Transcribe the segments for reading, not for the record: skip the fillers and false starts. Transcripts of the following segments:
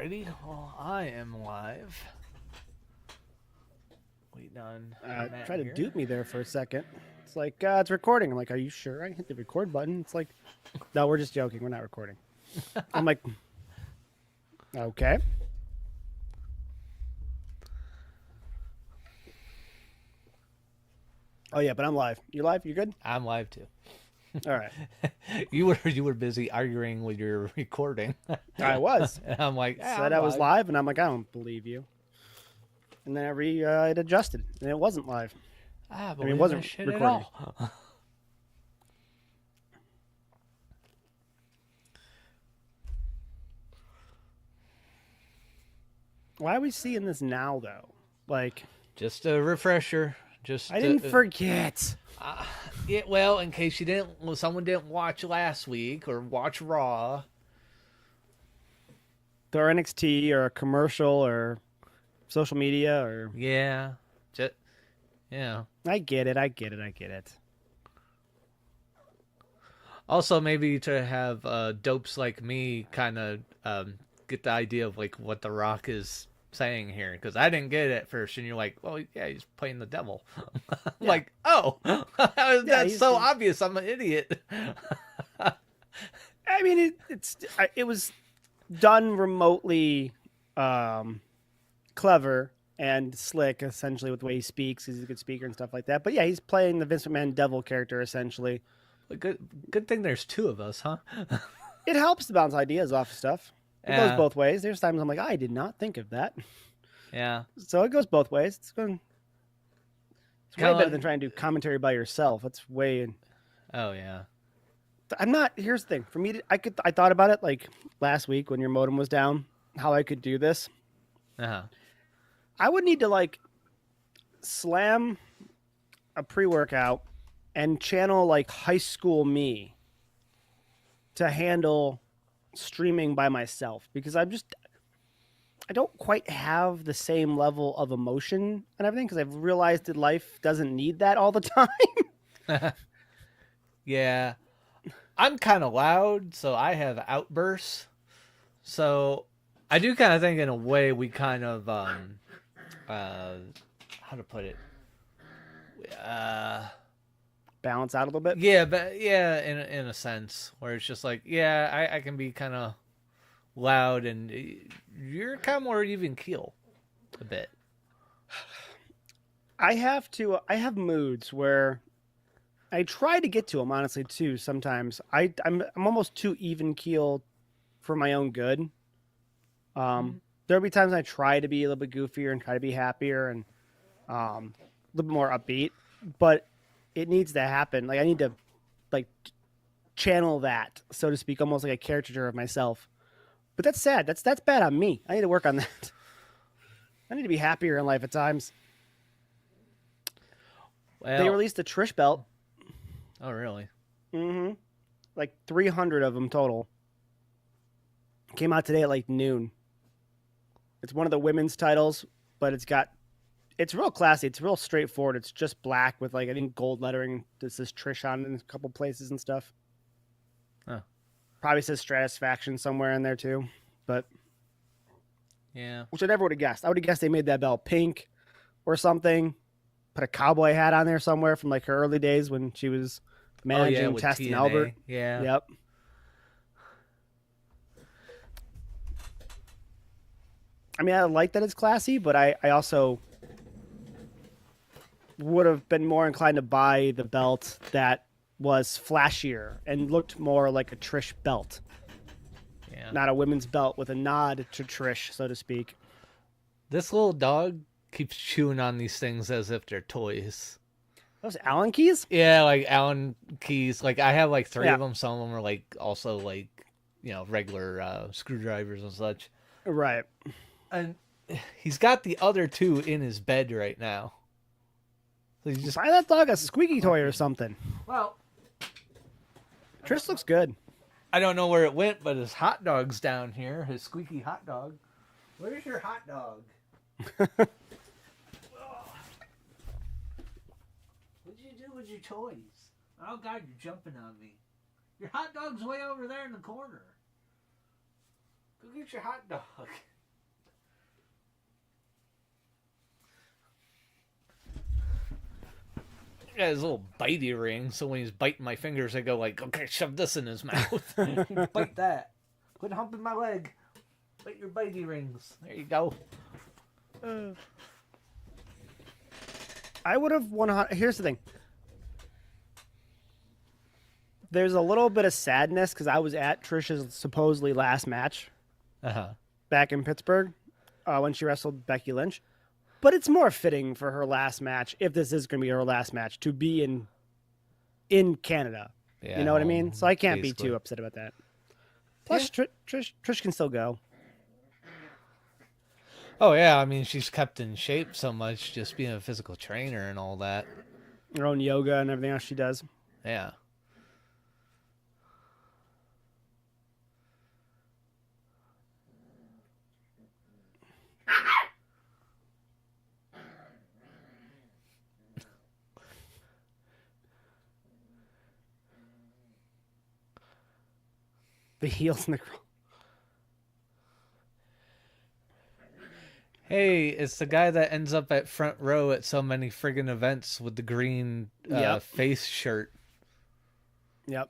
Alrighty, well, I am live. Waiting on Matt Try to here. dupe me there for a second. It's like, it's recording. I'm like, are you sure? I hit the record button. It's like, no, we're just joking. We're not recording. I'm like, okay. Oh, yeah, but I'm live. You live? You good? I'm live too. All right. You were busy arguing with your recording. I was. And I'm like, Said I'm I was live. live, and I'm like, I don't believe you. And then it adjusted, and it wasn't live. I mean, it believe wasn't that shit recording. at all. Why are we seeing this now, though? Like, Just a refresher. Just I didn't forget. Yeah, well, in case someone didn't watch last week or watch Raw. The NXT or a commercial or social media or... Yeah, yeah. I get it. Also, maybe to have dopes like me kind of get the idea of like what The Rock is saying here, because I didn't get it at first, and you're like, well, yeah, he's playing the devil. Yeah. Like, oh, that's so he's... obvious. I'm an idiot. I mean, it was done remotely clever and slick, essentially, with the way he speaks. He's a good speaker and stuff like that. But yeah, he's playing the Vince McMahon devil character, essentially. Good thing there's two of us, huh? It helps to bounce ideas off of stuff. It goes both ways. There's times I'm like, I did not think of that. Yeah. So it goes both ways. It's way better than trying to do commentary by yourself. It's way... Oh, yeah. I'm not... Here's the thing. For me, I thought about it like last week when your modem was down, how I could do this. Uh-huh. I would need to like slam a pre-workout and channel like high school me to handle streaming by myself, because I don't quite have the same level of emotion and everything, because I've realized that life doesn't need that all the time. Yeah. I'm kind of loud, so I have outbursts. So I do kind of think in a way we kind of how to put it, Balance out a little bit. yeah, but yeah, in a sense where it's just like, yeah, I can be kind of loud, and you're kind of more even keel a bit. I have moods where I try to get to them, honestly, too. Sometimes I'm almost too even keel for my own good. There'll be times I try to be a little bit goofier and try to be happier and a little bit more upbeat, but it needs to happen. Like I need to like channel that, so to speak, almost like a caricature of myself. But that's sad. That's bad on me. I need to work on that. I need to be happier in life at times. Well, they released the Trish belt. Oh, really? Mm-hmm. Like 300 of them total. Came out today at like noon. It's one of the women's titles, but it's real classy. It's real straightforward. It's just black with like, I think, gold lettering. This says Trish on it in a couple places and stuff. Huh. Probably says Stratisfaction somewhere in there too, but yeah, which I never would have guessed. I would have guessed they made that belt pink or something. Put a cowboy hat on there somewhere from like her early days when she was managing Test and Albert. Yeah. Yep. I mean, I like that it's classy, but I also would have been more inclined to buy the belt that was flashier and looked more like a Trish belt. Yeah. Not a women's belt with a nod to Trish, so to speak. This little dog keeps chewing on these things as if they're toys. Those Allen keys? Yeah, like Allen keys. Like I have like three of them. Some of them are like also like, regular screwdrivers and such. Right. And he's got the other two in his bed right now. So he's just buy that dog a squeaky toy or something. Well, Trish looks good. I don't know where it went, but his hot dog's down here. His squeaky hot dog. Where's your hot dog? What'd you do with your toys? Oh God, you're jumping on me. Your hot dog's way over there in the corner. Go get your hot dog. got his little bitey ring, so when he's biting my fingers, I go like, okay, shove this in his mouth. Bite that. Quit humping my leg. Bite your bitey rings. There you go. I would have 100. Here's the thing. There's a little bit of sadness because I was at Trish's supposedly last match back in Pittsburgh when she wrestled Becky Lynch. But it's more fitting for her last match, if this is going to be her last match, to be in Canada. Yeah, you know what I mean? So I can't basically. be too upset about that. Plus, Yeah. Trish can still go. Oh yeah, I mean she's kept in shape so much just being a physical trainer and all that. Her own yoga and everything else she does. Yeah. The heels in the crowd. Hey, it's the guy that ends up at front row at so many friggin' events with the green Yep. face shirt. Yep.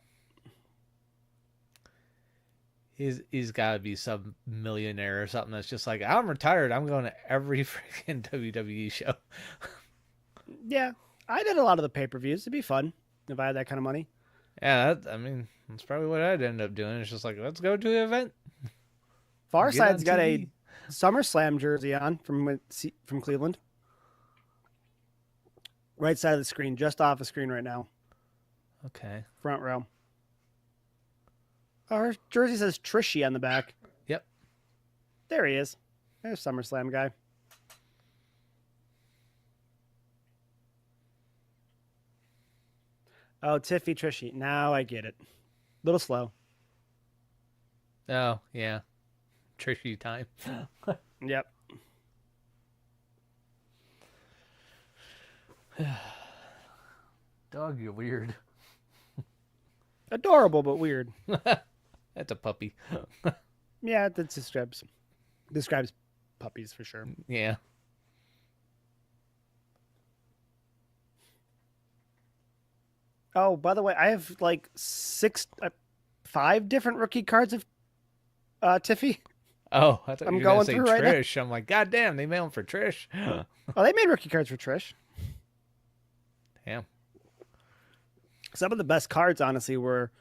He's got to be some millionaire or something that's just like, I'm retired. I'm going to every freaking WWE show. Yeah. I did a lot of the pay-per-views. It'd be fun if I had that kind of money. Yeah, I mean, that's probably what I'd end up doing. It's just like, let's go to the event. Farside's got TV. a SummerSlam jersey on from Cleveland. Right side of the screen, just off the screen right now. Okay. Front row. Oh, her jersey says Trishy on the back. Yep. There he is. There's SummerSlam guy. Oh, Tiffy Trishy. Now I get it. Little slow. Oh, yeah. Trishy time. Yep. Dog, you're weird. Adorable, but weird. That's a puppy. Yeah, that describes puppies for sure. Yeah. Oh, by the way, I have like 5 different rookie cards of Tiffy. Oh, I thought I'm you were going going to say through right now. Trish. I'm like, God damn, they mailed for Trish. Oh, they made rookie cards for Trish. Damn. Some of the best cards, honestly, were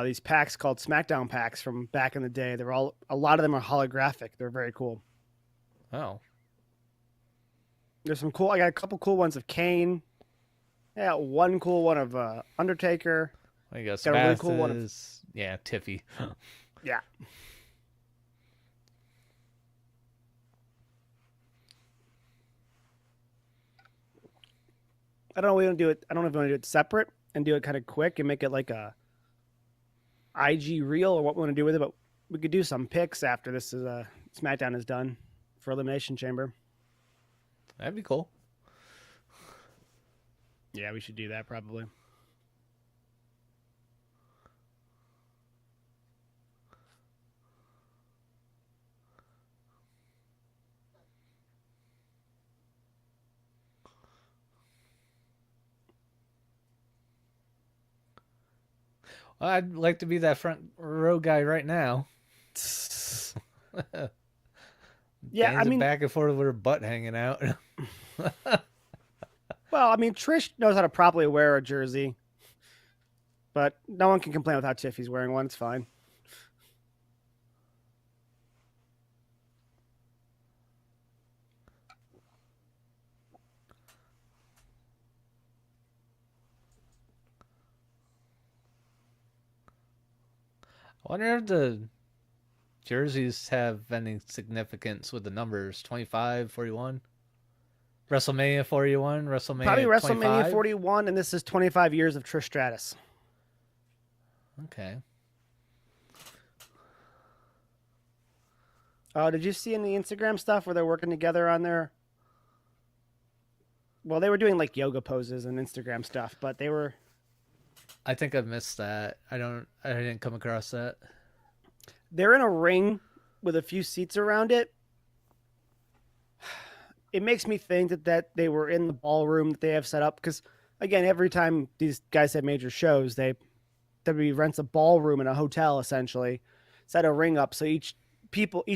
these packs called Smackdown packs from back in the day. A lot of them are holographic. They're very cool. Oh. There's some cool. I got a couple cool ones of Kane. I got one cool one of Undertaker. I guess Got a really cool one of- yeah, Tiffy. Yeah. I don't know. We don't do it. I don't know if we want to do it separate and do it kind of quick and make it like a IG reel or what we want to do with it. But we could do some picks after this is SmackDown is done for Elimination Chamber. That'd be cool. Yeah, we should do that probably. Well, I'd like to be that front row guy right now. Yeah, I mean, back and forth with her butt hanging out. well, I mean, Trish knows how to properly wear a jersey, but no one can complain with how Tiffy's wearing one. It's fine. I wonder if the jerseys have any significance with the numbers 25, 41? WrestleMania 41, WrestleMania Probably WrestleMania 25? 41, and this is 25 years of Trish Stratus. Okay. Oh, did you see in the Instagram stuff where they're working together on their? Well, they were doing like yoga poses and Instagram stuff, but they were. I think I missed that. I didn't come across that. They're in a ring with a few seats around it. It makes me think that they were in the ballroom that they have set up because again, every time these guys have major shows, WWE rents a ballroom in a hotel essentially, set a ring up so each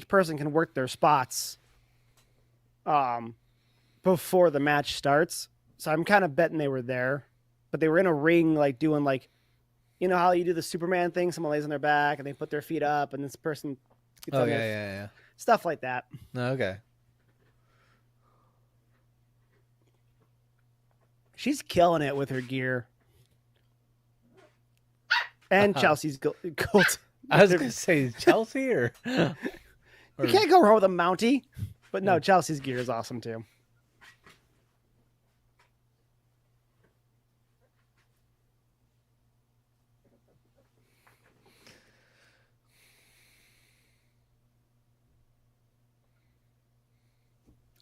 person can work their spots um before the match starts. So I'm kind of betting they were there, but they were in a ring like doing like you know how you do the Superman thing, someone lays on their back and they put their feet up and this person gets Oh on yeah, their yeah, stuff like that. yeah. Okay. She's killing it with her gear. And Chelsea's gold. I was gonna say Chelsea or You can't go wrong with a Mountie. But no, Chelsea's gear is awesome too.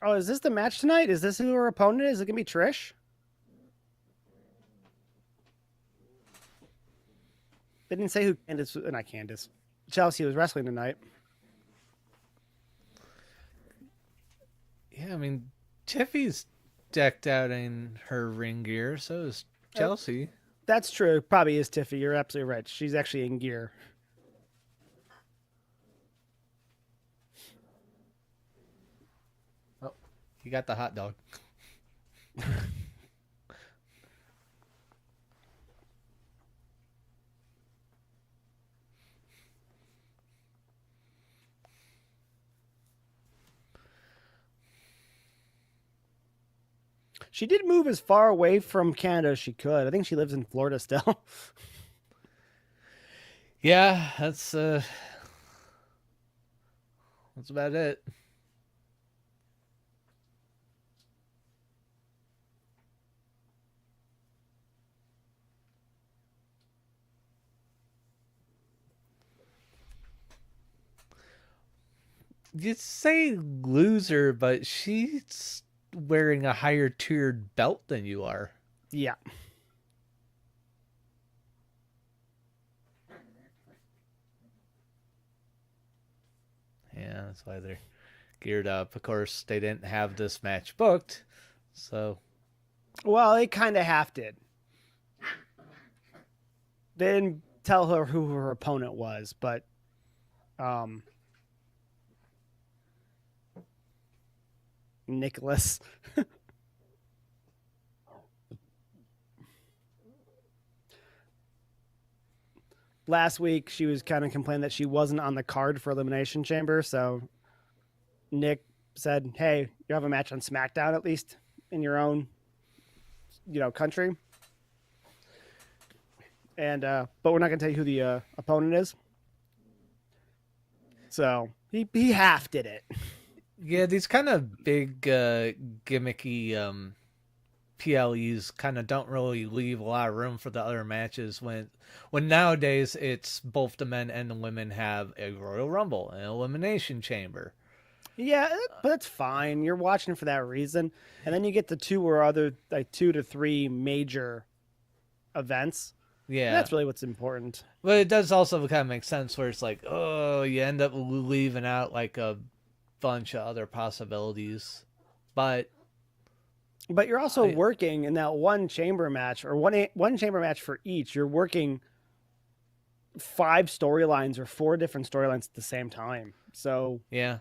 Oh, is this the match tonight? Is this who her opponent is? Is it gonna be Trish? They didn't say who Candace. Not Candace. Chelsea was wrestling tonight. yeah, I mean Tiffy's decked out in her ring gear, so is Chelsea. That's true. It probably is Tiffy. You're absolutely right. She's actually in gear. Oh, you got the hot dog. She did move as far away from Canada as she could. I think she lives in Florida still. Yeah, that's about it. You say loser, but she's wearing a higher tiered belt than you are. Yeah. Yeah, that's why they're geared up. Of course, they didn't have this match booked, so Well, they kind of half did. They didn't tell her who her opponent was, but um, Nicholas. Last week, she was kind of complaining that she wasn't on the card for Elimination Chamber. So Nick said, "Hey, you have a match on Smackdown at least in your own, country." And but we're not going to tell you who the opponent is. So he half did it. yeah, these kind of big gimmicky PLEs kind of don't really leave a lot of room for the other matches when nowadays it's both the men and the women have a Royal Rumble, an Elimination Chamber. Yeah, but that's fine. You're watching for that reason, and then you get the two or other like 2 to 3 major events. Yeah, And that's really what's important. but it does also kind of make sense where it's like, oh, you end up leaving out like a bunch of other possibilities, but But you're also working in that one chamber match or one chamber match for each. You're working 5 storylines or 4 different storylines at the same time. So yeah,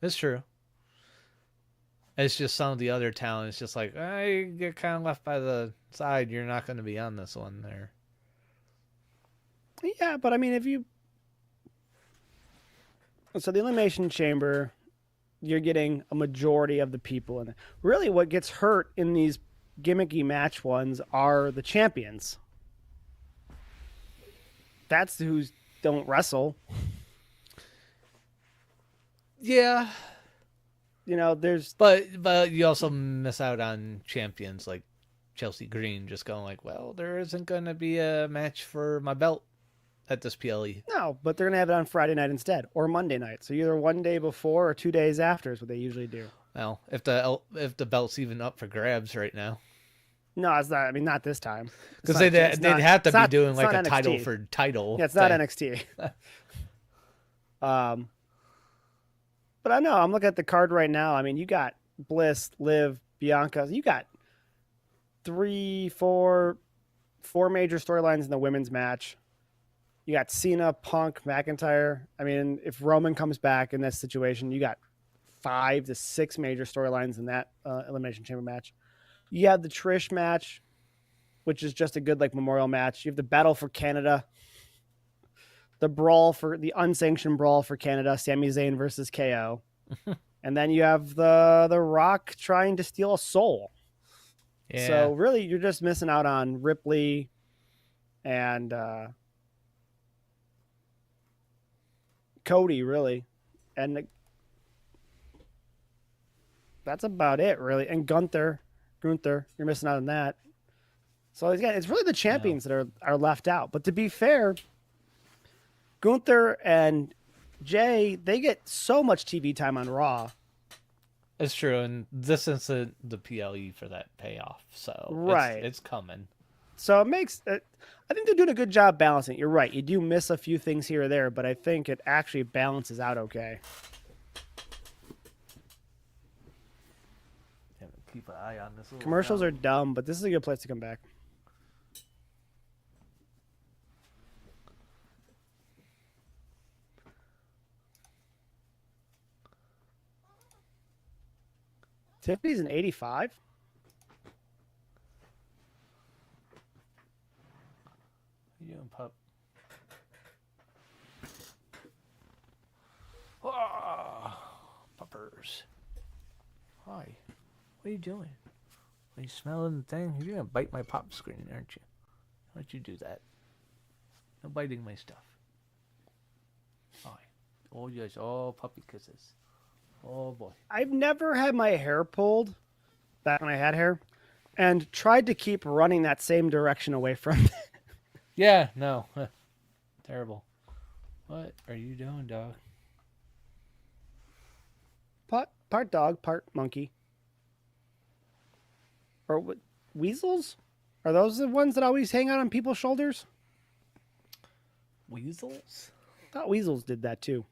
it's true. It's just some of the other talents just like, I get kind of left by the side. You're not going to be on this one there. yeah, but I mean, so the Elimination Chamber, you're getting a majority of the people in it. Really, what gets hurt in these gimmicky match ones are the champions. That's who don't wrestle. Yeah, There's but you also miss out on champions like Chelsea Green just going like, well, there isn't going to be a match for my belt at this PLE. no, but they're gonna have it on Friday night instead or Monday night. So either one day before or 2 days after is what they usually do. Well, if the belt's even up for grabs right now, No, it's not. I mean, not this time. because they'd have to be doing like a NXT. title for title. Yeah, it's not thing. NXT. But I know I'm looking at the card right now. I mean, you got Bliss, Liv, Bianca. You got four major storylines in the women's match. You got Cena, Punk, McIntyre. I mean, if Roman comes back in this situation, you got 5 to 6 major storylines in that Elimination Chamber match. You have the Trish match, which is just a good like memorial match. You have the Battle for Canada, the unsanctioned brawl for Canada, Sami Zayn versus KO. And then you have the Rock trying to steal a soul. Yeah. So really, you're just missing out on Ripley and Cody, really, and that's about it, really. And Gunther, you're missing out on that. So it's really the champions that are left out. But to be fair, Gunther and Jay, they get so much TV time on Raw. It's true, and this isn't the PLE for that payoff, so right, it's coming. So it makes I think they're doing a good job balancing. You're right, you do miss a few things here or there, but I think it actually balances out okay. Keep an eye on this. Commercials are dumb, but this is a good place to come back. Tiffany's an 85. What are you doing, pup? Oh, puppers. Hi. What are you doing? Are you smelling the thing? You're gonna bite my pop screen, aren't you? Why'd you do that? No biting my stuff. Hi. Oh yes. Oh, puppy kisses. Oh boy. I've never had my hair pulled back when I had hair and tried to keep running that same direction away from it. Yeah, no. Terrible. What are you doing, dog? Part dog, part monkey. Or what? Weasels? Are those the ones that always hang out on people's shoulders? Weasels? I thought weasels did that too.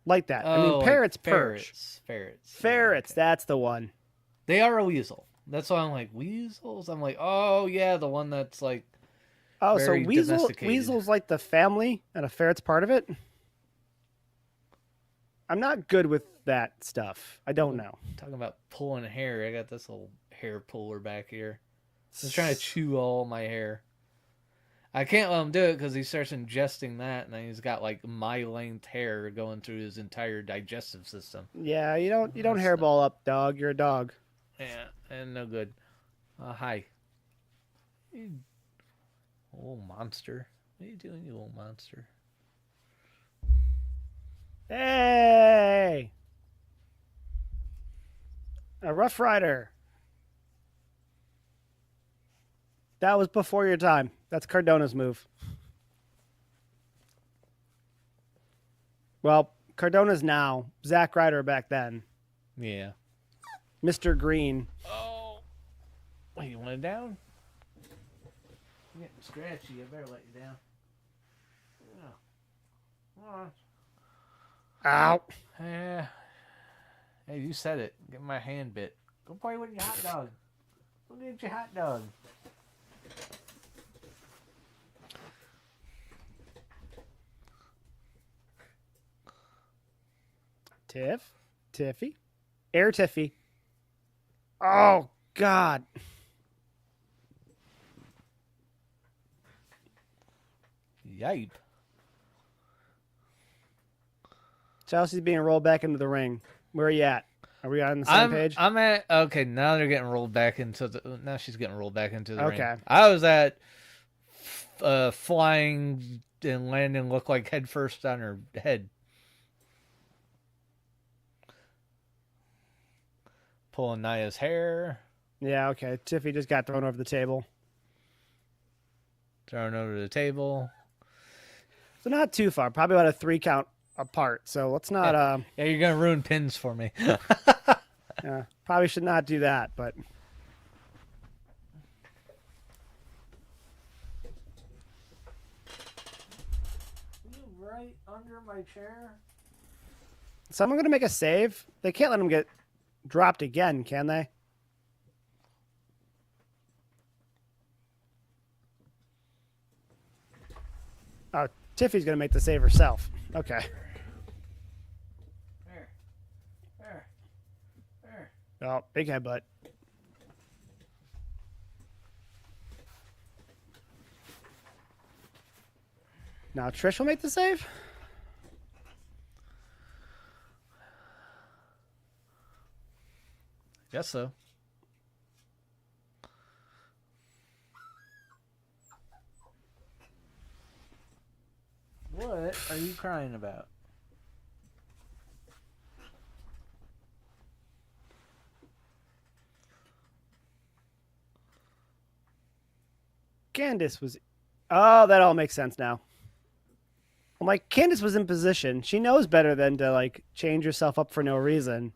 Like that. Oh, I mean, parrots like perch. Ferrets. Ferrets, Yeah, okay. that's the one. They are a weasel. That's why I'm like, weasels? I'm like, oh, yeah, the one that's like. Oh, so domesticated. weasel's like the family and a ferret's part of it? I'm not good with that stuff. I don't know. Talking about pulling hair. I got this little hair puller back here. He's trying to chew all my hair. I can't let him do it because he starts ingesting that, and then he's got like my length hair going through his entire digestive system. Yeah, you don't hairball up, dog. You're a dog. Yeah, and no good. Hi. You little monster. What are you doing, you little monster? Hey! A Rough Rider. That was before your time. That's Cardona's move. Well, Cardona's now. Zack Ryder back then. Yeah. Mr. Green. Oh. Wait, you want it down? I'm getting scratchy. I better let you down. Yeah. Come on. Ow. Yeah. Hey, you said it. Get my hand bit. Go play with your hot dog. Go get your hot dog. Tiffy. Air Tiffy. Oh, God. Yipe. Chelsea's being rolled back into the ring. Where are you at? Are we on the same page? I'm at okay. Now they're getting rolled back into the. Now she's getting rolled back into the ring. Okay. I was at flying and landing, look like head first on her head. Pulling Naya's hair. Yeah. Okay. Tiffy just got thrown over the table. Thrown over the table. So not too far. Probably about a 3 count apart. So let's not. Yeah, you're gonna ruin pins for me. Yeah, probably should not do that. But you right under my chair. someone gonna make a save. They can't let him get dropped again, can they? Oh, Tiffy's gonna make the save herself. Okay. Oh, big headbutt. Now Trish will make the save. Guess so. What are you crying about? Candace was. Oh, that all makes sense now. I'm like, Candace was in position. She knows better than to like change herself up for no reason.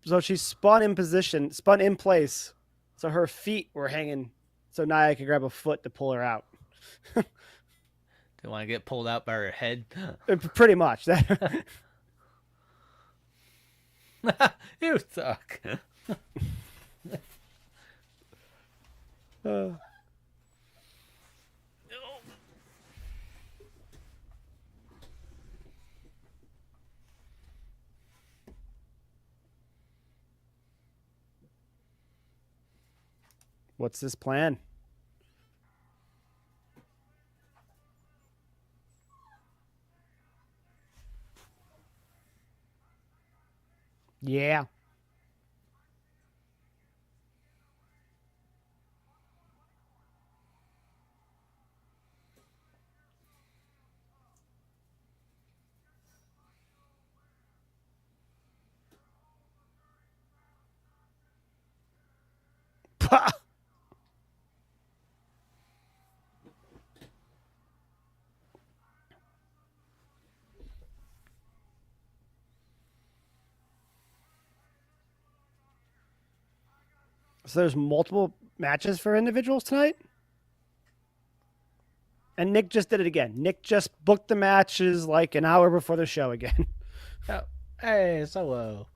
So she spun in position, spun in place. So her feet were hanging. So Nia could grab a foot to pull her out. Do you want to get pulled out by her head? Pretty much. You suck. What's this plan? Yeah. So there's multiple matches for individuals tonight? And Nick just did it again. Nick just booked the matches like an hour before the show again. Oh, hey, Solo.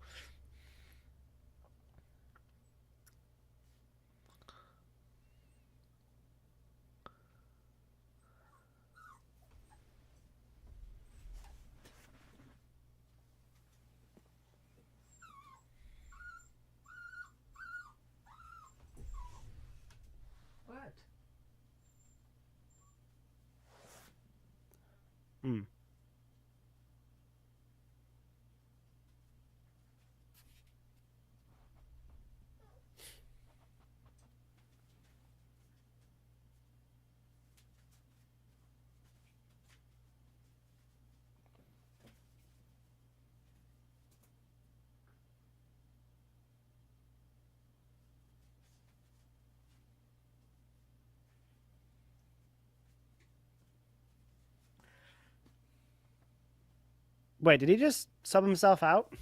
What? Hmm. Wait, did he just sub himself out?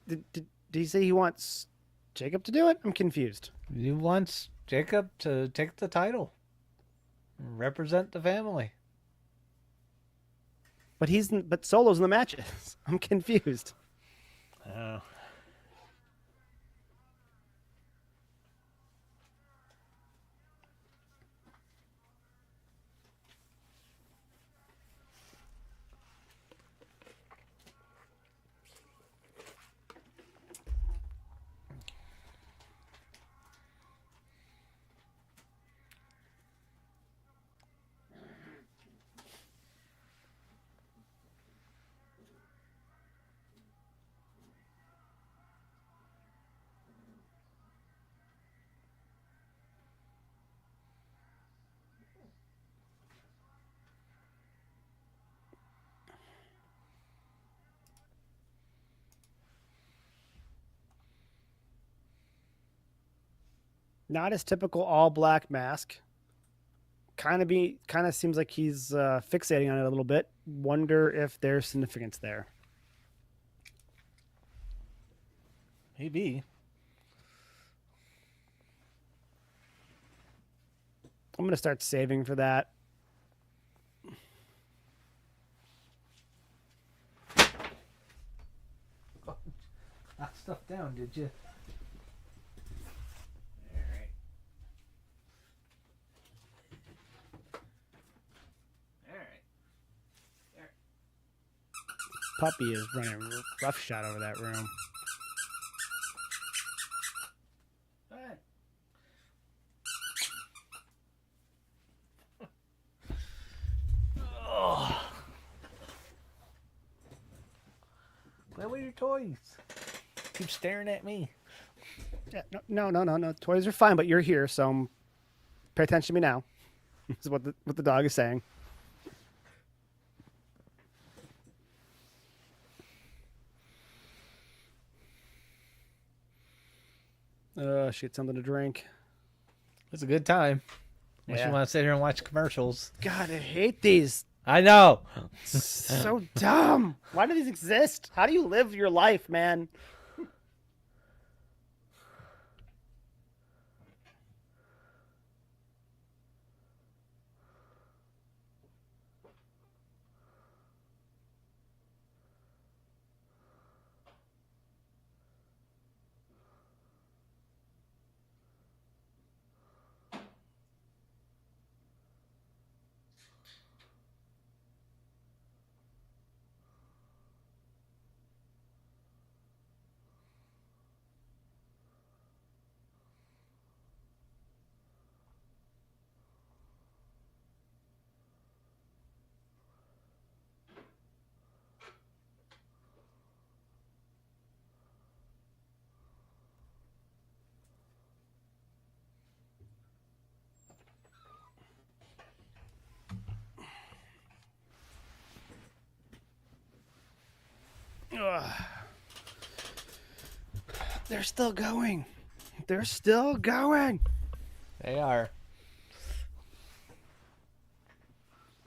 Did he say he wants Jacob to do it? I'm confused. He wants Jacob to take the title, represent the family. But Solo's in the matches. I'm confused. Oh. Not his typical all black mask. Kind of seems like he's fixating on it a little bit. Wonder if there's significance there. Maybe. I'm gonna start saving for that. Knock stuff down, did you? Alright. Alright. Puppy is running roughshod over that room. Go ahead. Oh. Where were your toys? Keep staring at me. Yeah, no. Toys are fine, but you're here, so pay attention to me now. This is what the dog is saying. She had something to drink. It's a good time. Unless Yeah. you want to sit here and watch commercials. God, I hate these. I know. So dumb. Why do these exist? How do you live your life, man? Ugh. They're still going. They're still going. They are.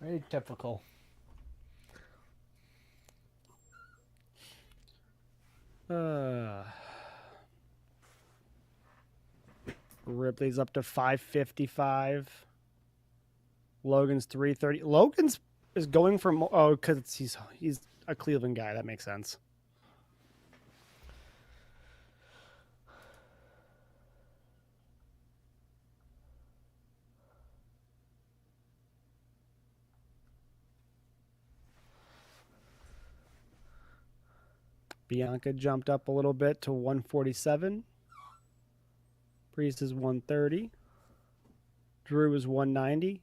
Very typical. Ripley's up to 555. Logan's 330. Logan's is going for because he's a Cleveland guy. That makes sense. Bianca jumped up a little bit to 147. Priest is 130. Drew is 190.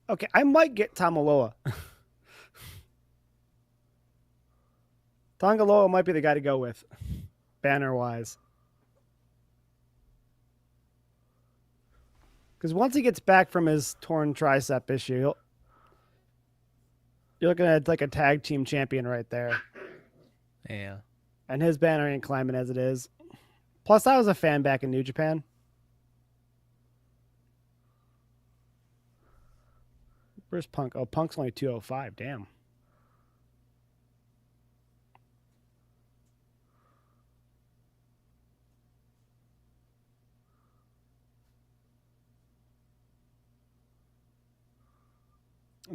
Okay, I might get Tamaloa. Tongaloa might be the guy to go with, banner-wise. Because once he gets back from his torn tricep issue, you're looking at like a tag team champion right there. Yeah. And his banner ain't climbing as it is. Plus, I was a fan back in New Japan. Where's Punk? Oh, Punk's only 205. Damn.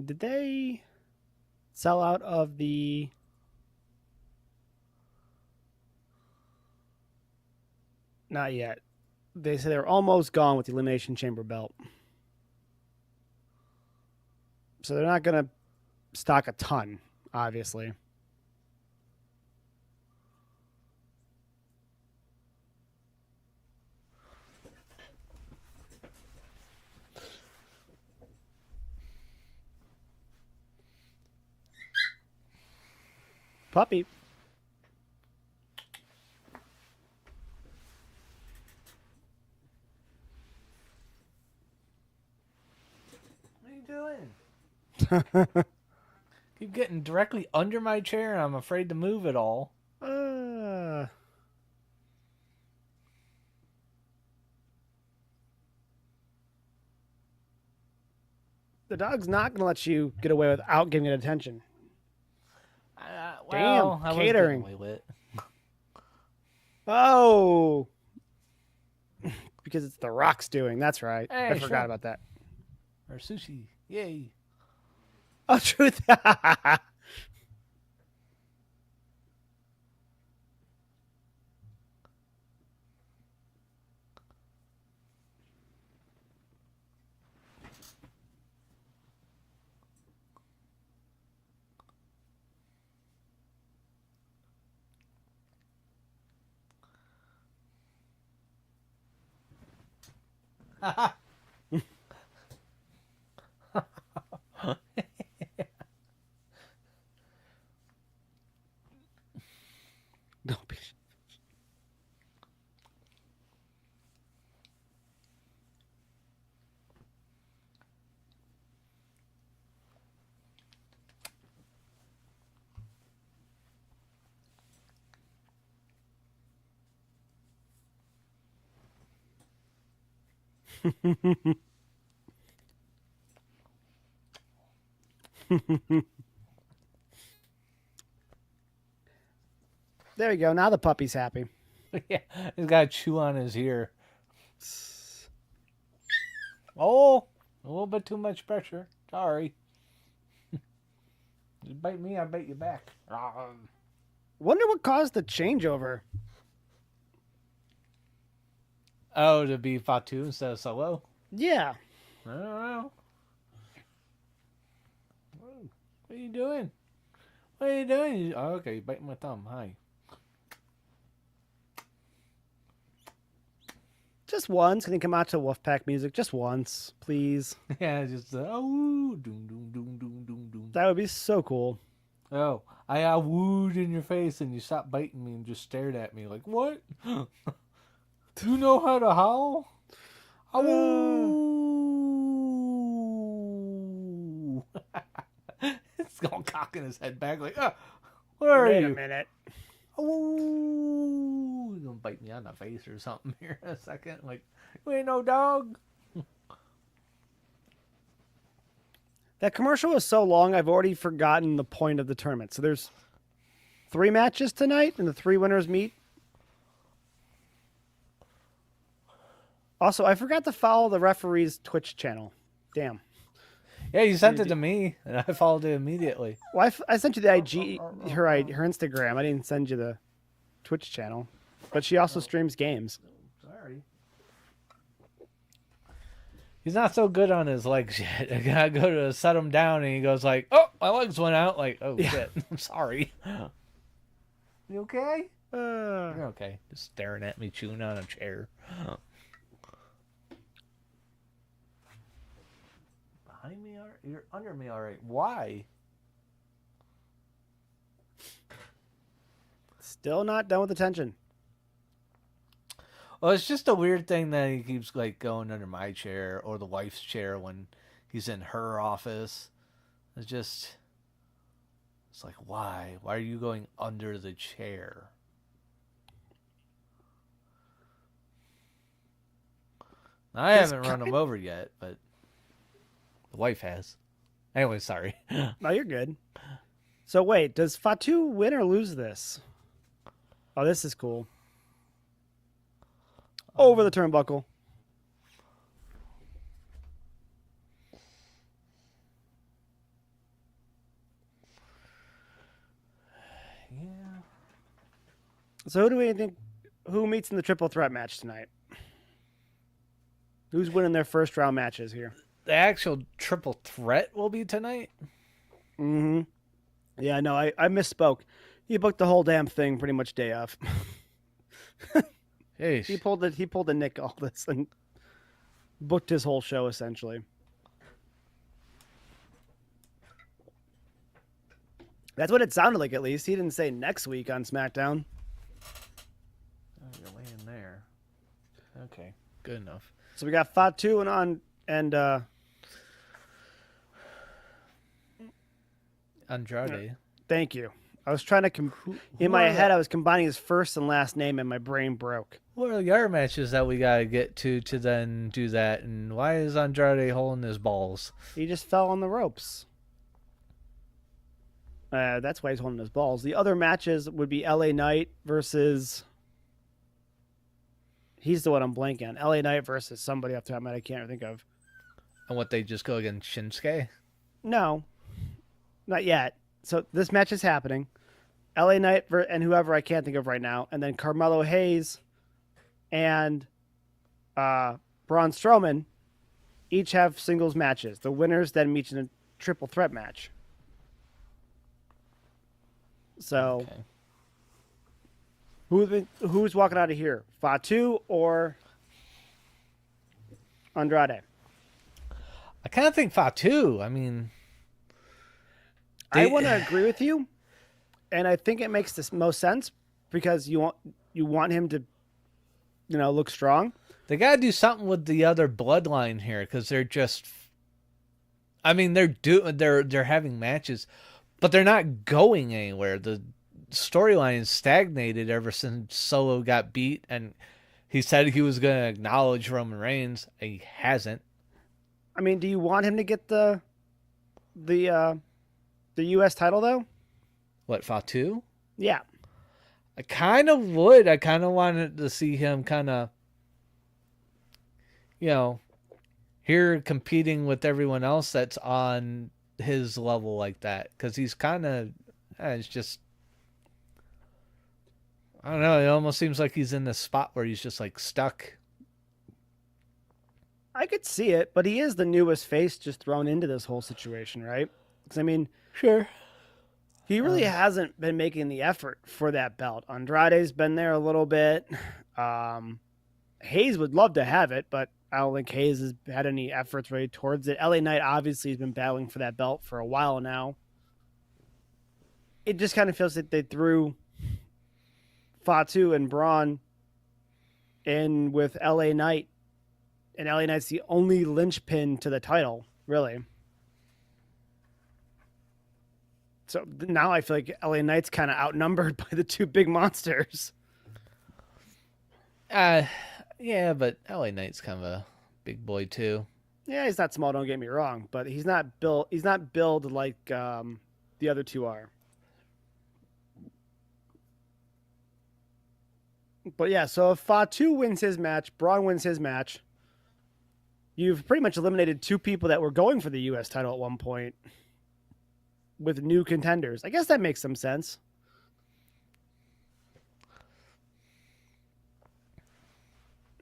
Did they sell out of the... Not yet. They said they were almost gone with the Elimination Chamber belt. So they're not going to stock a ton, obviously. Puppy. What are you doing? Keep getting directly under my chair and I'm afraid to move at all. The dog's not going to let you get away without giving it attention. Well, Damn, I catering. Was away with. Oh! Because it's The Rock's doing. That's right. Hey, I forgot sure. about that. Or sushi. Yay. Oh, truth. Don't be. There you go. Now the puppy's happy. Yeah, he's got to chew on his ear. Oh, a little bit too much pressure. Sorry. You bite me, I bite you back. Wonder what caused the changeover. Oh, to be Fatu instead of Solo? Yeah. I don't know. What are you doing? What are you doing? Oh, okay, you're biting my thumb. Hi. Just once. Can you come out to Wolfpack music? Just once, please. Yeah, just oh, doom, doom, doom, doom, doom, doom. That would be so cool. Oh, I wooed in your face and you stopped biting me and just stared at me like, what? Do you know how to howl? Ooh. It's going cocking his head back like, where are Wait you? a minute. Oh, you're gonna bite me on the face or something here in a second. Like, you ain't no dog. That commercial was so long, I've already forgotten the point of the tournament. So there's 3 matches tonight, and the 3 winners meet. Also, I forgot to follow the referee's Twitch channel. Damn. Yeah, you sent it to me, and I followed it immediately. Well, I sent you the IG, her Instagram. I didn't send you the Twitch channel. But she also streams games. Sorry. He's not so good on his legs yet. I gotta go to set him down, and he goes like, "Oh, my legs went out." Like, oh shit, I'm sorry. You okay? You're okay. Just staring at me, chewing on a chair. Behind me, you're under me, all right. Why? Still not done with the tension. Well, it's just a weird thing that he keeps like going under my chair or the wife's chair when he's in her office. It's like, why? Why are you going under the chair? I haven't run him over yet, but the wife has. Anyway, sorry. No, you're good. So wait, does Fatu win or lose this? Oh, this is cool. Over the turnbuckle. Yeah. So who do we think? Who meets in the triple threat match tonight? Who's winning their first round matches here? The actual triple threat will be tonight? Mm-hmm. Yeah, no, I misspoke. He booked the whole damn thing pretty much day of. Hey, He pulled the Nick Aldis and booked his whole show essentially. That's what it sounded like, at least. He didn't say next week on SmackDown. Oh, you're laying there. Okay, good enough. So we got Fatu and Andrade. thank you. I was trying to in my head I was combining his first and last name and my brain broke. What are the other matches that we gotta get to then do that? And why is Andrade holding his balls? He just fell on the ropes. That's why he's holding his balls. The other matches would be LA Knight versus. He's the one I'm blanking on. LA Knight versus somebody off the top of my head I can't think of. And what, they just go against Shinsuke? No, not yet. So this match is happening. LA Knight and whoever I can't think of right now, and then Carmelo Hayes and Braun Strowman each have singles matches. The winners then meet in a triple threat match. So, Okay. who's walking out of here? Fatu or Andrade. I kind of think Fatu. I mean, I they want to agree with you, and I think it makes the most sense because you want him to look strong. they got to do something with the other bloodline here because they're just. I mean, they're having matches, but they're not going anywhere. The storyline is stagnated ever since Solo got beat, and he said he was going to acknowledge Roman Reigns. He hasn't. I mean, do you want him to get the the U.S. title though? What, Fatu? Yeah, I kind of would. I kind of wanted to see him kind of, you know, here competing with everyone else that's on his level like that. Because he's kind of, it's just, I don't know. It almost seems like he's in this spot where he's just like stuck. I could see it, but he is the newest face just thrown into this whole situation, right? Because I mean, Sure. he really hasn't been making the effort for that belt. Andrade's been there a little bit. Hayes would love to have it, but I don't think Hayes has had any efforts really towards it. LA Knight obviously has been battling for that belt for a while now. It just kind of feels like they threw Fatu and Braun in with LA Knight, and LA Knight's the only linchpin to the title, really. So now I feel like LA Knight's kind of outnumbered by the two big monsters. Uh, yeah, but LA Knight's kind of a big boy too. Yeah, he's not small. Don't get me wrong, but he's not built. He's not built like the other two are. But yeah, so if Fatu wins his match, Braun wins his match, you've pretty much eliminated two people that were going for the U.S. title at one point with new contenders. I guess that makes some sense.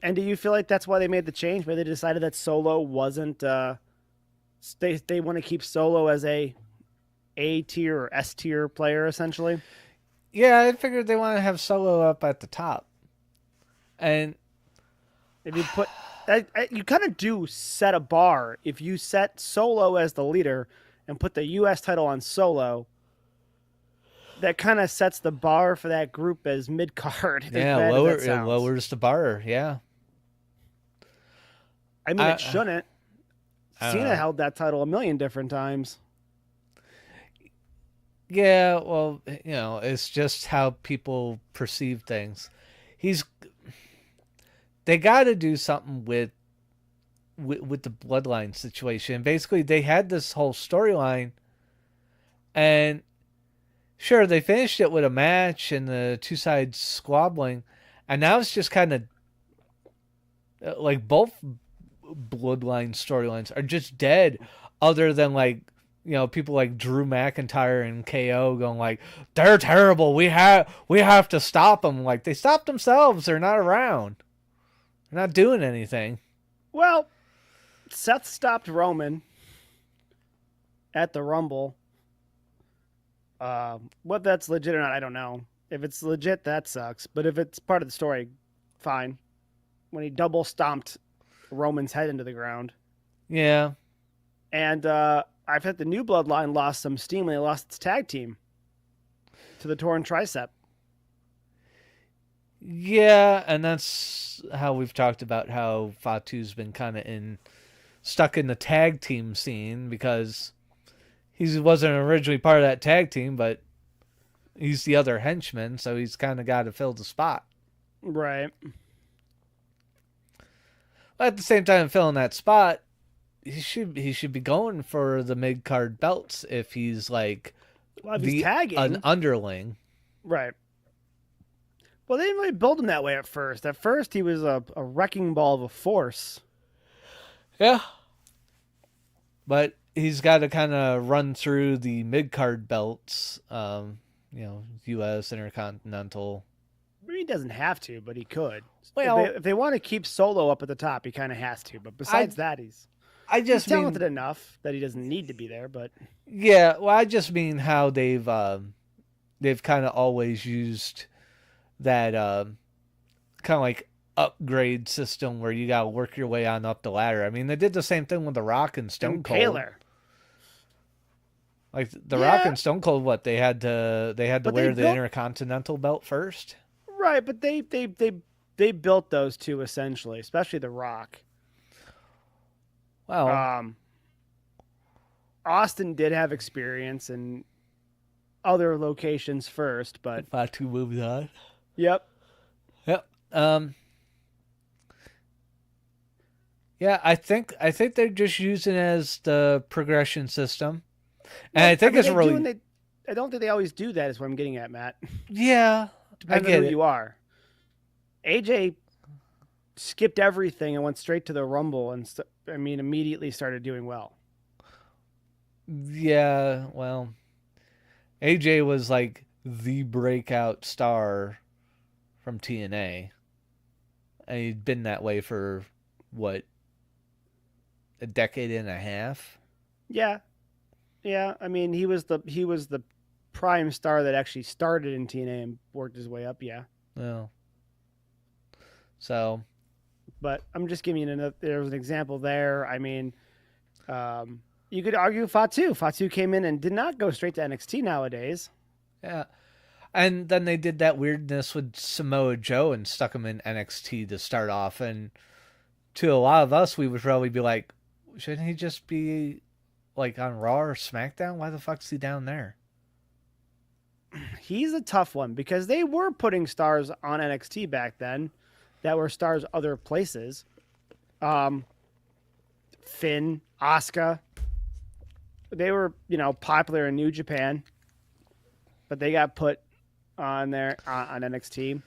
And do you feel like that's why they made the change? Maybe they decided that Solo wasn't. They want to keep Solo as A tier or S tier player, essentially. Yeah, I figured they want to have Solo up at the top. And If you put, you kind of do set a bar. If you set Solo as the leader and put the U.S. title on Solo, that kind of sets the bar for that group as mid card. yeah, it lowers the bar. Yeah. I mean, it shouldn't. I don't Cena know. held that title a million different times. Yeah, well, it's just how people perceive things. They got to do something with the bloodline situation. Basically, they had this whole storyline, and sure, they finished it with a match and the two sides squabbling, and now it's just kind of like both bloodline storylines are just dead, other than like people like Drew McIntyre and KO going like, they're terrible. We have to stop them. Like, they stopped themselves. They're not around. They're not doing anything. Well, Seth stopped Roman at the Rumble. What that's legit or not, I don't know. If it's legit, that sucks. But if it's part of the story, fine. When he double stomped Roman's head into the ground. Yeah. And I think the new bloodline lost some steam when they lost its tag team to the torn tricep. Yeah, and that's how we've talked about how Fatu's been kind of stuck in the tag team scene because he wasn't originally part of that tag team, but he's the other henchman, so he's kind of got to fill the spot. Right. But at the same time, filling that spot, he should be going for the mid card belts if he's like if he's tagging. An underling. Right. Well, they didn't really build him that way at first. At first, he was a wrecking ball of a force. Yeah. But he's got to kind of run through the mid card belts, U.S. Intercontinental. He doesn't have to, but he could. Well, if they want to keep Solo up at the top, he kind of has to. But besides that, he's talented enough that he doesn't need to be there. But yeah, well, I just mean how they've kind of always used that kind of like upgrade system where you got to work your way on up the ladder. I mean, they did the same thing with The Rock and Stone Cold. Impaler. Like The Rock Yeah, and Stone Cold, what they had to but they wear the built Intercontinental belt first. right, but they built those two essentially, especially The Rock. Well, Um, Austin did have experience in other locations first, but Fatu moves on. yep. Yep. Yeah, I think they're just using it as the progression system, and Well, I I think mean, it's really I don't think they always do that. Is what I'm getting at, Matt. yeah. I Depends on get who it. you are. AJ skipped everything and went straight to the Rumble, and immediately started doing well. Yeah, well, AJ was like the breakout star from TNA, and he'd been that way for what, a decade and a half. Yeah, yeah. I mean, he was the prime star that actually started in TNA and worked his way up. Yeah, Well, so but I'm just giving you another. There was an example there. I mean, you could argue Fatu. Fatu came in and did not go straight to NXT nowadays. yeah, and then they did that weirdness with Samoa Joe and stuck him in NXT to start off, and to a lot of us, we would probably be like, shouldn't he just be like on Raw or SmackDown? Why the fuck's he down there? He's a tough one because they were putting stars on NXT back then that were stars other places. Um, Finn, Asuka, they were, popular in New Japan, but they got put on there on NXT.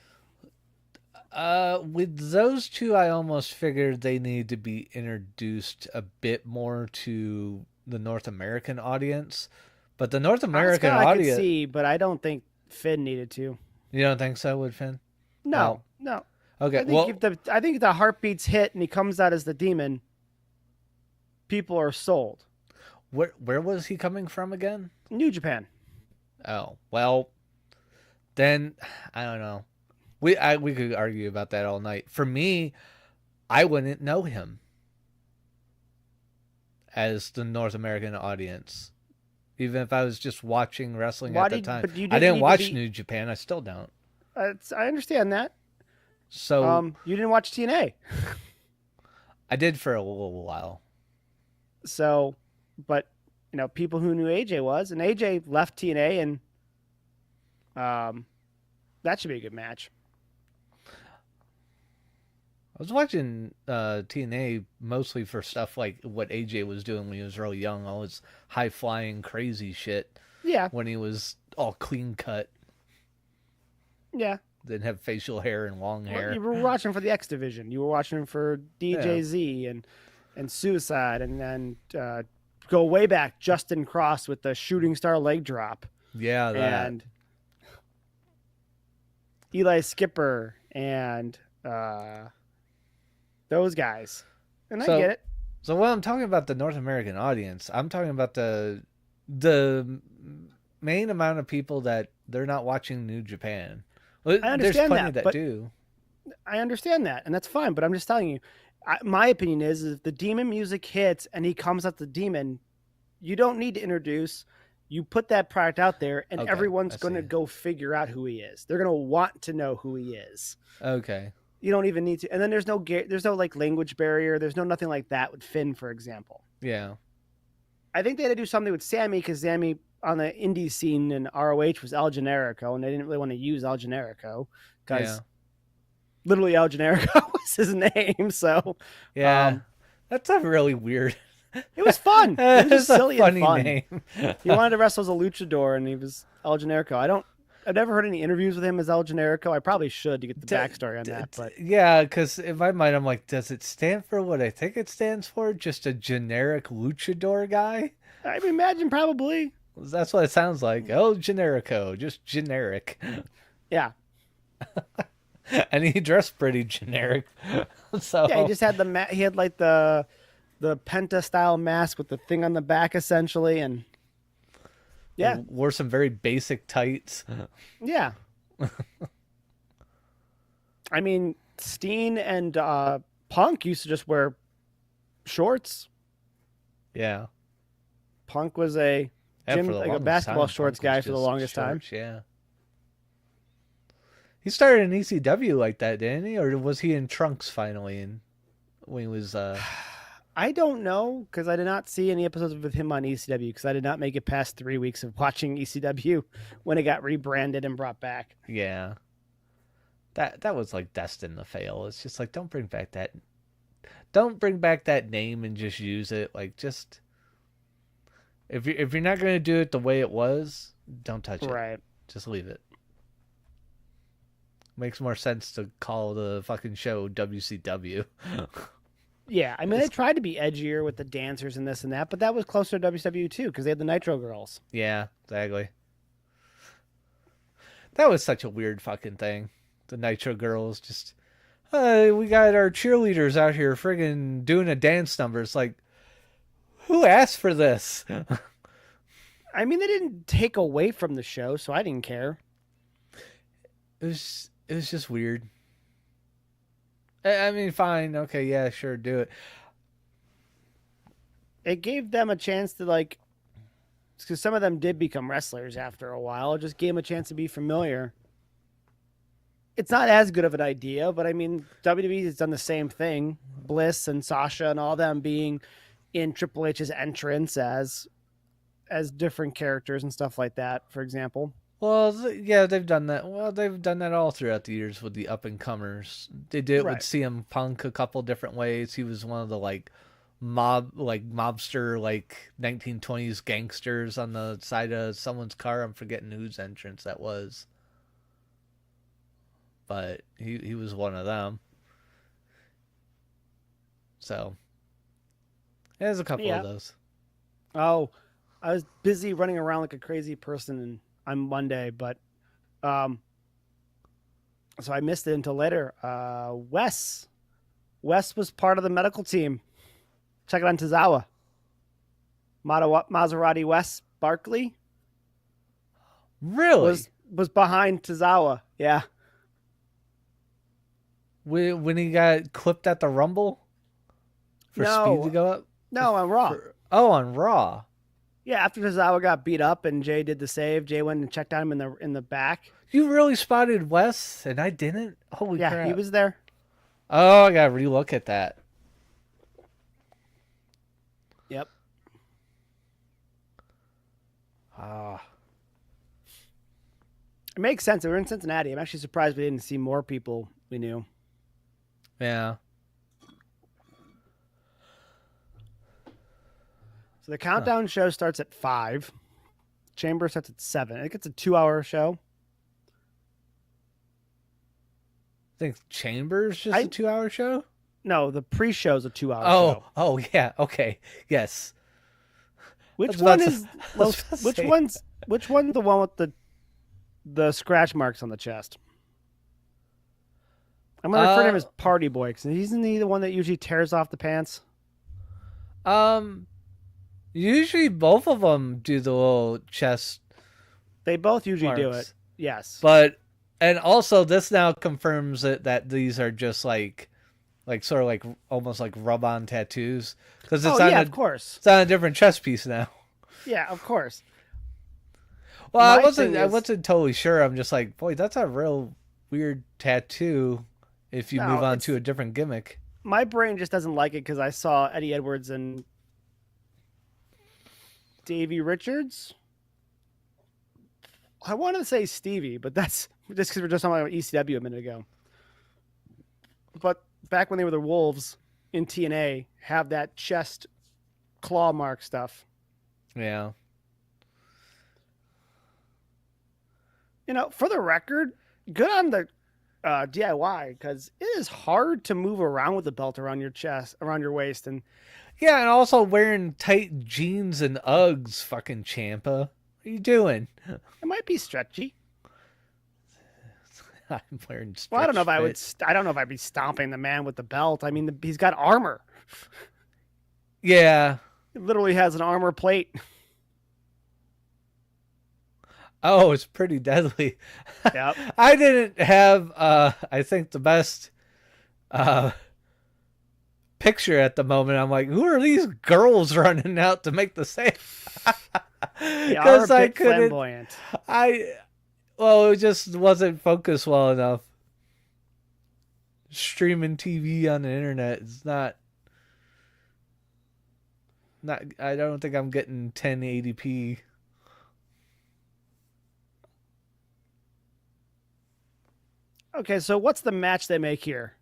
With those two, I almost figured they need to be introduced a bit more to the North American audience. But the North American Asuka, I could audience, see, but I don't think Finn needed to. you don't think so, would Finn? No, Oh, no. okay. I think Well, if the heartbeats hit and he comes out as the demon, people are sold. where was he coming from again? New Japan. Oh, well, then I don't know. We could argue about that all night. For me, I wouldn't know him as the North American audience, even if I was just watching wrestling at the time. But you I didn't didn't need to watch be. New Japan. I still don't. I understand that. So You didn't watch TNA, I did for a little while. so, but people who knew AJ was, and AJ left TNA, and that should be a good match. I was watching TNA mostly for stuff like what AJ was doing when he was real young, all his high flying crazy shit Yeah, when he was all clean cut, yeah. didn't have facial hair and long Well, hair. you were watching for the X Division. You were watching for DJZ and Suicide, and then go way back, Justin Cross with the shooting star leg drop, Yeah, that. and Eli Skipper, and those guys. And I So get it. So when I'm talking about the North American audience, I'm talking about the main amount of people that they're not watching New Japan. Well, I there's understand plenty that, that but do. I understand that, and that's fine. But I'm just telling you, my opinion is if the demon music hits and he comes out the demon, you don't need to introduce. You put that product out there, and Okay, everyone's I going to see. go figure out who he is. They're going to want to know who he is. Okay. You don't even need to. And then there's no like language barrier. There's no nothing like that with Finn, for example. Yeah. I think they had to do something with Sammy because Sammy on the indie scene in ROH was El Generico, and they didn't really want to use El Generico because Yeah. literally El Generico was his name. So Yeah. That's a really weird. it was fun. It was It's just a silly funny and fun. name. He wanted to wrestle as a luchador, and he was El Generico. I've never heard any interviews with him as El Generico. I probably should to get the backstory on that. But Yeah, because in my mind, I'm like, does it stand for what I think it stands for? Just a generic luchador guy? I imagine probably. That's what it sounds like. Oh, generico, just generic. Yeah. And he dressed pretty generic. So Yeah, he just had he had like the penta style mask with the thing on the back essentially, and yeah, wore some very basic tights. yeah. I mean, Steen and Punk used to just wear shorts. Yeah. Punk was a And for gym the like a longest basketball time, shorts Punk was guy for the just longest time. shorts, yeah. He started in ECW like that, didn't he? Or was he in trunks finally and when he was I don't know because I did not see any episodes with him on ECW because I did not make it past 3 weeks of watching ECW when it got rebranded and brought back. yeah. That was like destined to fail. It's just like don't bring back that name and just use it. Like just if you're not gonna do it the way it was, don't touch it. Right. Just leave it. Makes more sense to call the fucking show WCW. Yeah, I mean, they tried to be edgier with the dancers and this and that, but that was closer to WCW too because they had the Nitro Girls. Yeah, exactly. That was such a weird fucking thing. The Nitro Girls just, we got our cheerleaders out here friggin' doing a dance number. It's like, who asked for this? I mean, they didn't take away from the show, so I didn't care. It was just weird. I mean, fine, okay, yeah, sure, do it. It gave them a chance to like, because some of them did become wrestlers after a while. It just gave them a chance to be familiar. It's not as good of an idea, but I mean, WWE has done the same thing. Bliss and Sasha and all them being in Triple H's entrance as different characters and stuff like that, for example. Well, yeah, they've done that. Well, they've done that all throughout the years with the up and comers. They did it with CM Punk a couple different ways. He was one of the mobster 1920s gangsters on the side of someone's car. I'm forgetting whose entrance that was, but he was one of them. So there's a couple of those. Oh, I was busy running around like a crazy person on Monday, but so I missed it until later. Wes was part of the medical team. Check it on Tozawa. Maserati Wes Barkley. Really? Was behind Tozawa. Yeah. When he got clipped at the Rumble for speed to go up? No, on Raw. On Raw. Yeah, after Tozawa got beat up and Jay did the save, Jay went and checked on him in the back. You really spotted Wes and I didn't? Holy crap. Yeah, he was there. Oh, I gotta relook at that. Yep. It makes sense. We're in Cincinnati. I'm actually surprised we didn't see more people we knew. Yeah. So the countdown show starts at 5. Chamber starts at 7. I think it's a 2-hour show. I think Chamber's just a 2-hour show? No, the pre-show's a 2-hour show. Oh, yeah. Okay. Yes. Which one's the one with the scratch marks on the chest? I'm gonna refer to him as Party Boy because isn't he the one that usually tears off the pants? Usually both of them do the little chest. They both usually marks. do it. Yes. And also this now confirms that these are just like sort of like almost like rub-on tattoos because it's of course. It's on a different chest piece now. Yeah, of course. Well, I wasn't totally sure. I'm just like, boy, that's a real weird tattoo if you move on to a different gimmick. My brain just doesn't like it because I saw Eddie Edwards and Davey Richards. I wanted to say Stevie, but that's just because we're just talking about ECW a minute ago. But back when they were the Wolves in TNA, have that chest claw mark stuff. Yeah. You know, for the record, good on the DIY because it is hard to move around with the belt around your chest, around your waist, and yeah, and also wearing tight jeans and Uggs, fucking Ciampa. What are you doing? It might be stretchy. I'm wearing stretch well, I don't know if fit. I don't know if I'd be stomping the man with the belt. I mean, he's got armor. Yeah. It literally has an armor plate. Oh, it's pretty deadly. Yep. I didn't have I think the best uh, picture at the moment. I'm like, who are these girls running out to make the save? They are a Because I bit couldn't. flamboyant. Well, it just wasn't focused well enough. Streaming TV on the internet is not. I don't think I'm getting 1080p. Okay, so what's the match they make here?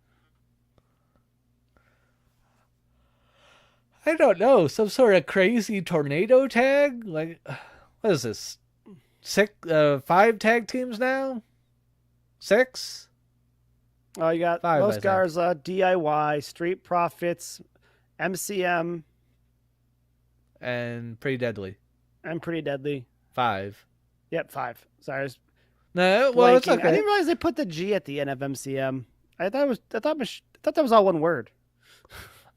I don't know. Some sort of crazy tornado tag? Like, what is this? Five tag teams now? Six? Oh, you got Five, I Los think. Garza, DIY, Street Profits, MCM, And Pretty Deadly. and Pretty Deadly. Five. Yep, 5. Sorry, I was No, well, it's blanking. I okay. didn't realize they put the G at the end of MCM. I thought that was all one word.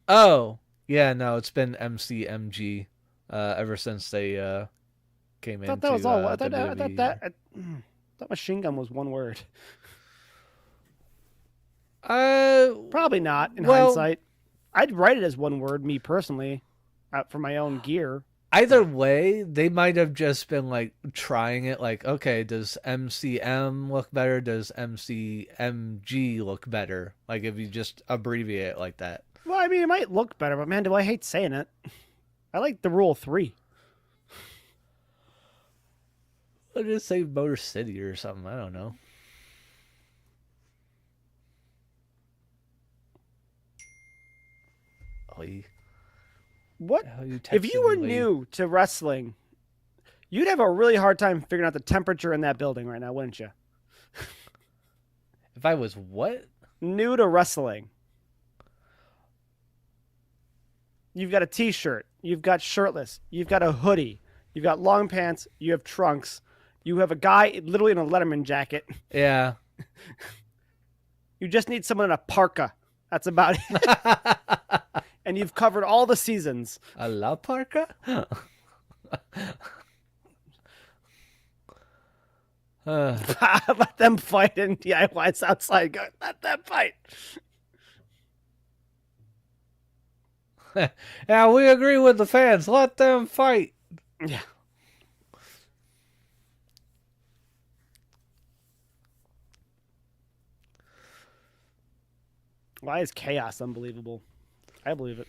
Oh, yeah, no, it's been MCMG ever since they came I thought that into was all. WWE. I thought Machine Gun was one word. Probably not in well, hindsight. I'd write it as one word, me personally, for my own gear. either way, they might have just been like trying it. Like, okay, does MCM look better? Does MCMG look better? Like, if you just abbreviate it like that. Well, I mean, it might look better, but man, do I hate saying it. I like the Rule 3. Or just say Motor City or something. I don't know. Oy. What? You If you texted were me, Lee. new to wrestling, you'd have a really hard time figuring out the temperature in that building right now, wouldn't you? If I was what? New to wrestling. You've got a t-shirt, you've got shirtless, you've got a hoodie, you've got long pants, you have trunks, you have a guy literally in a Letterman jacket. Yeah. You just need someone in a parka. That's about it. And you've covered all the seasons. A La Parka? Let them fight in DIY's outside. Go, let them fight. Yeah, we agree with the fans. Let them fight. Yeah. Why is chaos unbelievable? I believe it.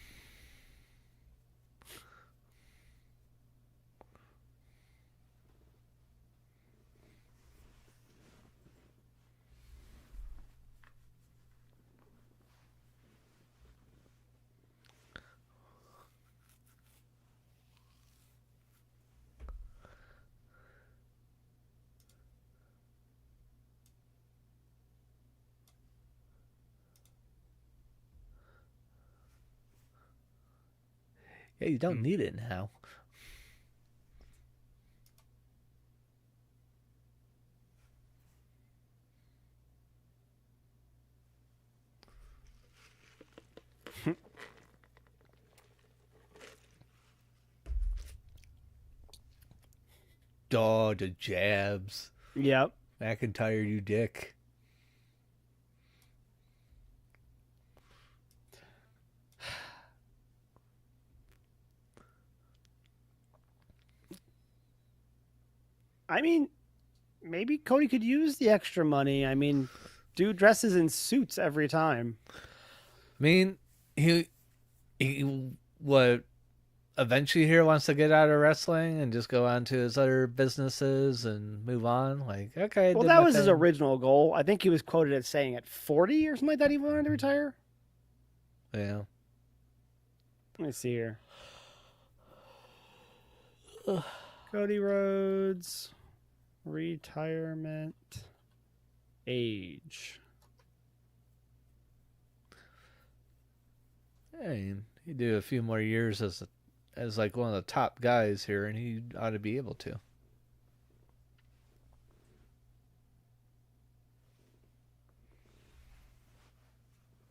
Yeah, you don't need it now. Oh, the jabs. Yep. McIntyre, you dick. I mean, maybe Cody could use the extra money. I mean, dude dresses in suits every time. I mean, he what eventually here wants to get out of wrestling and just go on to his other businesses and move on. Like, okay, Well, that was his original goal. I think he was quoted as saying at 40 or something like that he wanted to retire. Yeah. Let me see here. Cody Rhodes retirement age. I mean, he'd do a few more years as like one of the top guys here, and he ought to be able to.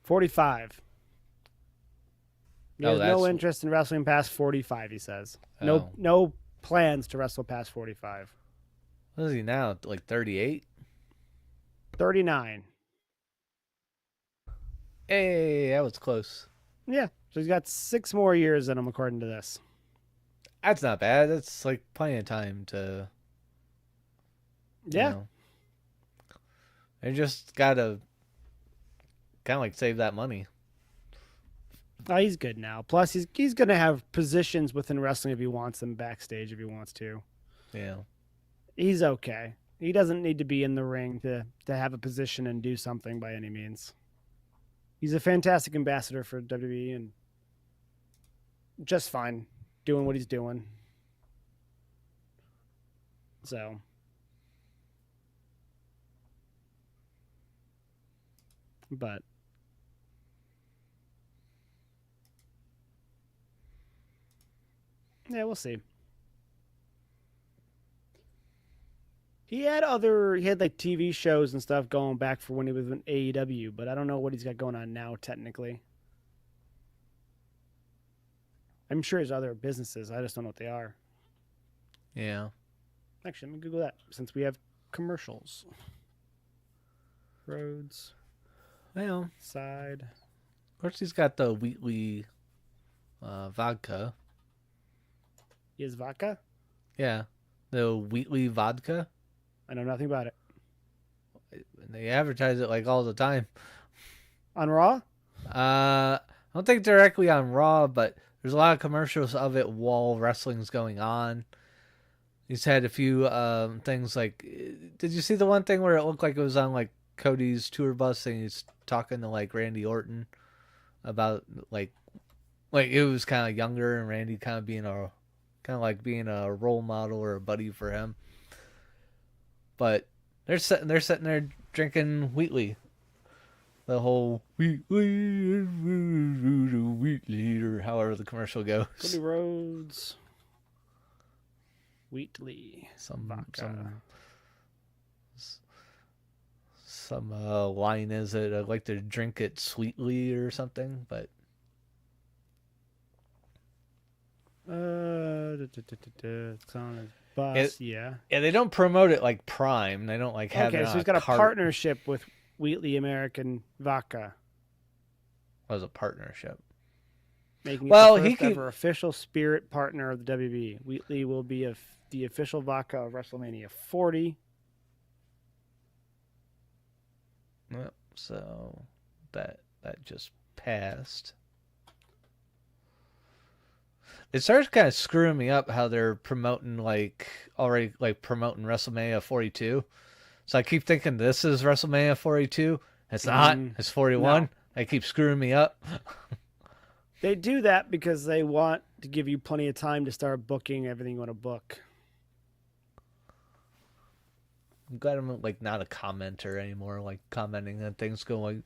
$45. He Oh, has no that's- interest in wrestling past 45, he says. Oh. No plans to wrestle past 45. What is he now? Like 38? 39. Hey, that was close. Yeah, so he's got 6 more years in him, according to this. That's not bad. That's like plenty of time to, you Yeah, know, they just gotta kind of like save that money. he's good now. Plus, he's going to have positions within wrestling if he wants them backstage if he wants to. Yeah. He's okay. He doesn't need to be in the ring to have a position and do something by any means. He's a fantastic ambassador for WWE and just fine doing what he's doing. So, but yeah, we'll see. He had like TV shows and stuff going back for when he was in AEW, but I don't know what he's got going on now technically. I'm sure his other businesses. I just don't know what they are. Yeah. Actually, let me Google that since we have commercials. Roads Well, side. of course he's got the Wheatley vodka. He has vodka. Yeah. The Wheatley vodka. I know nothing about it. They advertise it like all the time. On Raw. I don't think directly on Raw, but there's a lot of commercials of it while wrestling's going on. He's had a few things like. Did you see the one thing where it looked like it was on like Cody's tour bus and he's talking to like Randy Orton about like it was kind of younger and Randy kind of being a role model or a buddy for him. But they're sitting there drinking Wheatley. The whole Wheatley or however the commercial goes. Cody Rhodes. Wheatley. Vodka. Some line is it I'd like to drink it sweetly or something, but It's on his bus. Yeah. yeah, they don't promote it like Prime. They don't like have it Okay, on so he's got a cart. partnership with Wheatley American Vodka, As a partnership. making it Well, the he first could. ever official spirit partner of the WB. Wheatley will be the official vodka of WrestleMania 40. Yep, so that just passed. It starts kind of screwing me up how they're promoting already promoting WrestleMania 42. So I keep thinking this is WrestleMania 42. It's not. It's 41. No. They keep screwing me up. They do that because they want to give you plenty of time to start booking everything you want to book. I'm glad I'm like not a commenter anymore, like commenting on things going like,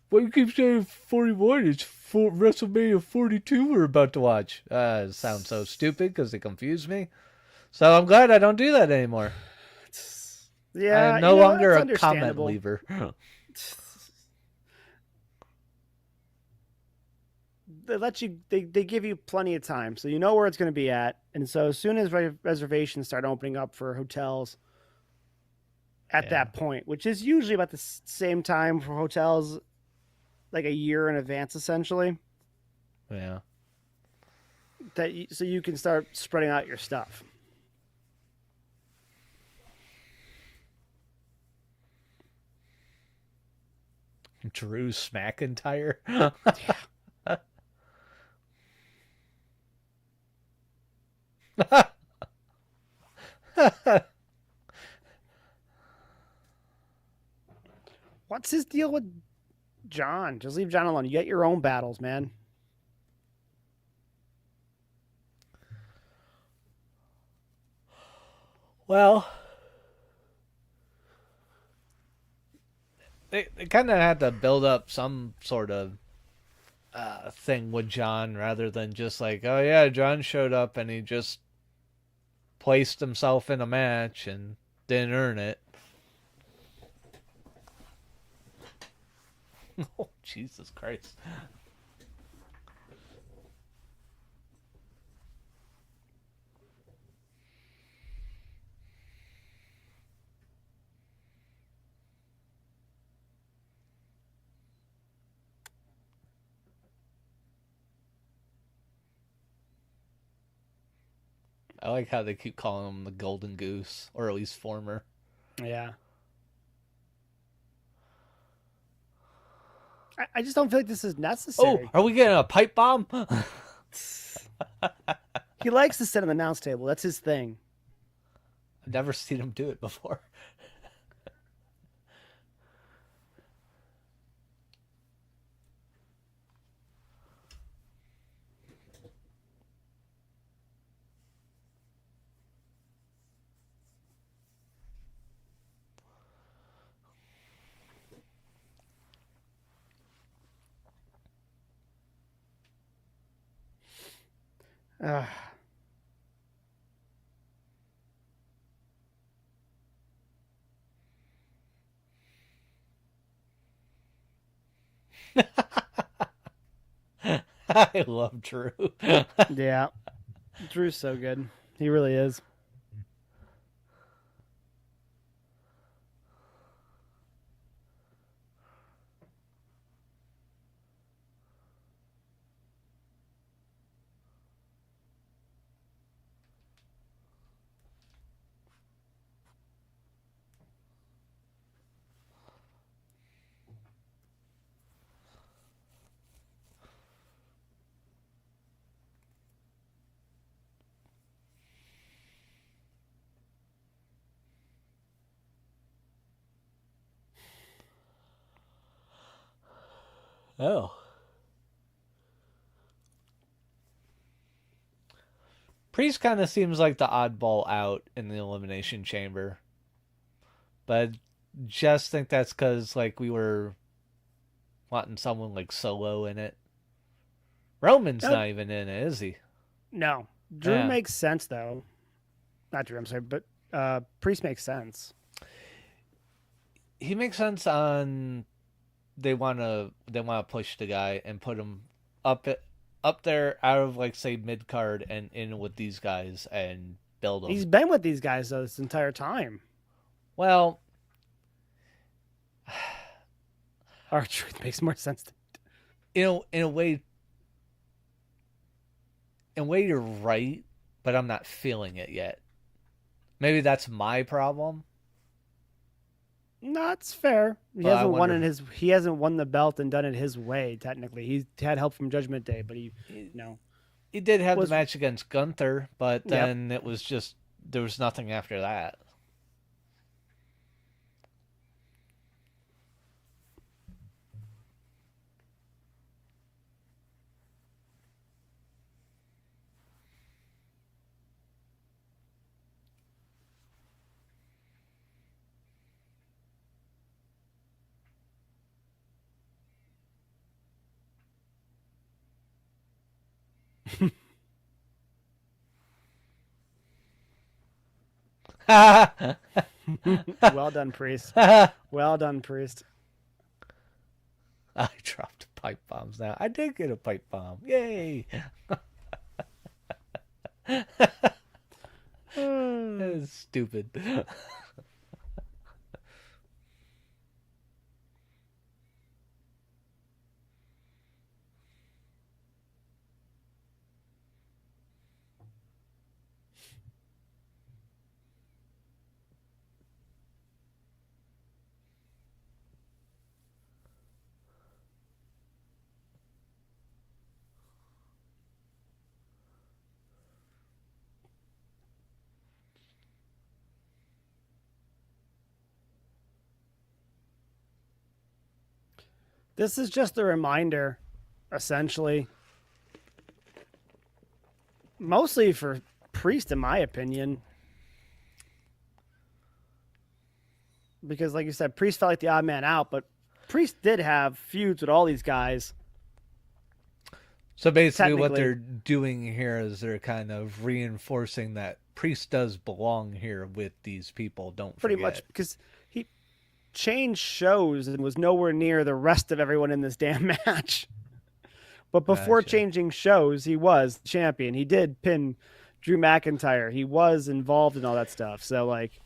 why you keep saying 41? It's WrestleMania 42 we're about to watch. It sounds so stupid because they confuse me. So I'm glad I don't do that anymore. Yeah, I'm no longer that's a comment understandable. leaver. They let you. They give you plenty of time, so you know where it's going to be at. And so as soon as reservations start opening up for hotels at that point, which is usually about the same time for hotels, like a year in advance, essentially. Yeah. So you can start spreading out your stuff. Drew McIntyre. What's his deal with John? Just leave John alone. You get your own battles, man. Well, they kind of had to build up some sort of thing with John rather than just like, oh yeah, John showed up and he just placed himself in a match and didn't earn it. Oh, Jesus Christ. I like how they keep calling him the Golden Goose, or at least former. Yeah. I just don't feel like this is Oh, necessary. are we getting a pipe bomb? He likes to sit on the announce table. That's his thing. I've never seen him do it before. Uh, I love Drew. yeah. Drew's so good. He really is. Oh. Priest kind of seems like the oddball out in the Elimination Chamber. But I just think that's because, like, we were wanting someone like Solo in it. Roman's No, not even in it, is he? no. Drew Yeah. makes sense though. Not Drew, I'm sorry, but Priest makes sense. He makes sense on they wanna push the guy and put him up there out of, like, say, mid card and in with these guys and build them. He's been with these guys though this entire time. Well, Our truth makes more sense. in a way, you're right, but I'm not feeling it yet. Maybe that's my problem. No, that's fair. He But I hasn't won wonder. in his. He hasn't won the belt and done it his way. Technically, he's had help from Judgment Day, but he, no, He did have the was match against Gunther, but yep. then it was just there was nothing after that. I Well done, Priest. Well done, Priest. dropped pipe bombs now. I did get a pipe bomb. Yay! That is stupid. This is just a reminder, essentially, mostly for Priest, in my opinion, because, like you said, Priest felt like the odd man out, but Priest did have feuds with all these guys. So basically, what Technically. they're doing here is they're kind of reinforcing that Priest does belong here with these people. Don't Pretty forget. much because he changed shows and was nowhere near the rest of everyone in this damn match. But before Gotcha. changing shows, he was champion. He did pin Drew McIntyre. He was involved in all that stuff. So, like,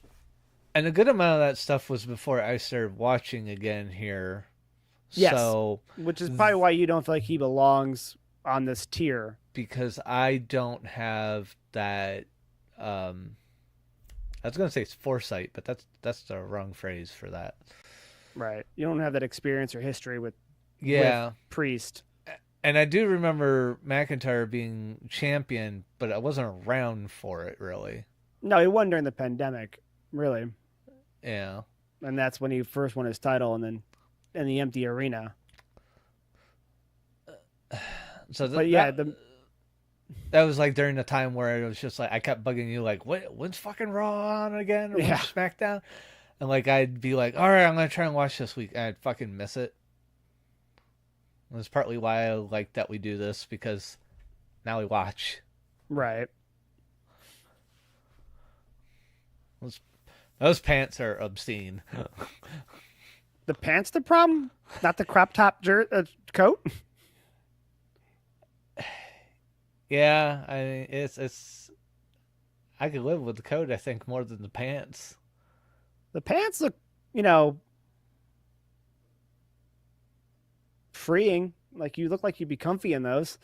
And a good amount of that stuff was before I started watching again here. yes, So, which is probably why you don't feel like he belongs on this tier. because I don't have that um, I was gonna say it's foresight, but that's the wrong phrase for that. Right. You don't have that experience or history with Yeah, Priest. and I do remember McIntyre being champion, but I wasn't around for it really. No, he won during the pandemic, really. Yeah. And that's when he first won his title and then in the empty arena. So But yeah, that the that was like during the time where it was just like I kept bugging you like, when's fucking Raw on again or when's yeah, SmackDown? And like I'd be like, all right, I'm gonna try and watch this week, and I'd fucking miss it. And that's partly why I like that we do this because now we watch. right. Those, those pants are obscene. The pants the problem, not the crop top coat. Yeah, I mean it's I could live with the coat I think more than the pants. The pants look, you know, freeing. Like you look like you'd be comfy in those.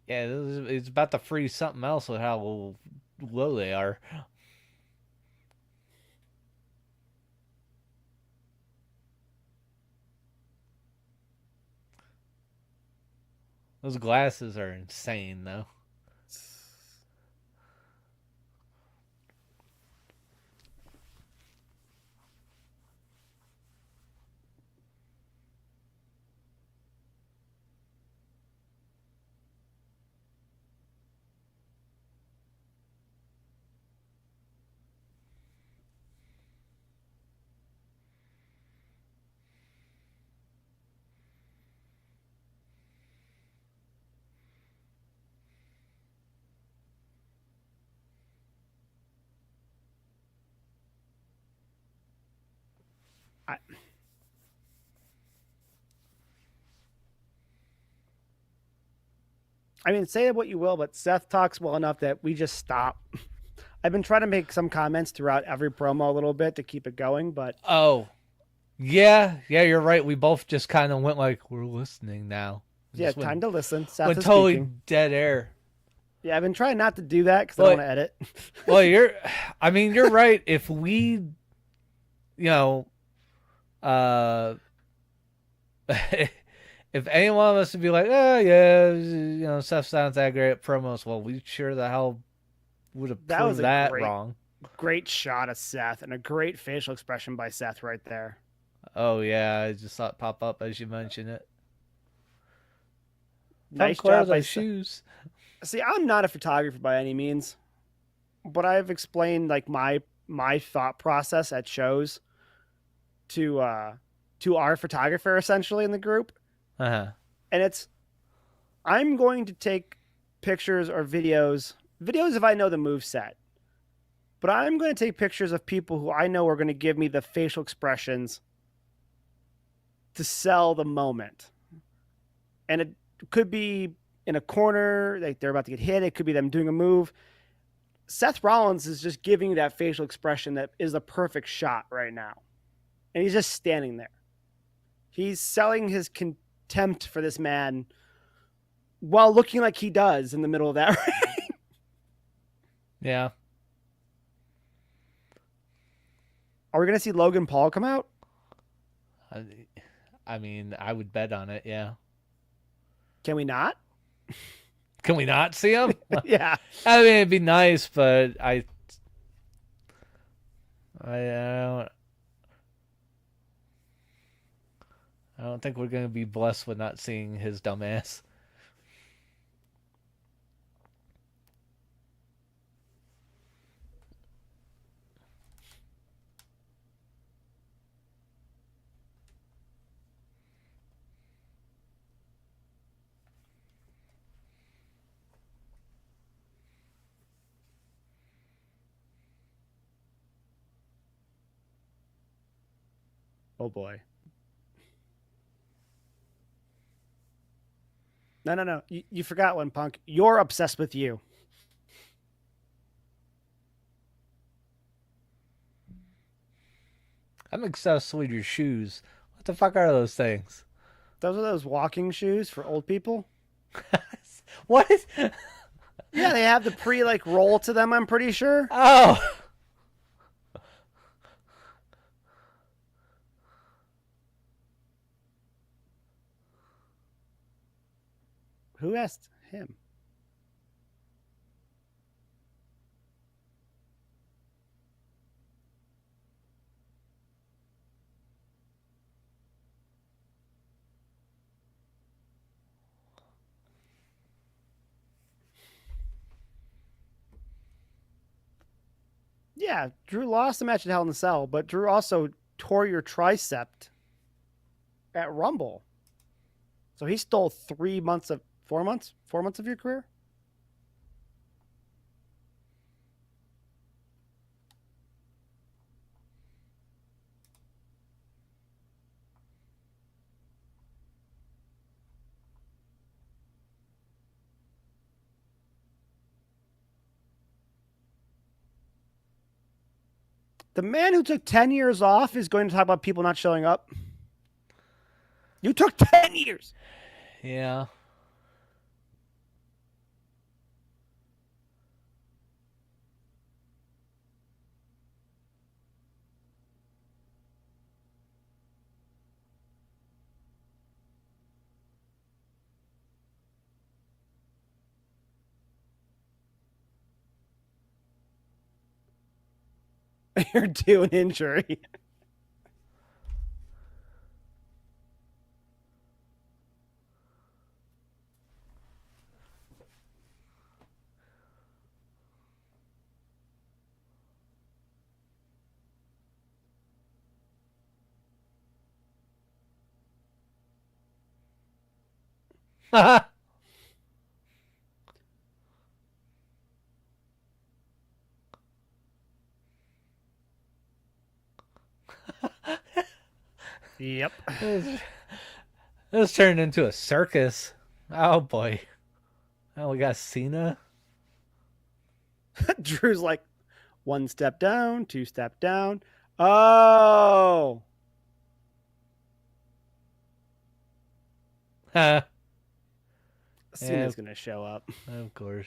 Yeah, it's about to freeze something else with how low they are. Those glasses are insane though. I, I mean, say what you will, but Seth talks well enough that we just stop. I've been trying to make some comments throughout every promo a little bit to keep it going, but Oh, yeah, yeah, you're right. We both just kind of went like we're listening now. yeah, Just time to listen. Seth went is totally speaking. dead air. Yeah, I've been trying not to do that because I don't But want to edit. well, I mean, you're right. If we, you know, uh, if any one of us would be like, oh yeah, Seth sounds that great at promos, well, we sure the hell would have That was proved a that great, wrong. great shot of Seth and a great facial expression by Seth right there. Oh yeah, I just saw it pop up as you mentioned it. Nice Punk wear job by those Seth. shoes. See, I'm not a photographer by any means, but I've explained like my thought process at shows to our photographer essentially in the group, Uh huh. and it's I'm going to take pictures or videos if I know the move set, but I'm going to take pictures of people who I know are going to give me the facial expressions to sell the moment, and it could be in a corner like they're about to get hit. It could be them doing a move. Seth Rollins is just giving you that facial expression that is the perfect shot right now. And he's just standing there. He's selling his contempt for this man while looking like he does in the middle of that ring. Yeah. Are we going to see Logan Paul come out? I, I mean, I would bet on it. Yeah. Can we not? Can we not see him? Yeah. I mean, it'd be nice, but I don't think we're gonna be blessed with not seeing his dumbass. Oh boy. No. You forgot one, Punk. You're obsessed with you. I'm obsessed with your shoes. What the fuck are those things? Those are those walking shoes for old people. What? Yeah, they have the roll to them, I'm pretty sure. Oh, Who asked him? Yeah, Drew lost the match at Hell in a Cell, but Drew also tore your tricep at Rumble. So he stole 3 months of 4 months, 4 months of your career. The man who took 10 years off is going to talk about people not showing up. You took 10 years. yeah. You're due an injury. Yep. This turned into a circus. Oh boy. Oh, we got Cena. Drew's like, one step down, two step down. Oh. Yeah, Cena's going to show up. of course.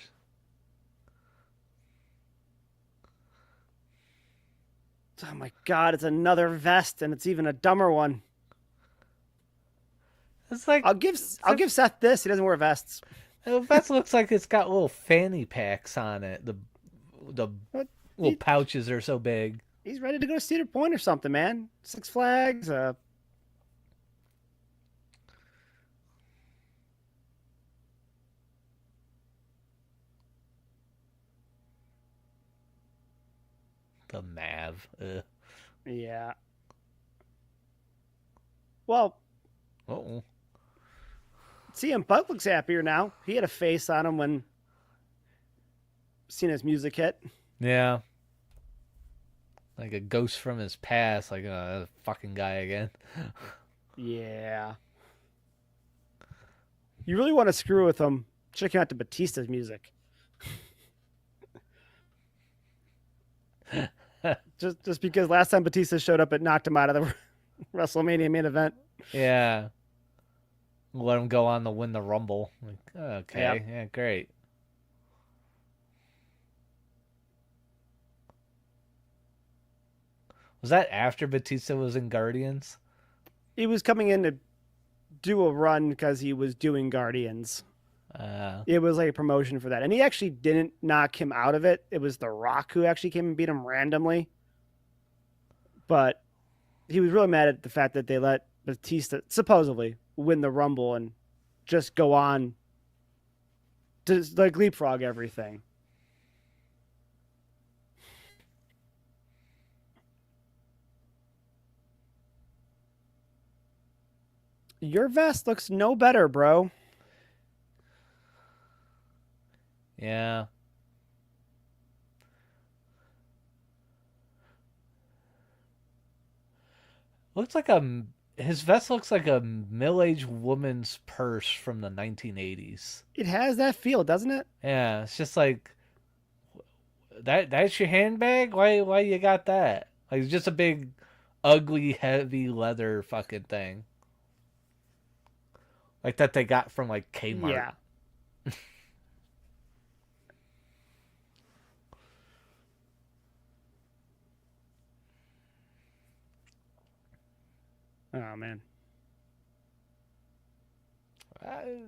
Oh my God, it's another vest, and it's even a dumber one. It's like I'll give Seth this. He doesn't wear vests. the vest looks like it's got little fanny packs on it. The But little pouches are so big. he's ready to go to Cedar Point or something, man. Six Flags. The Mav. Ugh. Yeah. Well, Oh. CM Punk looks happier now. He had a face on him when Cena's music hit. Yeah. Like a ghost from his past. Like fucking guy again. Yeah. You really want to screw with him? Check out to Batista's music. just because last time Batista showed up, it knocked him out of the WrestleMania main event. Yeah. Let him go on to win the Rumble. Like, okay. Yep. Yeah, great. Was that after Batista was in Guardians? He was coming in to do a run because he was doing Guardians. It was like a promotion for that. And he actually didn't knock him out of it. It was The Rock who actually came and beat him randomly. But he was really mad at the fact that they let Batista supposedly win the Rumble and just go on to like leapfrog everything. Your vest looks no better, bro. Yeah. Looks like his vest looks like a middle-aged woman's purse from the 1980s. It has that feel, doesn't it? Yeah, it's just like that's your handbag? Why you got that? Like it's just a big ugly heavy leather fucking thing. Like that they got from like Kmart. Yeah. Oh man. I,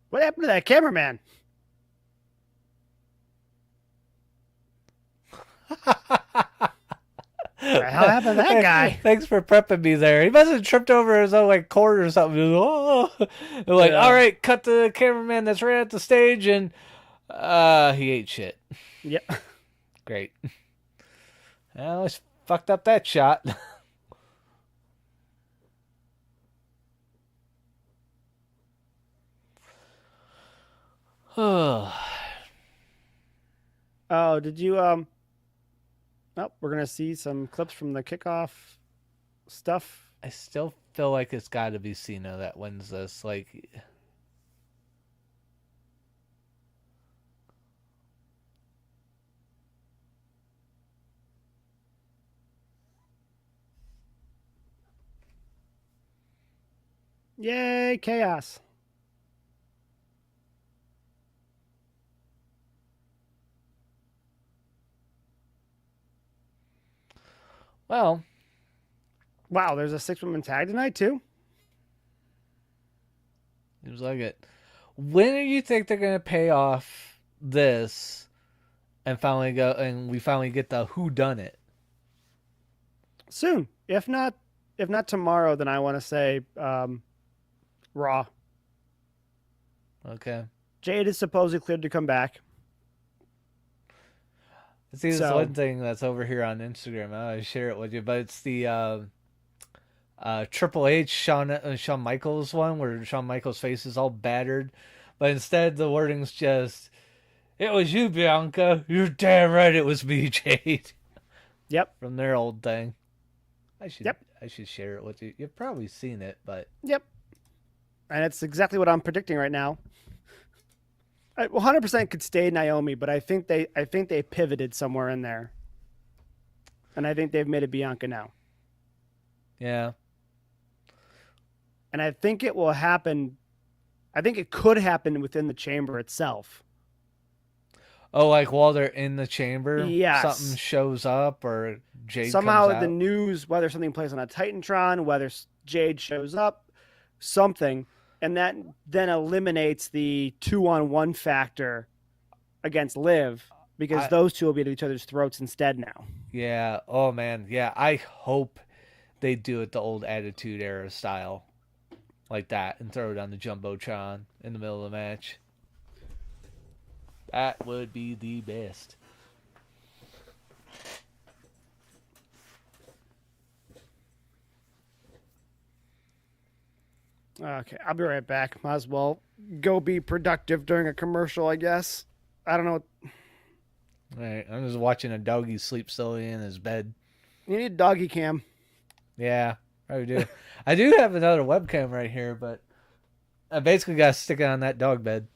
What happened to that cameraman? The hell happened to that guy? Thanks for prepping me there. He must have tripped over his own like cord or something. He was, oh. Like, all Yeah. right, cut the cameraman that's right at the stage, and he ate shit. Yep. Great. I always fucked up that shot. I Oh, did you Oh, we're gonna see some clips from the kickoff stuff. still feel like it's got to be Cena that wins this. Like, Yay, chaos. well, Wow, there's a 6-woman tag tonight too. seems like it. When do you think they're gonna pay off this and finally go and we finally get the who done it? Soon. If not tomorrow, then I want to say Raw. Okay. Jade is supposedly cleared to come back. See, this So one thing that's over here on Instagram. I'll share it with you, but it's the Triple H Shawn Michaels one where Shawn Michaels' face is all battered, but instead the wording's just, "It was you, Bianca. You're damn right. It was me, Jade." yep. From their old thing. Yep. I should share it with you. You've probably seen it, but Yep. And it's exactly what I'm predicting right now. I 100% could stay Naomi, but I think they pivoted somewhere in there. And I think they've made it Bianca now. yeah. And I think it will happen. I think it could happen within the chamber itself. Oh, like while they're in the chamber, something Yes. shows up or Jade comes Somehow the out. news, whether something plays on a Titantron, whether Jade shows up, something, and that then eliminates the 2-on-1 factor against Liv because I those two will be at each other's throats instead now. Yeah. Oh man. Yeah. I hope they do it the old Attitude Era style, like that, and throw it on the jumbotron in the middle of the match. That would be the best. Okay, I'll be right back. Might as well go be productive during a commercial, I guess. I don't know. All right. I'm just watching a doggy sleep silly in his bed. You need doggy cam. Yeah, I do. I do have another webcam right here, but I basically got to stick it on that dog bed.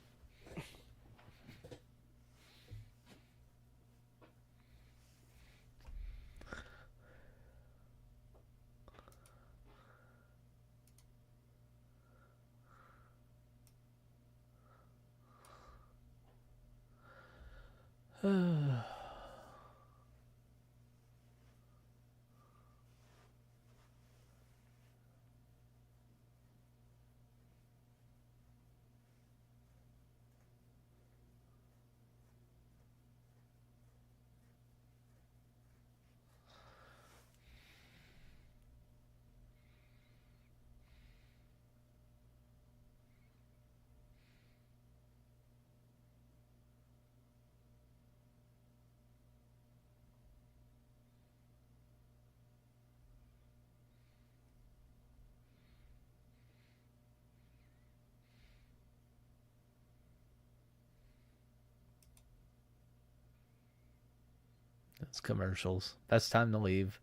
It's commercials. Best time to leave.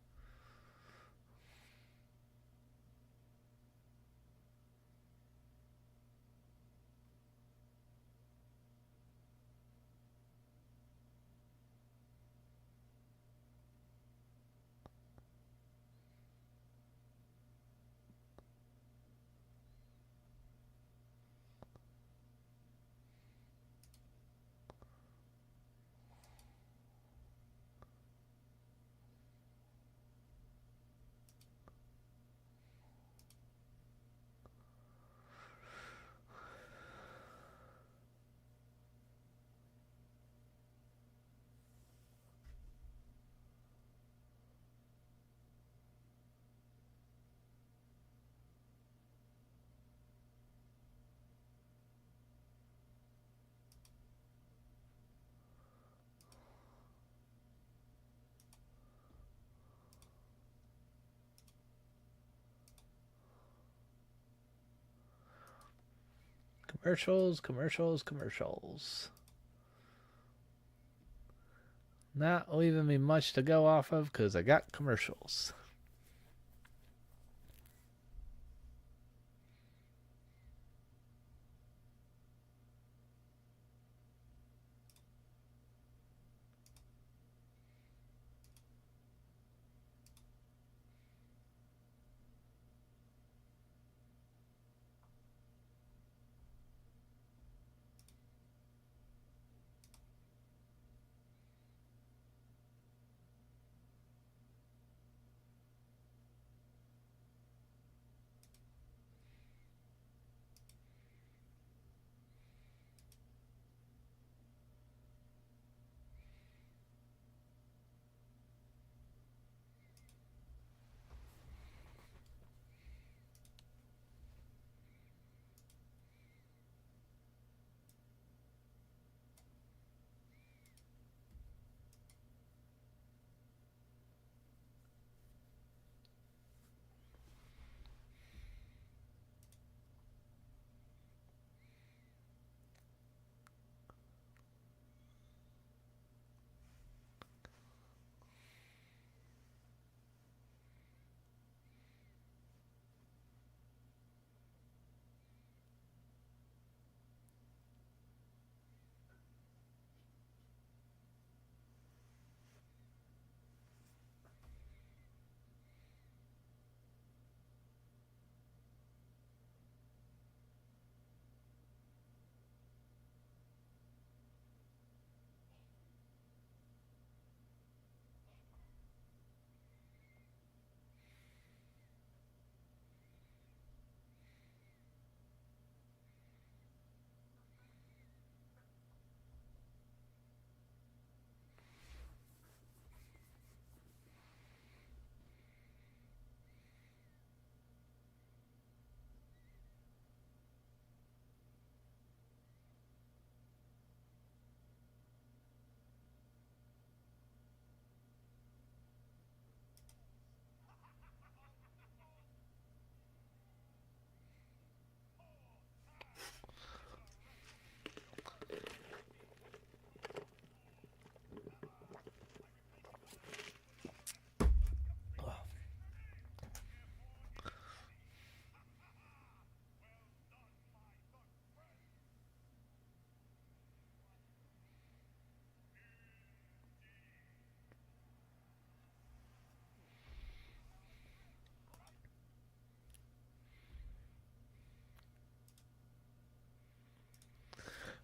Commercials, commercials, commercials. Not leaving me much to go off of because I got commercials.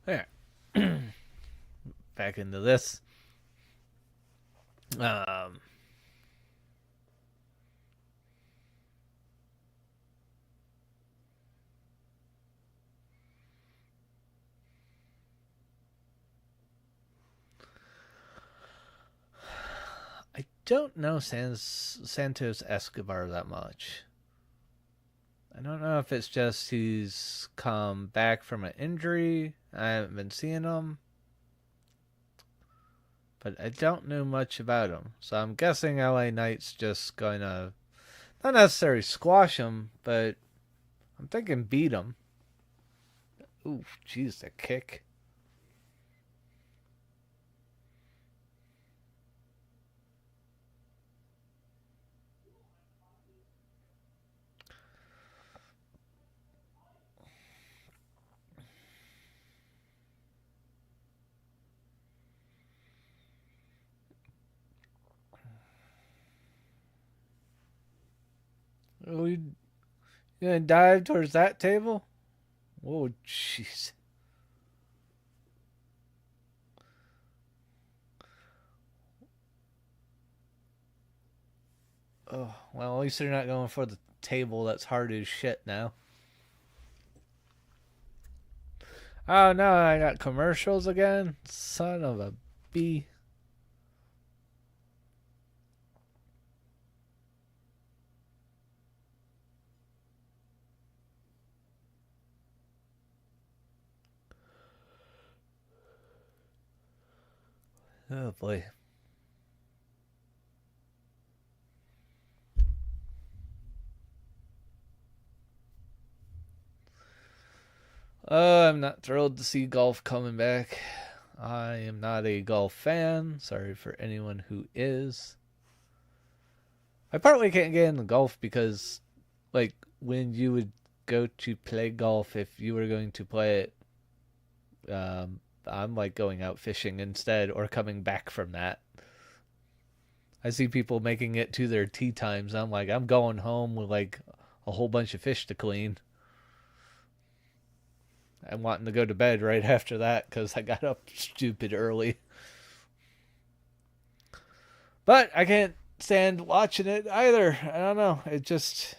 There. Back into this. Um, I don't know Santos Escobar that much. I don't know if it's just he's come back from an injury. I haven't been seeing him. But I don't know much about him. So I'm guessing LA Knight's just going to not necessarily squash him, but I'm thinking beat him. Ooh, jeez, the kick. We you gonna dive towards that table? Oh, jeez. Oh, well, at least they're not going for the table that's hard as shit now. Oh no, I got commercials again? Son of a b. Oh boy. I'm not thrilled to see golf coming back. I am not a golf fan. Sorry for anyone who is. I partly can't get into golf because, like, when you would go to play golf, if you were going to play it, I'm like going out fishing instead or coming back from that. I see people making it to their tee times. I'm like, I'm going home with like a whole bunch of fish to clean. I'm wanting to go to bed right after that because I got up stupid early. But I can't stand watching it either. I don't know. It just.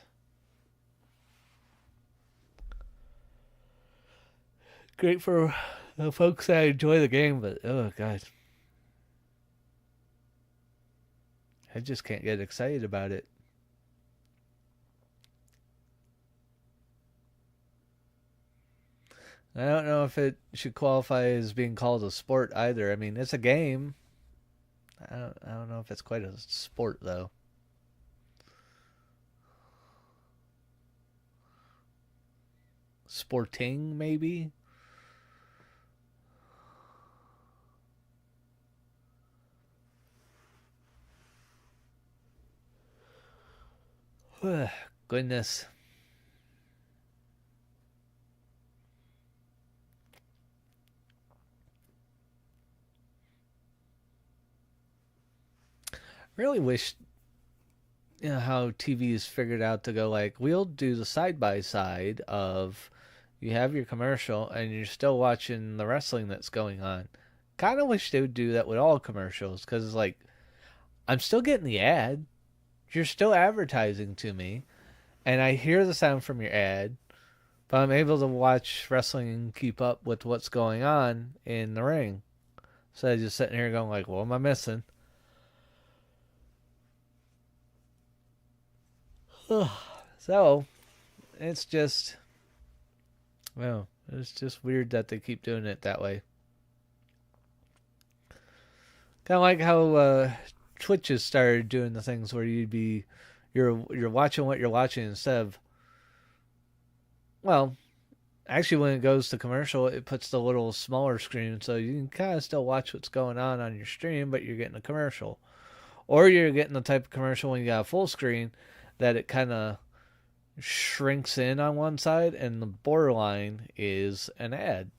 Great for the folks that enjoy the game, but oh, God. I just can't get excited about it. I don't know if it should qualify as being called a sport either. I mean, it's a game. I don't know if it's quite a sport, though. Sporting, maybe? Goodness. Really wish how TV is figured out to go like we'll do the side by side of you have your commercial and you're still watching the wrestling that's going on. Kind of wish they would do that with all commercials because like I'm still getting the ad, you're still advertising to me, and I hear the sound from your ad, but I'm able to watch wrestling and keep up with what's going on in the ring. So I just sitting here going like, what am I missing? So it's just, well, it's just weird that they keep doing it that way. Kind of like how Twitch has started doing the things where you're watching what you're watching instead of, well, actually when it goes to commercial, it puts the little smaller screen so you can kind of still watch what's going on your stream, but you're getting a commercial, or you're getting the type of commercial when you got a full screen that it kind of shrinks in on one side and the borderline is an ad.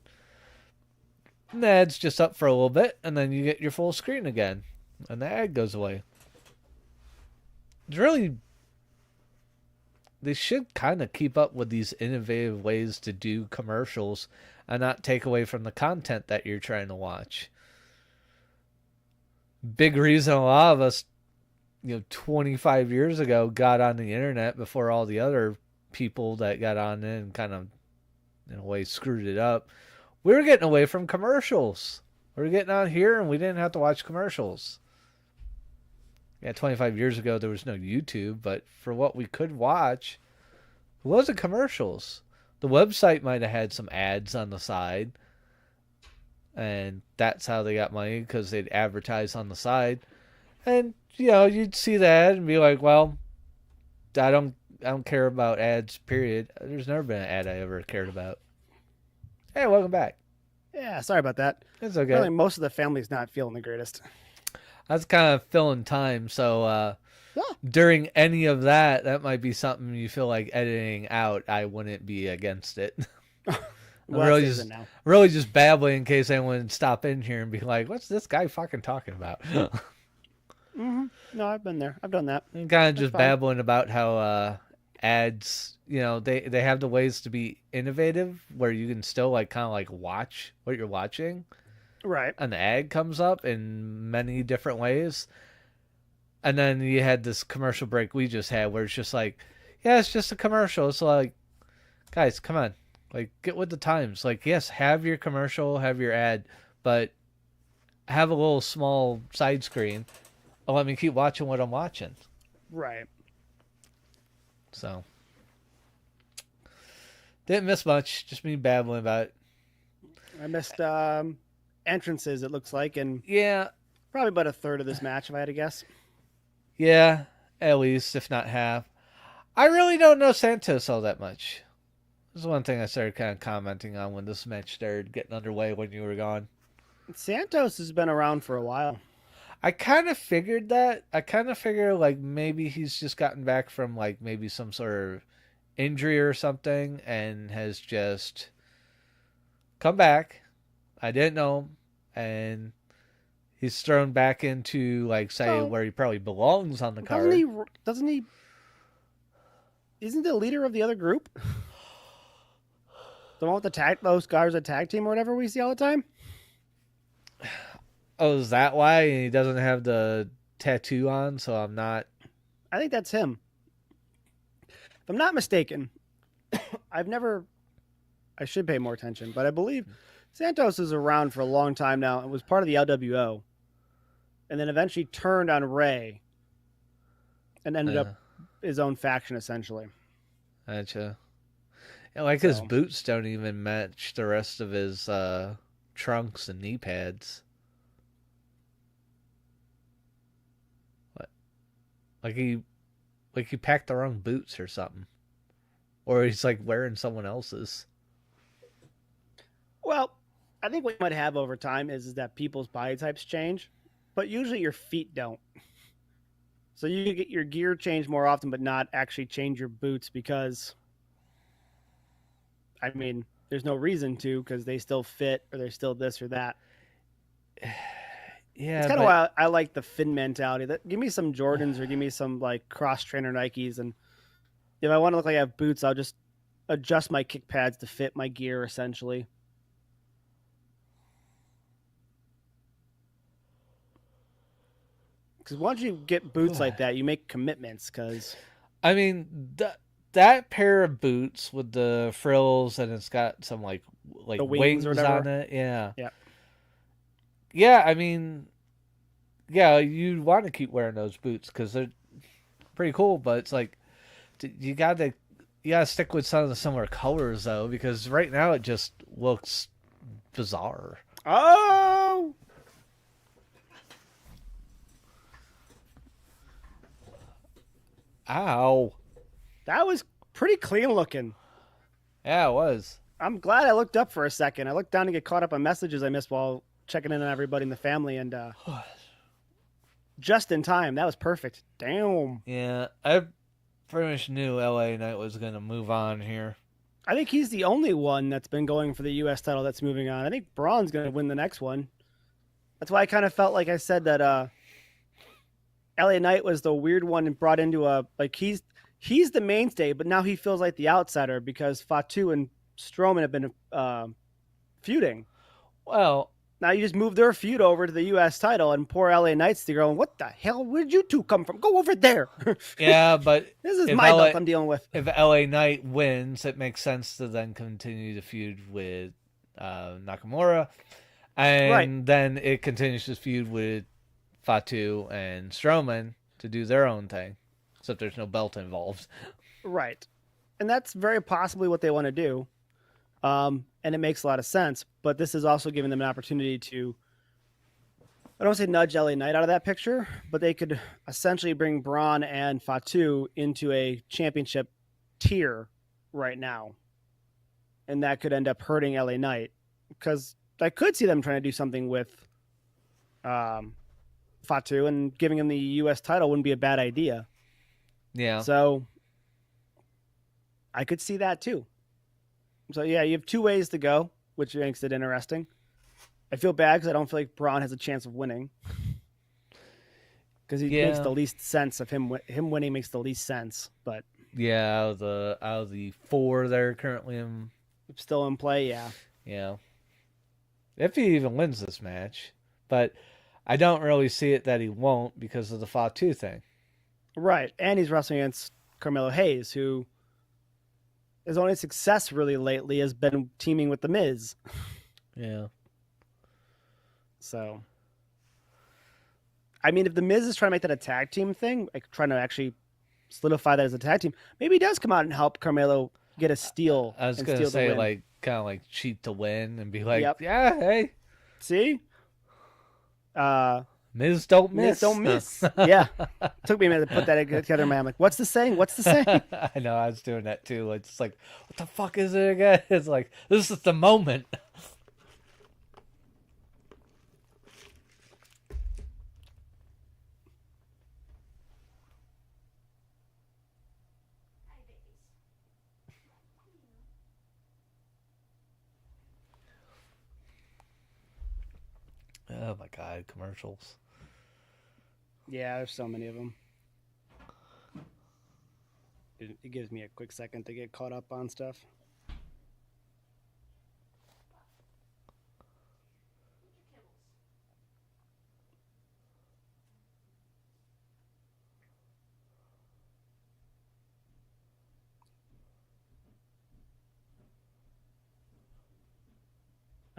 And the ad's just up for a little bit and then you get your full screen again and the ad goes away. It's really, they should kind of keep up with these innovative ways to do commercials and not take away from the content that you're trying to watch. Big reason a lot of us 25 years ago got on the internet before all the other people that got on it and kind of, in a way, screwed it up. We were getting away from commercials. We were getting on here and we didn't have to watch commercials. Yeah, 25 years ago there was no YouTube, but for what we could watch, it wasn't commercials. The website might have had some ads on the side, and that's how they got money because they'd advertise on the side. And you'd see that and be like, well, I don't care about ads, period. There's never been an ad I ever cared about. Hey, welcome back. Yeah, sorry about that. It's okay. Really, most of the family's not feeling the greatest. That's kind of filling time, so during any of that might be something you feel like editing out. I wouldn't be against it. Well, really just babbling in case anyone would stop in here and be like, what's this guy fucking talking about? Mm-hmm. No, I've been there. I've done that. And kind of just babbling about how ads, they have the ways to be innovative where you can still like kind of like watch what you're watching. Right. An ad comes up in many different ways. And then you had this commercial break we just had where it's just like, yeah, it's just a commercial. It's like, guys, come on. Like, get with the times. Like, yes, have your commercial, have your ad, but have a little small side screen and let me keep watching what I'm watching. Right. So, didn't miss much. Just me babbling about it. I missed entrances, it looks like, and Yeah, probably about a third of this match, if I had to guess. yeah, at least, if not half. I really don't know Santos all that much. This is one thing I started kind of commenting on when this match started getting underway when you were gone. Santos has been around for a while. I kind of figured that. I kind of figured like maybe he's just gotten back from like maybe some sort of injury or something and has just come back. I didn't know him, and he's thrown back into like say where he probably belongs on the card. Doesn't he? Isn't the leader of the other group? The one with those guys, a tag team or whatever we see all the time. Oh, is that why he doesn't have the tattoo on? So I'm not. I think that's him. If I'm not mistaken, I should pay more attention, but I believe Santos is around for a long time now and was part of the LWO, and then eventually turned on Ray, and ended up his own faction essentially. Gotcha. Yeah, like his boots don't even match the rest of his trunks and knee pads. What? Like he packed the wrong boots or something, or he's like wearing someone else's. Well, I think what you might have over time is that people's body types change, but usually your feet don't. So you get your gear changed more often, but not actually change your boots because, I mean, there's no reason to because they still fit or they're still this or that. Yeah, it's kind of why I like the Finn mentality. Give me some Jordans or give me some like cross trainer Nikes, and if I want to look like I have boots, I'll just adjust my kick pads to fit my gear essentially. Because once you get boots like that, you make commitments. Because I mean, that pair of boots with the frills and it's got some like the wings or on it, yeah. Yeah, I mean, yeah, you want to keep wearing those boots because they're pretty cool. But it's like you gotta stick with some of the similar colors though, because right now it just looks bizarre. Oh. Ow. That was pretty clean looking. Yeah, it was. I'm glad I looked up for a second. I looked down to get caught up on messages I missed while checking in on everybody in the family, and just in time. That was perfect. Damn. Yeah, I pretty much knew LA Knight was going to move on here. I think he's the only one that's been going for the U.S. title that's moving on. I think Braun's going to win the next one. That's why I kind of felt like I said that LA Knight was the weird one and brought into he's the mainstay, but now he feels like the outsider because Fatu and Strowman have been feuding. Well, now you just move their feud over to the U.S. title, and poor LA Knight's going, what the hell? Where'd you two come from? Go over there. Yeah, but this is my belt I'm dealing with. If LA Knight wins, it makes sense to then continue to feud with Nakamura, and then it continues to feud with Fatu and Strowman to do their own thing, except there's no belt involved. Right. And that's very possibly what they want to do. And it makes a lot of sense, but this is also giving them an opportunity to, I don't say nudge LA Knight out of that picture, but they could essentially bring Braun and Fatu into a championship tier right now. And that could end up hurting LA Knight because I could see them trying to do something with Fatu, and giving him the U.S. title wouldn't be a bad idea. Yeah. So I could see that too. So yeah, you have two ways to go, which makes it interesting. I feel bad because I don't feel like Braun has a chance of winning because he makes the least sense of him winning makes the least sense. But Yeah, out of the four that are currently in, Still in play, yeah. yeah, if he even wins this match, but I don't really see it that he won't because of the Fatu thing. Right. And he's wrestling against Carmelo Hayes, who his only success really lately has been teaming with The Miz. Yeah, So, I mean, if The Miz is trying to make that a tag team thing, like trying to actually solidify that as a tag team, maybe he does come out and help Carmelo get a steal I was and gonna steal the say win. like kind of like cheat to win and be like, Yep. yeah, hey, See? Miz don't Miz miss. don't miss. Yeah. Took me a minute to put that together, man. I'm like, what's the saying? What's the saying? I know I was doing that too. Like, it's like, what the fuck is it again? It's like this is the moment. Oh my god, commercials. Yeah, there's so many of them. It gives me a quick second to get caught up on stuff.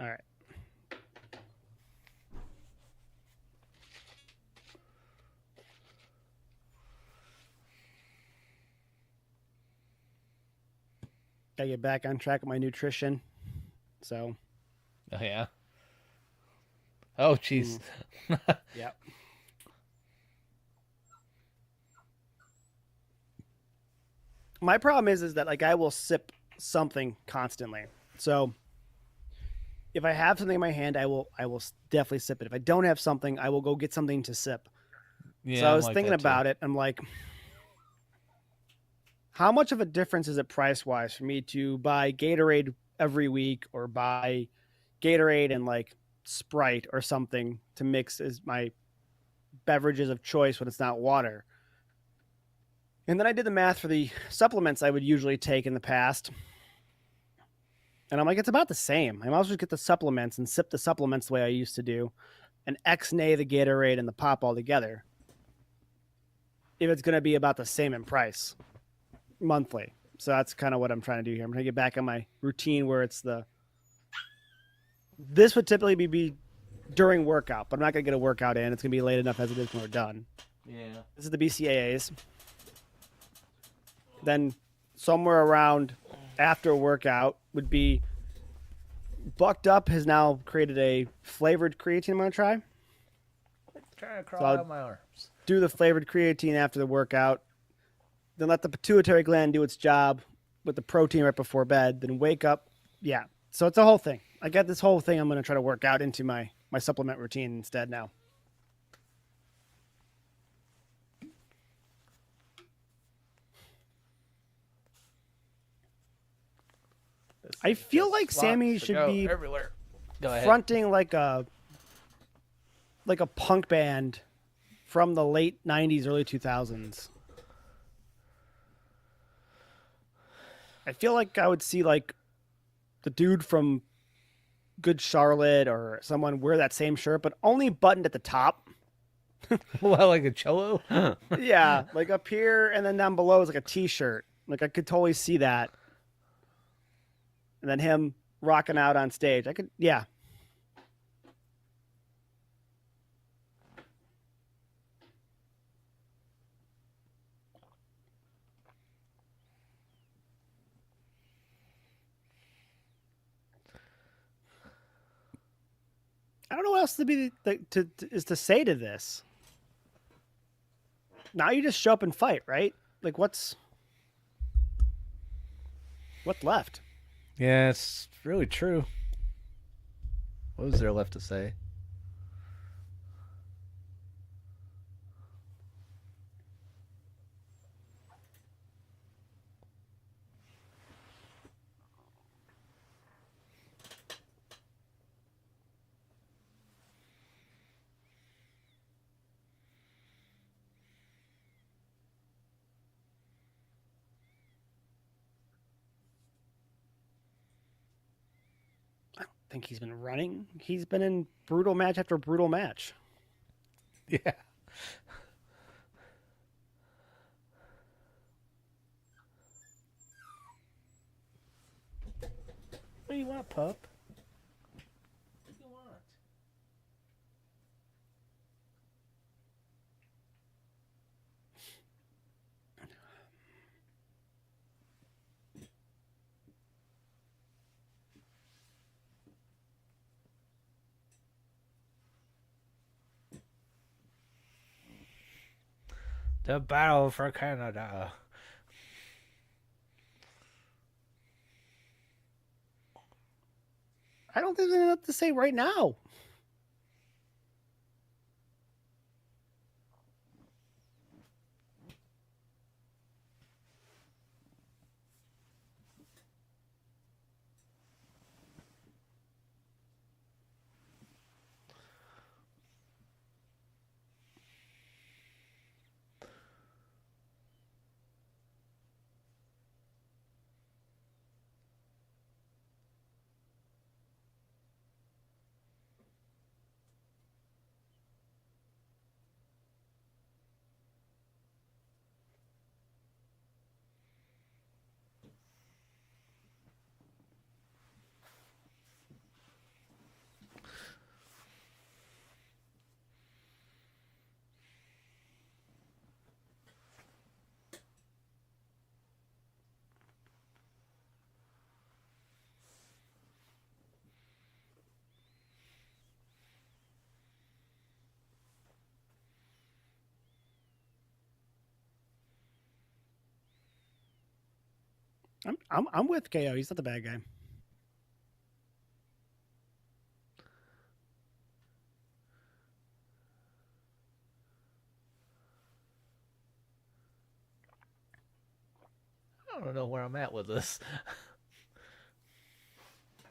All right. Gotta get back on track with my nutrition. So, Oh yeah. Oh jeez. yeah. My problem is that like I will sip something constantly. So, if I have something in my hand, I will definitely sip it. If I don't have something, I will go get something to sip. Yeah, So I I'm was like thinking that too. about it. I'm like, how much of a difference is it price wise for me to buy Gatorade every week or buy Gatorade and like Sprite or something to mix as my beverages of choice when it's not water? And then I did the math for the supplements I would usually take in the past. And I'm like, it's about the same. I might as well just get the supplements and sip the supplements the way I used to do and X-nay the Gatorade and the pop all together. If it's going to be about the same in price monthly. So that's kind of what I'm trying to do here. I'm trying to get back on my routine where it's this would typically be during workout, but I'm not going to get a workout in. It's going to be late enough as it is when we're done. Yeah. This is the BCAAs. Then somewhere around after workout would be Bucked Up has now created a flavored creatine I'm going to try. Trying to crawl So I'll out my arms. do the flavored creatine after the workout. Then let the pituitary gland do its job with the protein right before bed. Then wake up. Yeah. So it's a whole thing. I got this whole thing I'm going to try to work out into my supplement routine instead now. I feel like Sammy should be everywhere. Go ahead. fronting like a punk band from the late 90s, early 2000s. I feel like I would see like the dude from Good Charlotte or someone wear that same shirt, but only buttoned at the top. Well, like a cholo. Yeah, like up here and then down below is like a t-shirt. Like I could totally see that. And then him rocking out on stage. I could, yeah. I don't know what else to be to say to this. Now you just show up and fight, right? Like what's left? Yeah, it's really true. What was there left to say? think he's been running. He's been in brutal match after brutal match. Yeah. What do you want, pup? What do you want? The battle for Canada. I don't think there's enough to say right now. I'm with KO. He's not the bad guy. I don't know where I'm at with this.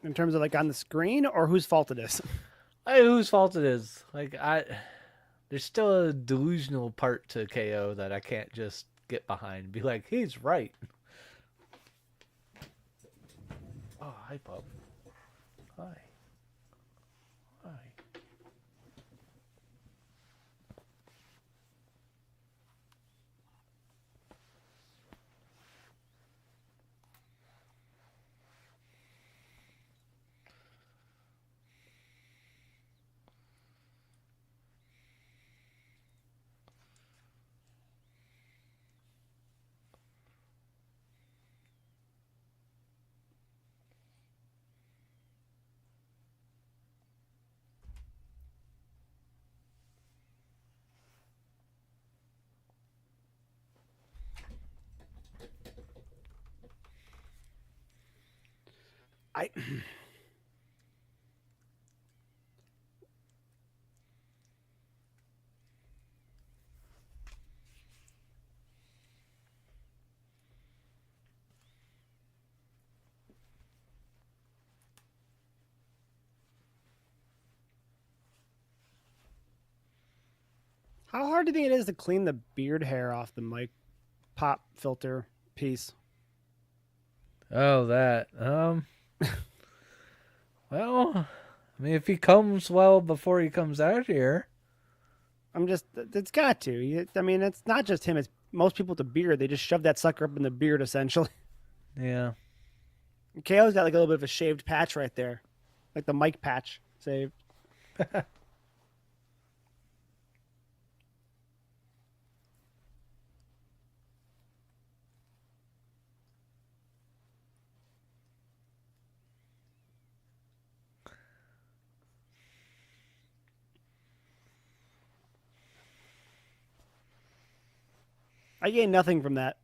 In terms of like on the screen or whose fault it is. Whose fault it is? There's still a delusional part to KO that I can't just get behind. Be like, he's right. Oh, hi, pup. Hi. Hi. I How hard do you think it is to clean the beard hair off the mic pop filter piece? Oh, that. Well, I mean, if he comes well before he comes out here. I'm just, it's got to. I mean, it's not just him. It's most people with the beard. They just shove that sucker up in the beard, essentially. Yeah. KO's got like a little bit of a shaved patch right there, like the mic patch saved. I gained nothing from that.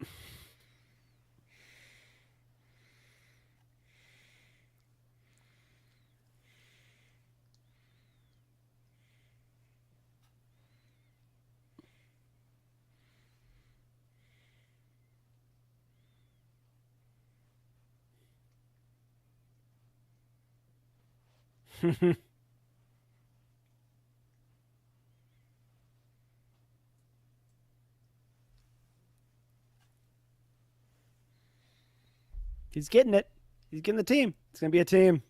He's getting it. He's getting the team. It's gonna be a team.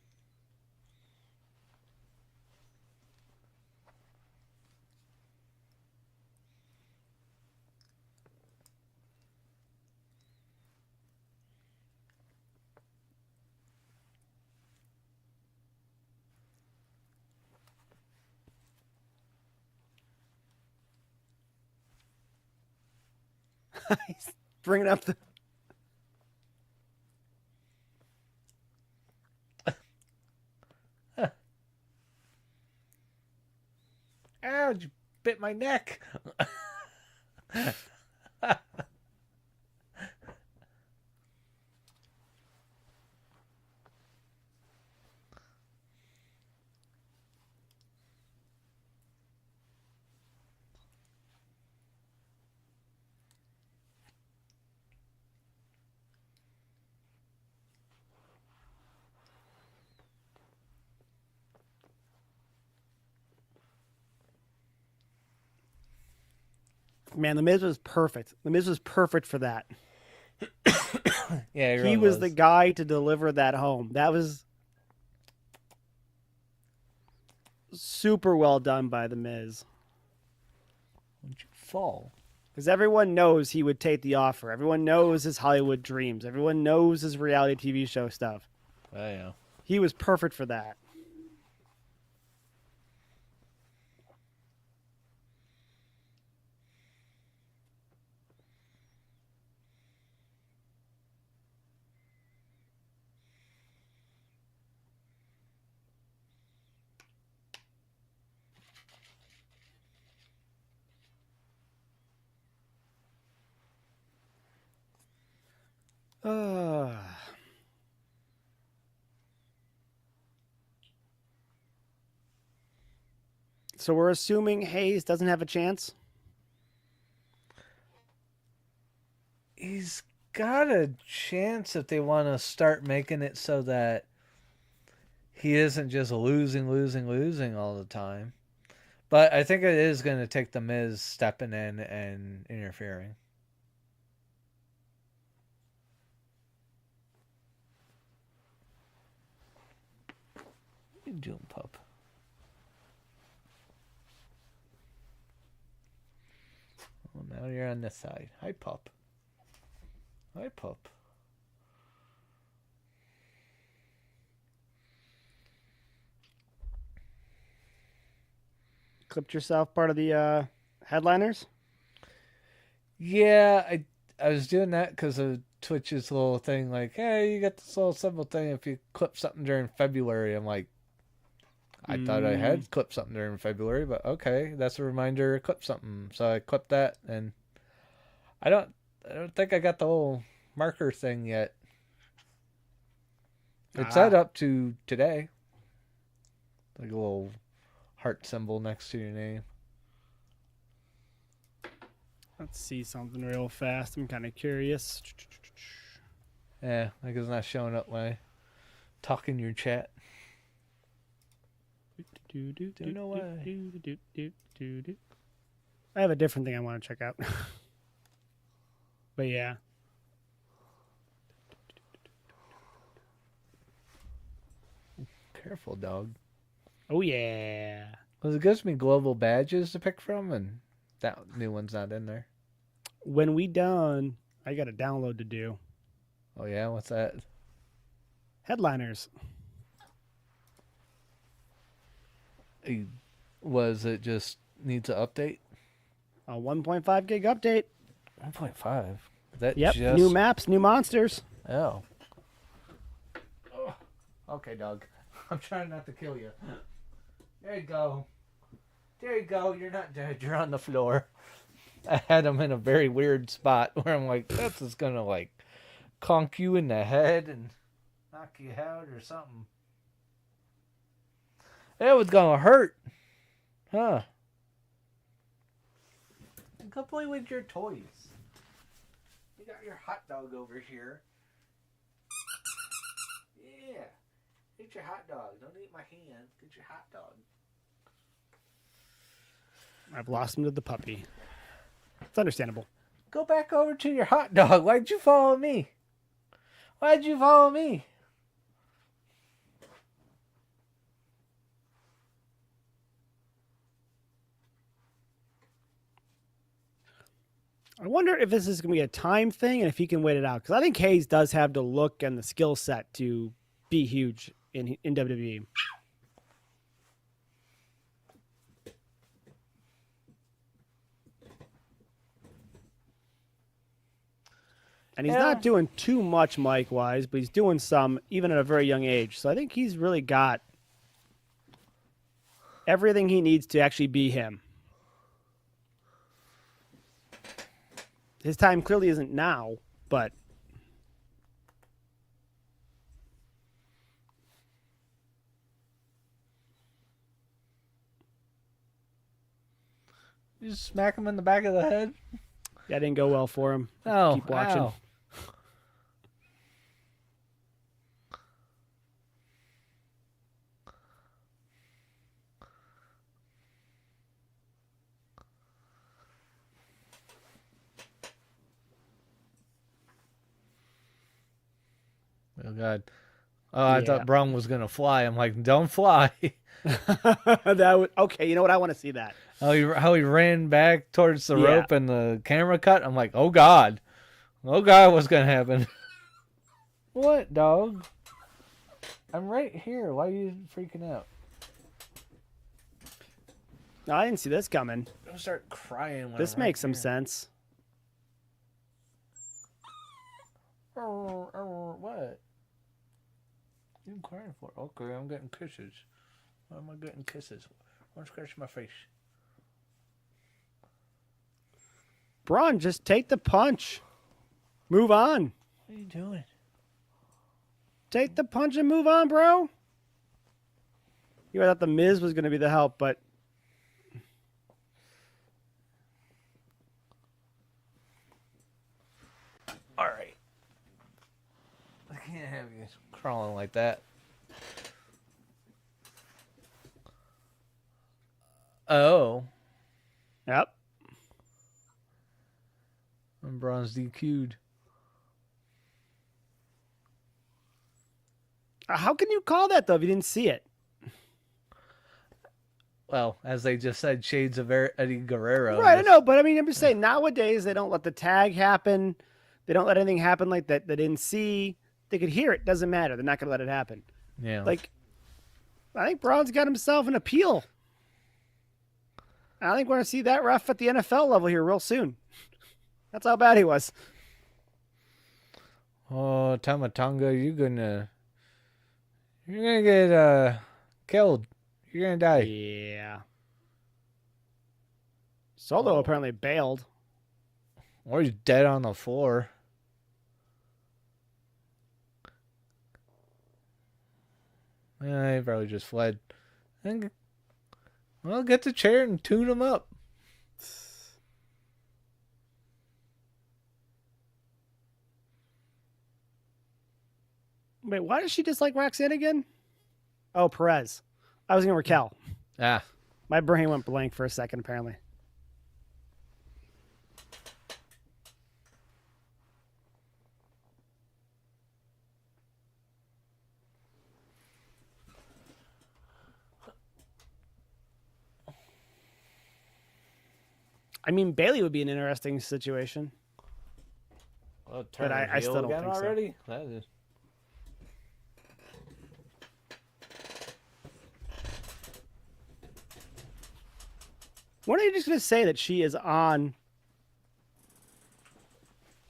He's bringing up the. Ouch! You bit my neck. Man, the Miz was perfect. The Miz was perfect for that. Yeah, He was the guy to deliver that home. That was super well done by the Miz. Why'd you fall? Because everyone knows he would take the offer. Everyone knows his Hollywood dreams. Everyone knows his reality TV show stuff. Oh, yeah. He was perfect for that. So we're assuming Hayes doesn't have a chance? He's got a chance if they want to start making it so that he isn't just losing all the time. But I think it is going to take the Miz stepping in and interfering. What are you doing, pup? Well, now you're on this side. Hi, pup. Hi, pup. Clipped yourself part of the headliners? Yeah, I was doing that because of Twitch's little thing. Like, hey, you got this little simple thing. If you clip something during February, I'm like, I thought I had clipped something during February, but okay, that's a reminder to clip something. So I clipped that, and I don't think I got the whole marker thing yet. It's set up to today, like a little heart symbol next to your name. Let's see something real fast. I'm kind of curious. Yeah, like it's not showing up when I talk in your chat. Don't know why. I have a different thing I want to check out. But yeah. Careful, dog. Oh, yeah. Well, it gives me global badges to pick from, and that new one's not in there. When we done, I got a download to do. Oh, yeah? What's that? Headliners. Was it just needs an update? A 1.5 gig update. 1.5? That Yep. just... New maps, new monsters. Oh. Okay, dog. I'm trying not to kill you. There you go. There you go. You're not dead. You're on the floor. I had him in a very weird spot where I'm like, this is going to, like, conk you in the head and knock you out or something. It was going to hurt. Huh. Go play with your toys. You got your hot dog over here. Yeah. Get your hot dog. Don't eat my hand. Get your hot dog. I've lost him to the puppy. It's understandable. Go back over to your hot dog. Why'd you follow me? Why'd you follow me? I wonder if this is going to be a time thing and if he can wait it out. Because I think Hayes does have the look and the skill set to be huge in WWE. And he's Yeah. not doing too much mic-wise, but he's doing some, even at a very young age. So I think he's really got everything he needs to actually be him. His time clearly isn't now, but You just smack him in the back of the head. that didn't go well for him. Oh, Keep watching. ow. Oh God. Oh, I Yeah. thought Braun was gonna fly. I'm like, don't fly. Okay, you know what? I want to see that. How he ran back towards the Yeah. rope and the camera cut. I'm like, oh God, what's gonna happen? What, dog? I'm right here. Why are you freaking out? No, I didn't see this coming. I'm gonna start crying. When This I'm right makes some here. sense. What? You crying for? Okay, I'm getting kisses. Why am I getting kisses? I want to scratch my face. Braun, just take the punch. Move on. What are you doing? Take the punch and move on, bro. You thought the Miz was going to be the help, but All right. I can't have you crawling like that. Oh. yep. And Braun's DQ'd. How can you call that though if you didn't see it? Well, as they just said, shades of Eddie Guerrero. Right, I know, but I mean, I'm just saying nowadays they don't let the tag happen. They don't let anything happen like that they didn't see. They could hear it. Doesn't matter. They're not going to let it happen. Yeah. Like, I think Braun's got himself an appeal. I think we're going to see that ref at the NFL level here real soon. That's how bad he was. Oh, Tamatonga, you're gonna get killed. You're gonna die. Yeah. Solo apparently bailed. Or he's dead on the floor. He probably just fled. Well, get the chair and tune him up. Wait, why does she dislike Roxanne again? Oh, Perez. I was going to Raquel. Ah. My brain went blank for a second, apparently. I mean, Bailey would be an interesting situation. Well, But I still don't think so. already? That is. When are you just going to say that she is on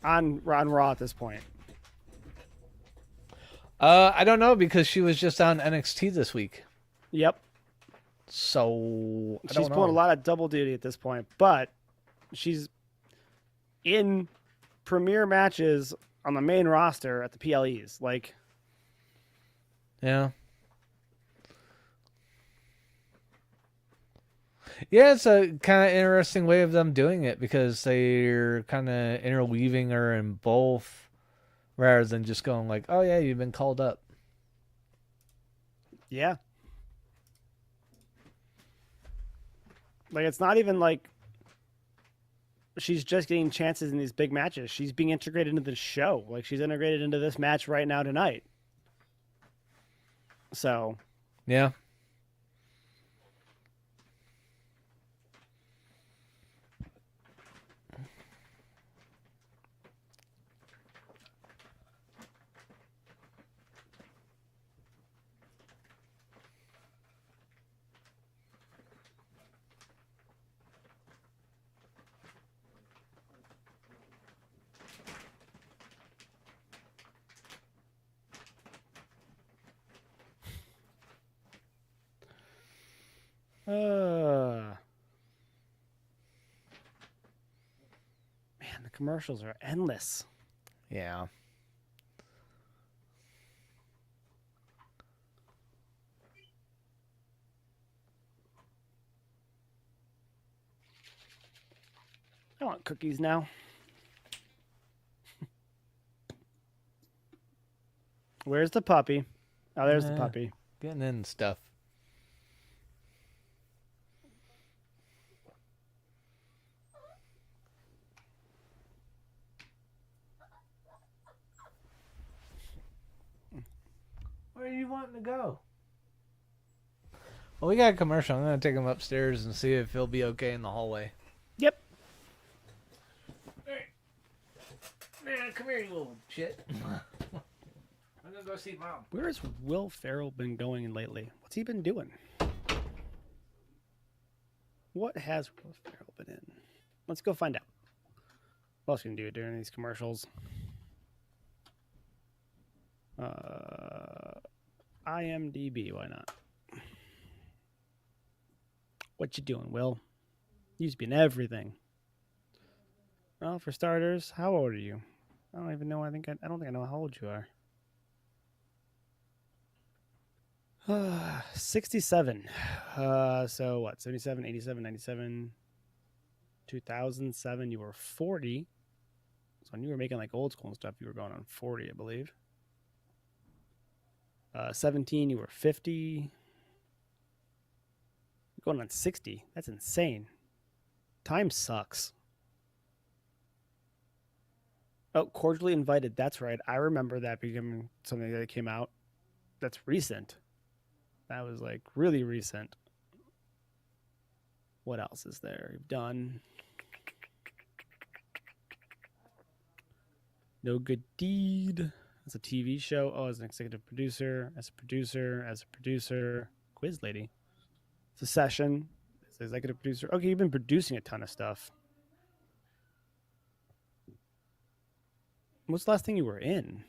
Raw at this point? I don't know because she was just on NXT this week. Yep. So I She's don't know. pulling a lot of double duty at this point, but she's in premier matches on the main roster at the PLEs. Like, Yeah. Yeah, it's a kind of interesting way of them doing it because they're kind of interweaving her in both rather than just going like, oh, yeah, you've been called up. yeah. Like, it's not even like she's just getting chances in these big matches. She's being integrated into the show. Like, she's integrated into this match right now tonight. So, Yeah. Man, the commercials are endless. Yeah. I want cookies now. Where's the puppy? Oh, there's the puppy. Getting in stuff. Where are you wanting to go? Well, we got a commercial. I'm going to take him upstairs and see if he'll be okay in the hallway. Yep. Hey. Man, come here, you little shit. I'm going to go see Mom. Where has Will Ferrell been going lately? What's he been doing? What has Will Ferrell been in? Let's go find out. What else can you do during these commercials? IMDb, why not? What you doing, Will? You used to be in everything. Well, for starters, how old are you? I don't even know. I don't think I know how old you are. 67. So what? 77, 87, 97, 2007. You were 40. So when you were making like old school and stuff, you were going on 40, I believe. 17, you were 50. You're going on 60. That's insane. Time sucks. Oh, cordially invited. That's right. I remember that becoming something that came out. That's recent. That was like really recent. What else is there? You've done No Good Deed. As a TV show. Oh, as an executive producer, as a producer, quiz lady. Secession, as executive producer. Okay, you've been producing a ton of stuff. What's the last thing you were in?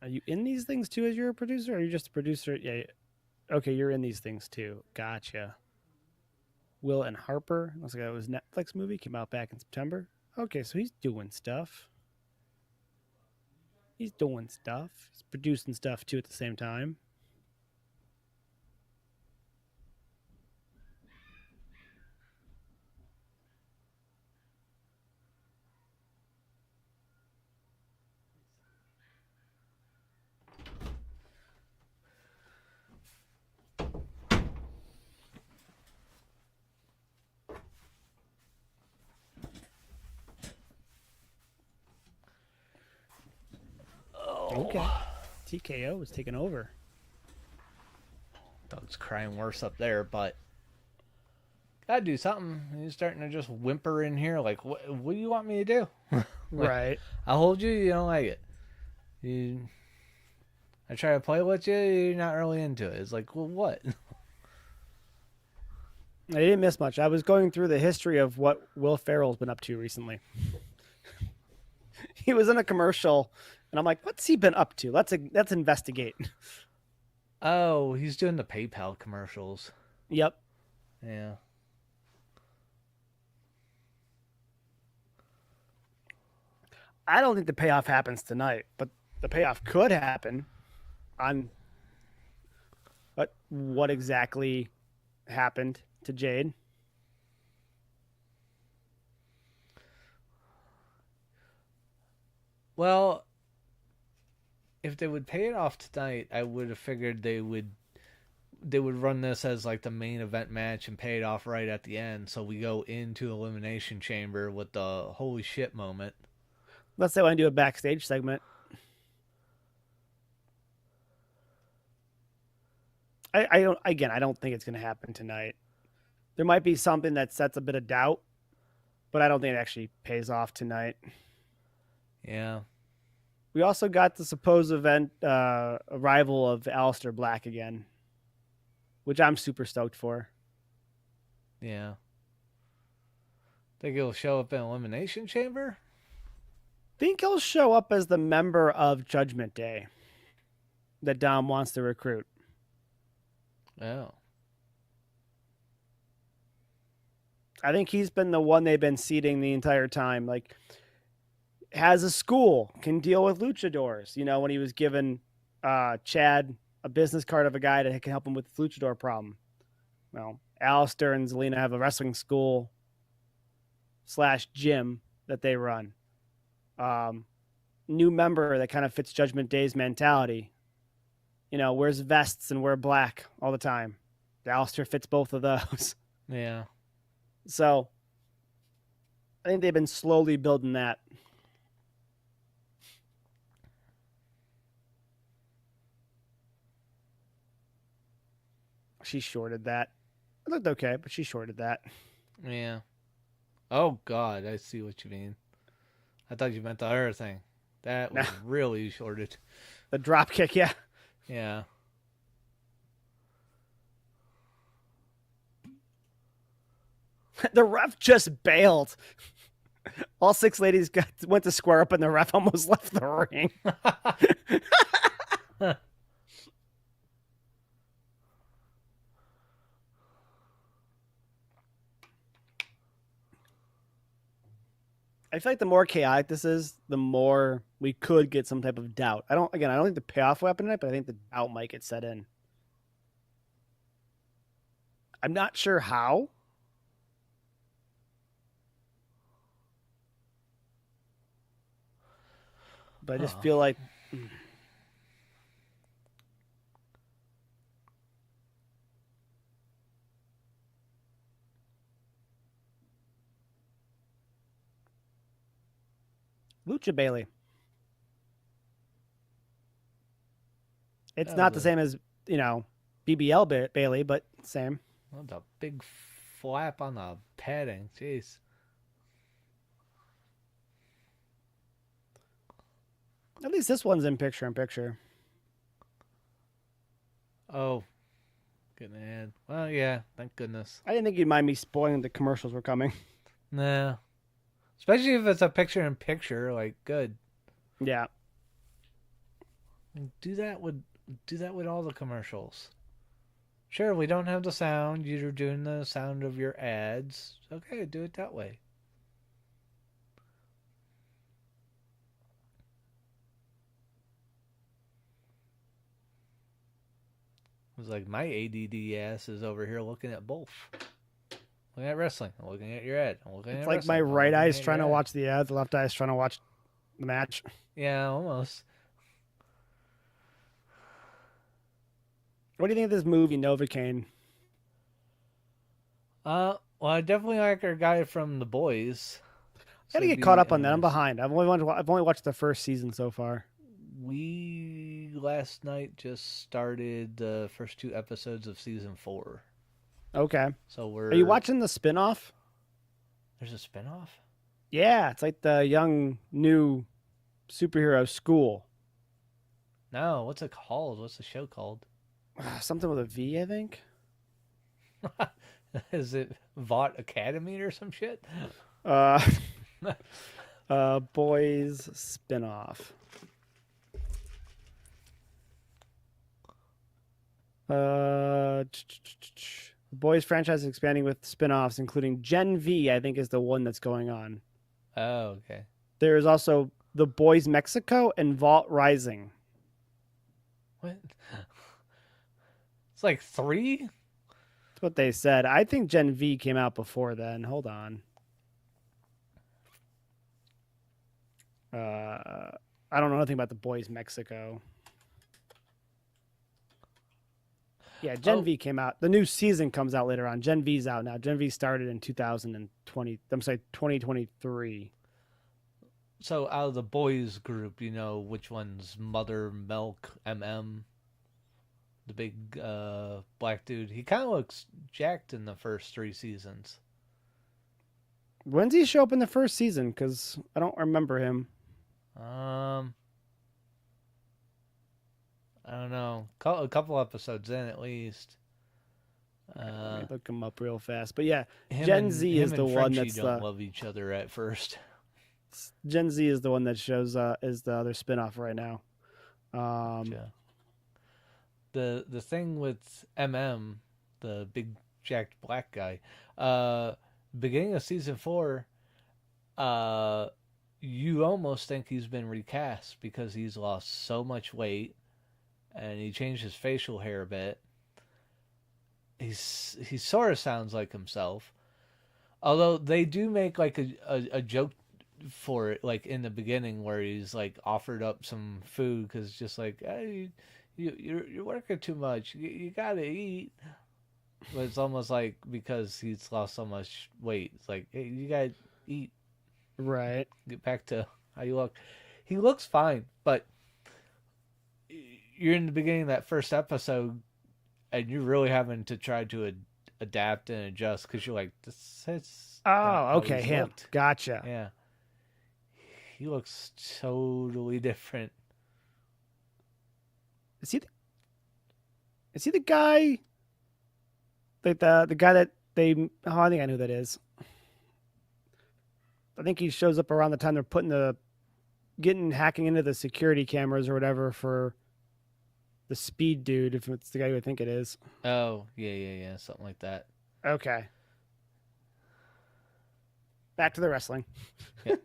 Are you in these things too as you're a producer? Or are you just a producer? Yeah. Okay, you're in these things too. Gotcha. Will and Harper. Looks like that was a Netflix movie. Came out back in September. Okay, so he's doing stuff. He's doing stuff. He's producing stuff too at the same time. Okay. TKO was taking over. Dog's crying worse up there, but gotta do something. He's starting to just whimper in here. Like, what do you want me to do? Like, Right. I hold you. You don't like it. I try to play with you. You're not really into it. It's like, well, what? I didn't miss much. I was going through the history of what Will Ferrell's been up to recently. He was in a commercial, and I'm like, what's he been up to? Let's investigate. Oh, he's doing the PayPal commercials. Yep. Yeah. I don't think the payoff happens tonight, but the payoff could happen on what exactly happened to Jade. Well, if they would pay it off tonight, I would have figured they would run this as like the main event match and pay it off right at the end, so we go into Elimination Chamber with the holy shit moment. Let's say I want to do a backstage segment. I don't think it's going to happen tonight. There might be something that sets a bit of doubt, but I don't think it actually pays off tonight. Yeah. We also got the supposed arrival of Aleister Black again, which I'm super stoked for. Yeah. Think he'll show up in Elimination Chamber? Think he'll show up as the member of Judgment Day. that Dom wants to recruit. Oh. I think he's been the one they've been seeding the entire time. Like, has a school, can deal with luchadors. You know, when he was given Chad a business card of a guy that can help him with the luchador problem. Well, Alistair and Zelina have a wrestling school / gym that they run. New member that kind of fits Judgment Day's mentality. You know, wears vests and wear black all the time. Alistair fits both of those. Yeah. So I think they've been slowly building that. She shorted that. It looked okay, but she shorted that. Yeah. Oh God, I see what you mean. I thought you meant the other thing. That was really shorted. The drop kick, yeah. Yeah. The ref just bailed. All 6 ladies went to square up, and the ref almost left the ring. I feel like the more chaotic this is, the more we could get some type of doubt. I don't think the payoff will happen tonight, but I think the doubt might get set in. I'm not sure how. But I just feel like Lucha Bailey. It's not the same as, BBL Bailey, but same. What a big flap on the padding. Jeez. At least this one's in picture. Oh. Getting ahead. Well, yeah, thank goodness. I didn't think you'd mind me spoiling the commercials were coming. Nah. Especially if it's a picture-in-picture, like, good. Yeah. Do that with all the commercials. Sure, we don't have the sound. You're doing the sound of your ads. Okay, do it that way. It was like my ADD ass is over here looking at both. Looking at wrestling. I'm looking at your ad. I'm looking it's at like wrestling. my right eye's trying to watch the ad, the left eye's trying to watch the match. Yeah, almost. What do you think of this movie, Novocaine? Well, I definitely like our guy from The Boys. I gotta get caught up on that. I'm behind. I've only watched the first season so far. We last night just started the first 2 episodes of season 4. Okay. So we're. Are you watching the spinoff? There's a spinoff? Yeah, it's like the young new superhero school. No, what's it called? What's the show called? Something with a V, I think. Is it Vought Academy or some shit? Boys spinoff. Boys franchise is expanding with spinoffs, including Gen V, I think is the one that's going on. Oh, okay. There is also The Boys Mexico and Vault Rising. What? It's like 3? That's what they said. I think Gen V came out before then. Hold on. I don't know anything about The Boys Mexico. Yeah, Gen V came out. The new season comes out later on. Gen V's out now. Gen V started in 2020. I'm sorry, 2023. So out of the boys group, you know which one's Mother Milk MM? The big black dude. He kind of looks jacked in the first 3 seasons. When did he show up in the first season? Because I don't remember him. I don't know. A couple episodes in, at least. Let me look him up real fast. But yeah, Gen Z is the one that's don't love each other at first. Gen Z is the one that shows is the other spinoff right now. Gotcha. the thing with the big jacked black guy, uh, beginning of season 4, uh, you almost think he's been recast because he's lost so much weight and he changed his facial hair a bit. He sort of sounds like himself, although they do make like a joke for it, like in the beginning where he's like offered up some food because just like, hey, you're working too much, you gotta eat. But it's almost like because he's lost so much weight, it's like, hey, you gotta eat, Right. get back to how you look. He looks fine, but you're in the beginning of that first episode and you're really having to try to adapt and adjust because you're like, this is not Oh, how okay, he's him. looked. Gotcha. Yeah, he looks totally different. Is he? Is he the guy? Like the guy that they? Oh, I think I know who that is. I think he shows up around the time they're putting the getting hacking into the security cameras or whatever for the speed dude. If it's the guy who I think it is. Oh, yeah, something like that. Okay. Back to the wrestling. Yeah.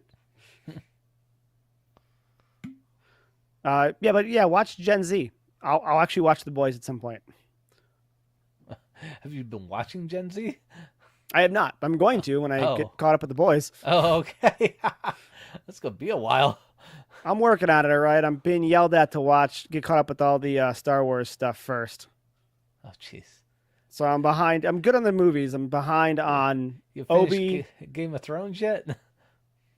Yeah, but yeah, watch Gen Z. I'll actually watch The Boys at some point. Have you been watching Gen Z? I have not. I'm going to when I Oh. get caught up with The Boys. Oh, okay. That's gonna be a while. I'm working on it, all right? I'm being yelled at to get caught up with all the Star Wars stuff first. Oh, jeez. So I'm behind. I'm good on the movies. I'm behind on You Obi. finished Game of Thrones yet?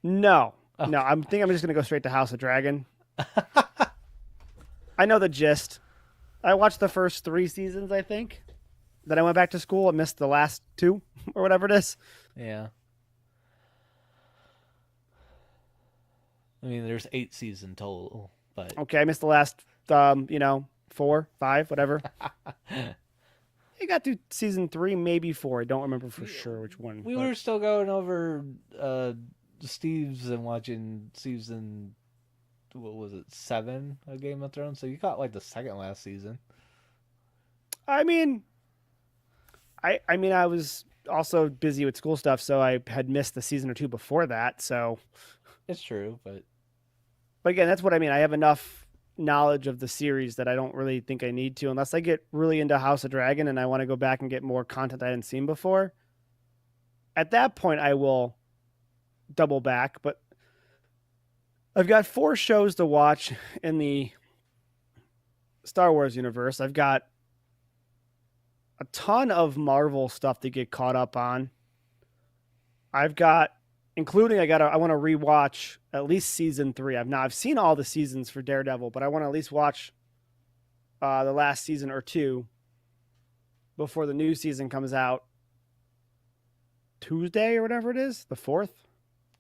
No, Okay. no. I'm just gonna go straight to House of Dragon. I know the gist. I watched the first 3 seasons, I think. Then I went back to school and missed the last 2 or whatever it is. Yeah. I mean, there's 8 seasons total, but Okay, I missed the last, 4, 5, whatever. I got through season 3, maybe 4. I don't remember for sure which one. we were still going over Steve's and watching season, what was it, 7 of Game of Thrones. So you caught like the second last season. I mean, I was also busy with school stuff, so I had missed the season or 2 before that. So, It's true, but again, that's what I mean. I have enough knowledge of the series that I don't really think I need to, unless I get really into House of Dragon and I want to go back and get more content I hadn't seen before. At that point, I will double back. But I've got 4 shows to watch in the Star Wars universe. I've got a ton of Marvel stuff to get caught up on. I've got, including I want to rewatch at least season 3. I've seen all the seasons for Daredevil, but I want to at least watch the last season or 2 before the new season comes out Tuesday or whatever it is, the 4th.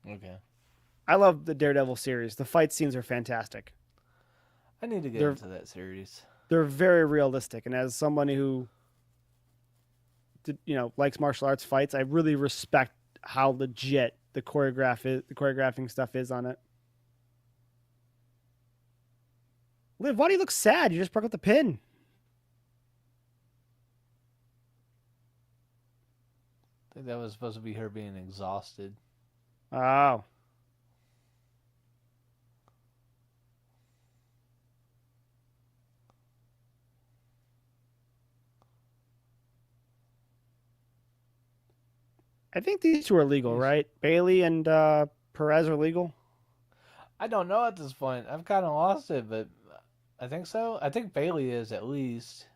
okay. I love the Daredevil series. The fight scenes are fantastic. I need to get into that series. They're very realistic, and as someone who likes martial arts fights, I really respect how legit the choreographing stuff is on it. Liv, why do you look sad? You just broke up the pin. I think that was supposed to be her being exhausted. Oh. I think these 2 are legal, right? Bailey and Perez are legal. I don't know at this point. I've kind of lost it, but I think so. I think Bailey is at least.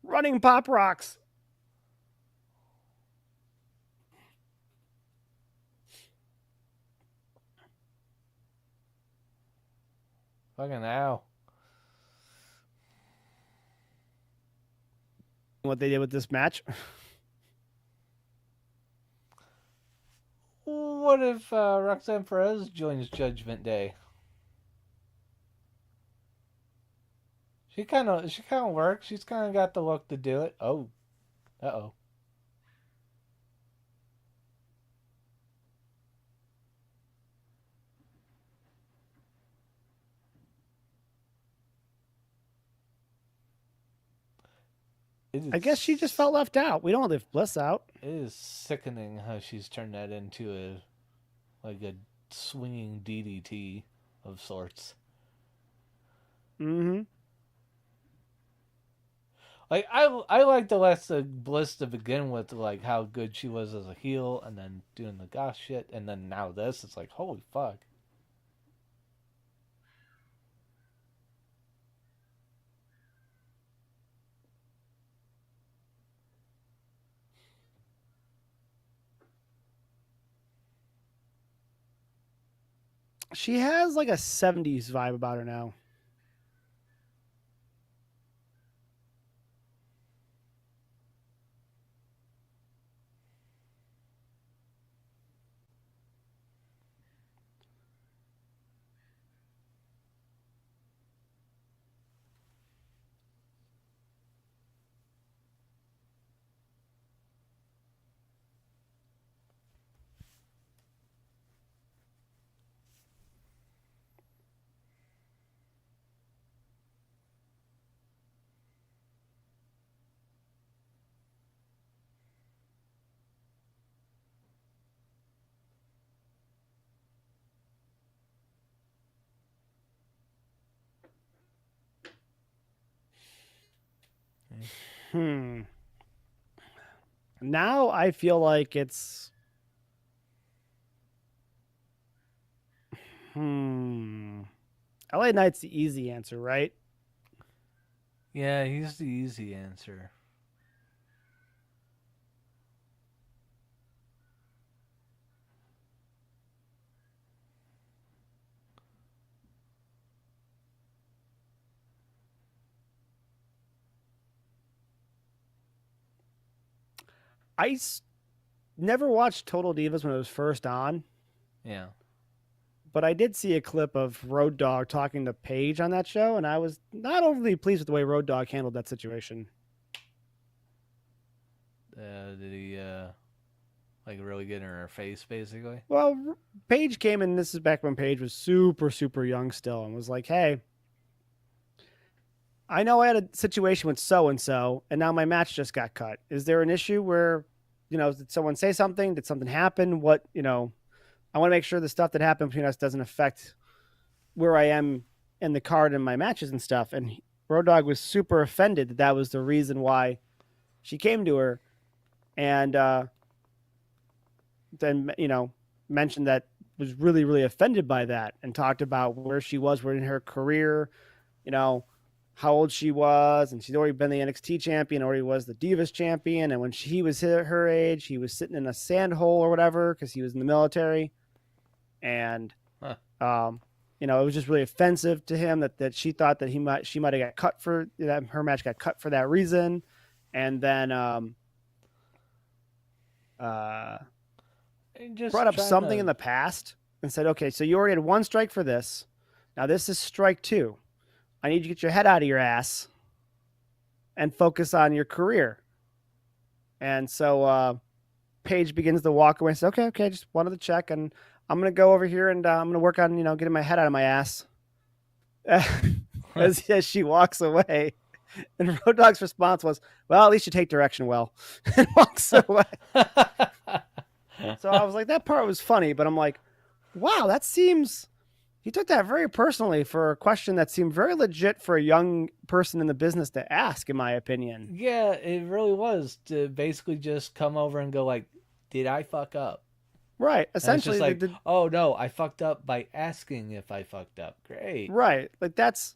Running Pop Rocks. Fucking hell. What they did with this match. What if Roxanne Perez joins Judgment Day? She kind of works. She's kind of got the look to do it. Oh, uh-oh. I guess she just felt left out. We don't leave Bliss out. It is sickening how she's turned that into a swinging DDT of sorts. Mm-hmm. Like I liked Alexa Bliss to begin with, like how good she was as a heel, and then doing the goth shit, and then now this. It's like holy fuck. She has like a 70s vibe about her now. Hmm. Now I feel like it's LA Knight's the easy answer, right? Yeah, he's the easy answer. I never watched Total Divas when it was first on, Yeah. but I did see a clip of Road Dogg talking to Paige on that show, and I was not overly pleased with the way Road Dogg handled that situation. Did he like really get in her face basically? Well, Paige came in. This is back when Paige was super, super young still, and was like, "Hey, I know I had a situation with so and so, and now my match just got cut. Is there an issue where, did someone say something? Did something happen? What, I want to make sure the stuff that happened between us doesn't affect where I am in the card and my matches and stuff." And Road Dogg was super offended that that was the reason why she came to her, and then mentioned that was really, really offended by that, and talked about where she was in her career, you know how old she was, and she'd already been the NXT champion, already was the Divas champion, and when he was her age, he was sitting in a sand hole or whatever because he was in the military, and Huh. it was just really offensive to him that she thought that she might have got cut for that, her match got cut for that reason, and then Just brought up something to... in the past and said, "Okay, so you already had one strike for this. Now this is strike two. I need you to get your head out of your ass and focus on your career." And so Paige begins to walk away and says, okay, just wanted to check, and I'm going to go over here and I'm going to work on, getting my head out of my ass as she walks away. And Road Dogg's response was, "Well, at least you take direction well," and walks away. So I was like, that part was funny, but I'm like, wow, that seems... He took that very personally for a question that seemed very legit for a young person in the business to ask, in my opinion. Yeah, it really was to basically just come over and go like, "Did I fuck up?" Right. And it's Essentially, just like, "Oh no, I fucked up by asking if I fucked up." Great. right. Like that's,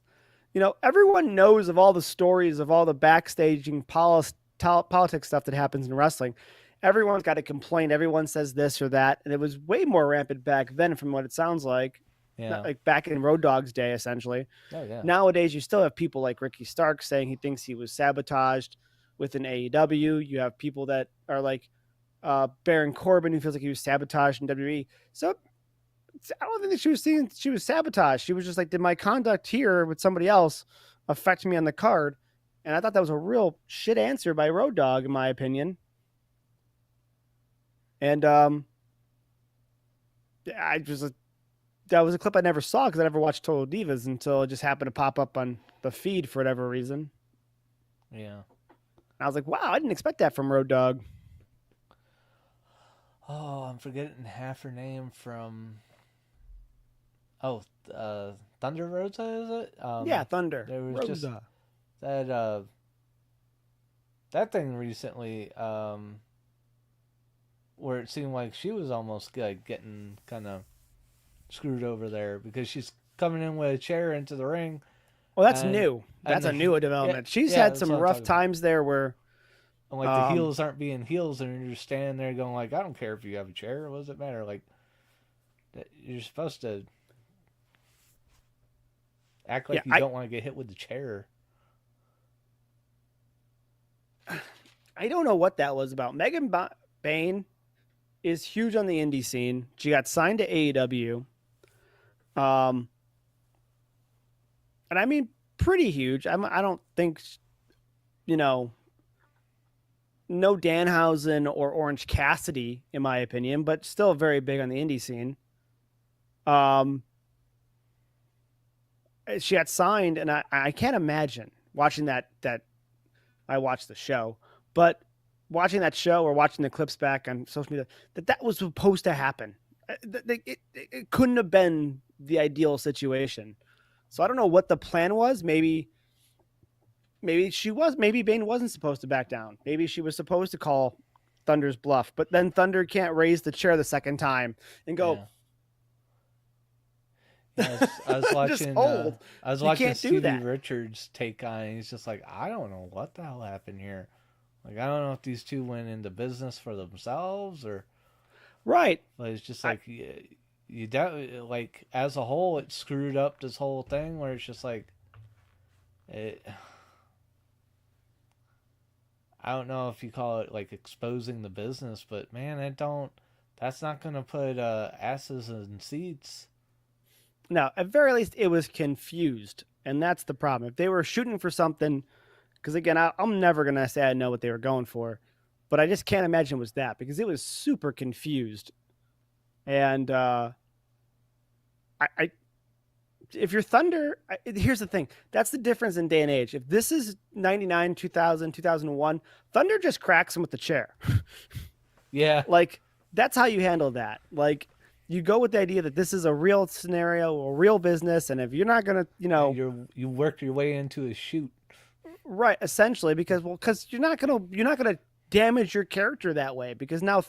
everyone knows of all the stories of all the backstaging politics stuff that happens in wrestling. Everyone's got a complaint. Everyone says this or that. And it was way more rampant back then from what it sounds like. Yeah. Like back in Road Dogg's day, essentially. Oh yeah. Nowadays, you still have people like Ricky Stark saying he thinks he was sabotaged within AEW. You have people that are like Baron Corbin, who feels like he was sabotaged in WWE. So I don't think that she was sabotaged. She was just like, did my conduct here with somebody else affect me on the card? And I thought that was a real shit answer by Road Dogg, in my opinion. And I just... that was a clip I never saw because I never watched Total Divas until it just happened to pop up on the feed for whatever reason. Yeah. I was like, wow, I didn't expect that from Road Dogg. Oh, I'm forgetting half her name from. Oh, Thunder Rosa, is it? Yeah, Thunder. There was just Rosa. that that thing recently, where it seemed like she was almost like getting kind of screwed over there because she's coming in with a chair into the ring, Well, that's and new. and That's a the new yeah, development. She's yeah, had that's some what I'm rough talking about. times there where, And like the um, heels aren't being heels, and you're just standing there going like, I don't care if you have a chair. What does it matter? Like you're supposed to act yeah, like you don't want to get hit with the chair. I don't know what that was about. Bain is huge on the indie scene. She got signed to AEW. Um, and I mean, pretty huge. I don't think, you know, no Danhausen or Orange Cassidy, in my opinion, but still very big on the indie scene. Um, she got signed, and I can't imagine watching that. I watched the show, but watching that show or watching the clips back on social media, that was supposed to happen. It couldn't have been the ideal situation. So I don't know what the plan was. Maybe Bane wasn't supposed to back down. Maybe she was supposed to call Thunder's bluff, but then Thunder can't raise the chair the second time and go, Yeah. Yeah, just hold. I was You watching can't do Stevie that. Richards take on it. He's just like, I don't know what the hell happened here. Like, I don't know if these two went into business for themselves or, Right. but it's just I, like like as a whole, it screwed up this whole thing where it's just like, it. I don't know if you call it like exposing the business, but man, it don't. That's not gonna put asses in seats. no, at very least, it was confused. And that's the problem. If they were shooting for something, because again, I'm never going to say I know what they were going for, but I just can't imagine it was that because it was super confused. And I if you're Thunder, here's the thing. That's the difference in day and age. If this is 99, 2000, 2001, Thunder just cracks him with the chair. Yeah, Like, that's how you handle that. Like, you go with the idea that this is a real scenario, a real business, and if you're not gonna, you worked your way into a shoot. right, essentially, because you're not gonna damage your character that way. Because now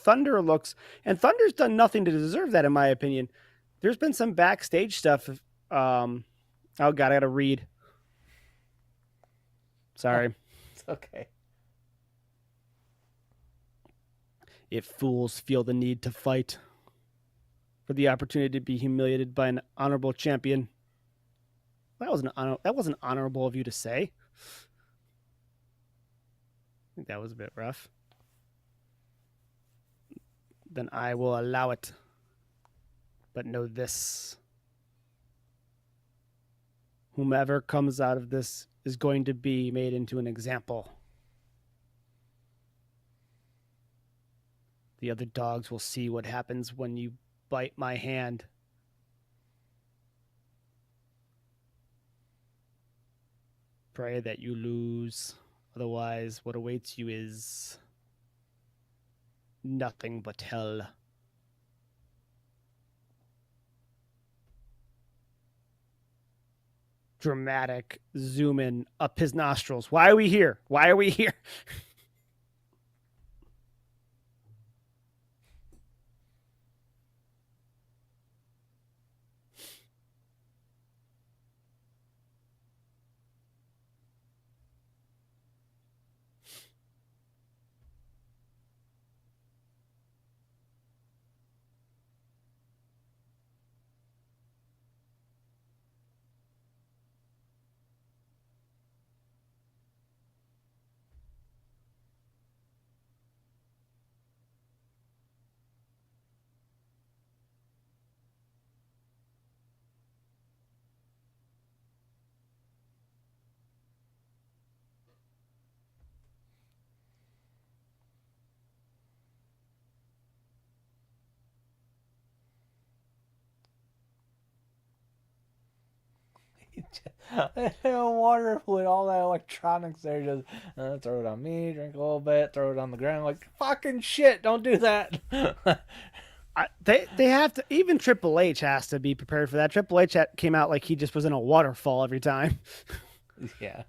Thunder's done nothing to deserve that, in my opinion. There's been some backstage stuff. Um, oh god, I gotta read. Sorry. It's okay. If fools feel the need to fight for the opportunity to be humiliated by an honorable champion, that wasn't honorable of you to say. I think that was a bit rough. Then I will allow it. But know this: whomever comes out of this is going to be made into an example. The other dogs will see what happens when you bite my hand. Pray that you lose. Otherwise, what awaits you is nothing but hell. Dramatic zoom in up his nostrils. Why are we here? Why are we here? Water with all that electronics there, just throw it on me, drink a little bit, throw it on the ground. Like, fucking shit, don't do that. They have to. Even Triple H has to be prepared for that. Triple H came out like he just was in a waterfall every time. Yeah.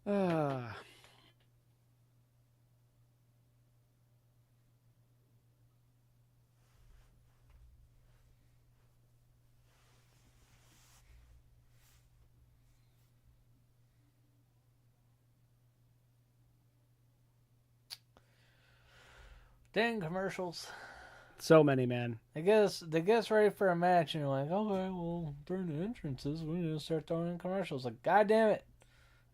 Uh, Dang commercials. so many, man. They get us ready for a match, and you're like, okay, well, during the entrances, we need to start throwing in commercials. Like, god damn it.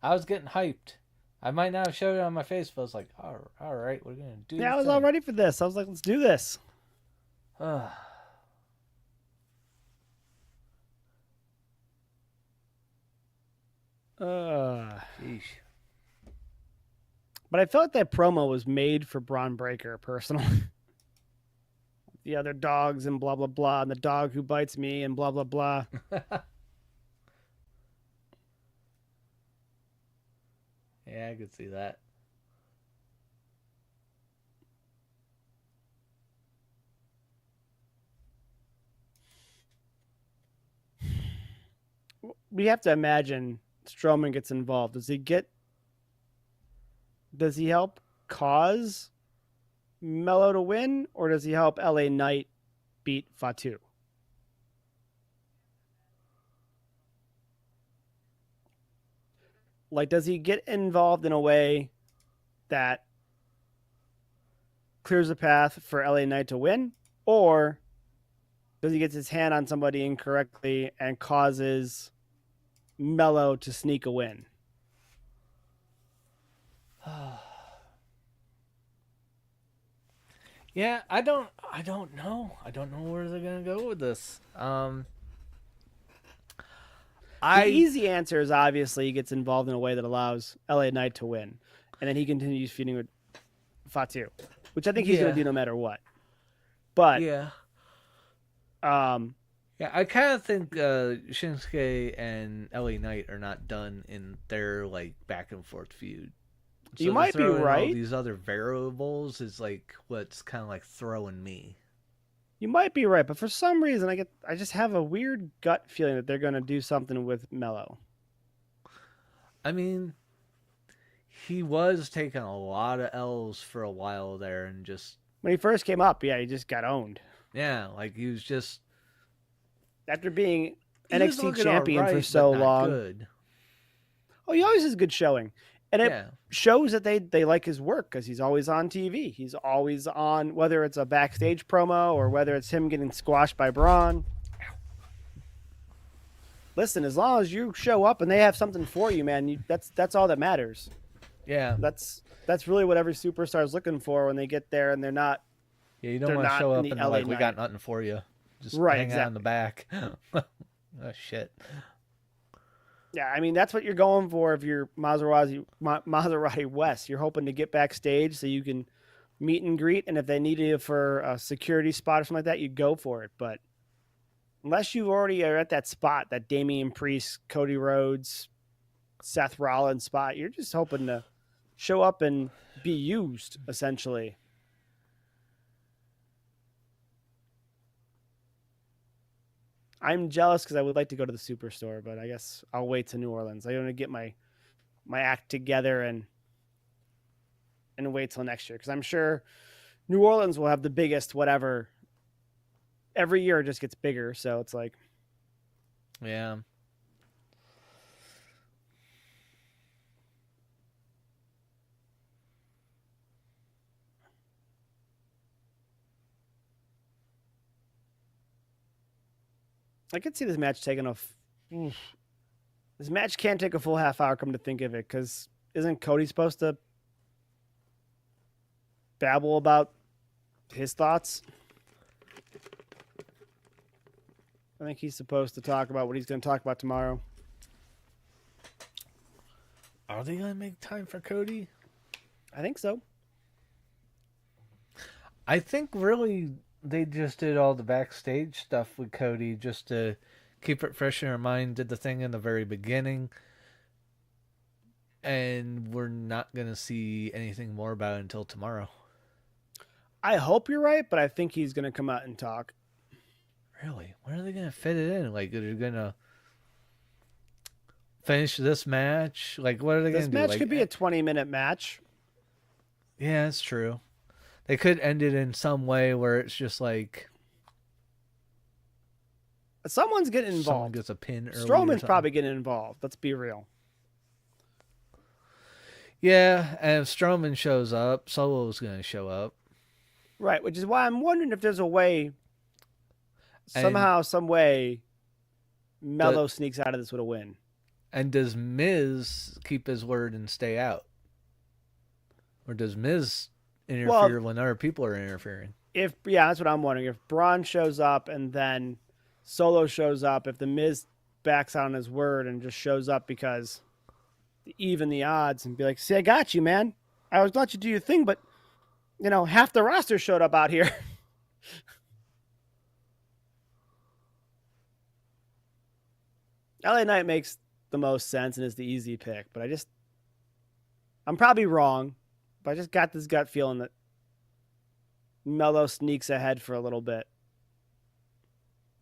I was getting hyped. I might not have showed it on my face, but I was like, all right, we're going to do Yeah, I was all ready for this. I was like, let's do this. Sheesh. But I felt like that promo was made for Braun Breaker, personally. The other dogs and blah, blah, blah, and the dog who bites me and blah, blah, blah. Yeah, I could see that. We have to imagine Strowman gets involved. Does he help cause Mello to win, or does he help LA Knight beat Fatu? Like, does he get involved in a way that clears the path for LA Knight to win, or does he get his hand on somebody incorrectly and causes Mello to sneak a win? Yeah, I don't know. I don't know where they're gonna go with this. The easy answer is obviously he gets involved in a way that allows LA Knight to win, and then he continues feuding with Fatu, which I think he's going to do no matter what. But yeah, I kind of think Shinsuke and LA Knight are not done in their like back and forth feud. So you might be right. All these other variables is like what's kind of like throwing me. You might be right, but for some reason I just have a weird gut feeling that they're going to do something with Mello. I mean, he was taking a lot of L's for a while there, and just when he first came up, yeah, he just got owned. Yeah, like he was just after being NXT champion for so long. Good. Oh, he always has good showing. And it shows that they like his work because he's always on TV. He's always on, whether it's a backstage promo or whether it's him getting squashed by Braun. Listen, as long as you show up and they have something for you, man, that's all that matters. Yeah, that's really what every superstar is looking for when they get there and they're not. Yeah, you don't want to show up and they're like, we got nothing for you. Just hang out in the back. Oh shit. Yeah, I mean, that's what you're going for if you're Maserati West. You're hoping to get backstage so you can meet and greet, and if they need you for a security spot or something like that, you go for it. But unless you already are at that spot, that Damian Priest, Cody Rhodes, Seth Rollins spot, you're just hoping to show up and be used, essentially. I'm jealous because I would like to go to the Superstore, but I guess I'll wait to New Orleans. I want to get my act together and wait till next year because I'm sure New Orleans will have the biggest whatever. Every year it just gets bigger, so it's like, yeah. I could see this match taking this match can't take a full half hour. Come to think of it, because isn't Cody supposed to babble about his thoughts? I think he's supposed to talk about what he's going to talk about tomorrow. Are they gonna make time for Cody? I think so. I think really they just did all the backstage stuff with Cody just to keep it fresh in our mind. Did the thing in the very beginning, and we're not gonna see anything more about it until tomorrow. I hope you're right, but I think he's going to come out and talk. Really? When are they gonna fit it in? Like, are they gonna finish this match? Like, what are they This gonna do? match Like, could be a 20-minute match. yeah, that's true. They could end it in some way where it's just like Someone's getting someone involved. gets a pin early. Strowman's probably getting involved. Let's be real. Yeah, and if Strowman shows up, Solo's gonna show up. Right, which is why I'm wondering if there's a way, And somehow, some way, Mello sneaks out of this with a win. And does Miz keep his word and stay out? Or does Miz interfere when other people are interfering? That's what I'm wondering. If Braun shows up and then Solo shows up, if the Miz backs out on his word and just shows up because to even the odds and be like, see, I got you, man. I always let you do your thing, but half the roster showed up out here. LA Knight makes the most sense and is the easy pick, but I'm probably wrong, but I just got this gut feeling that Mello sneaks ahead for a little bit.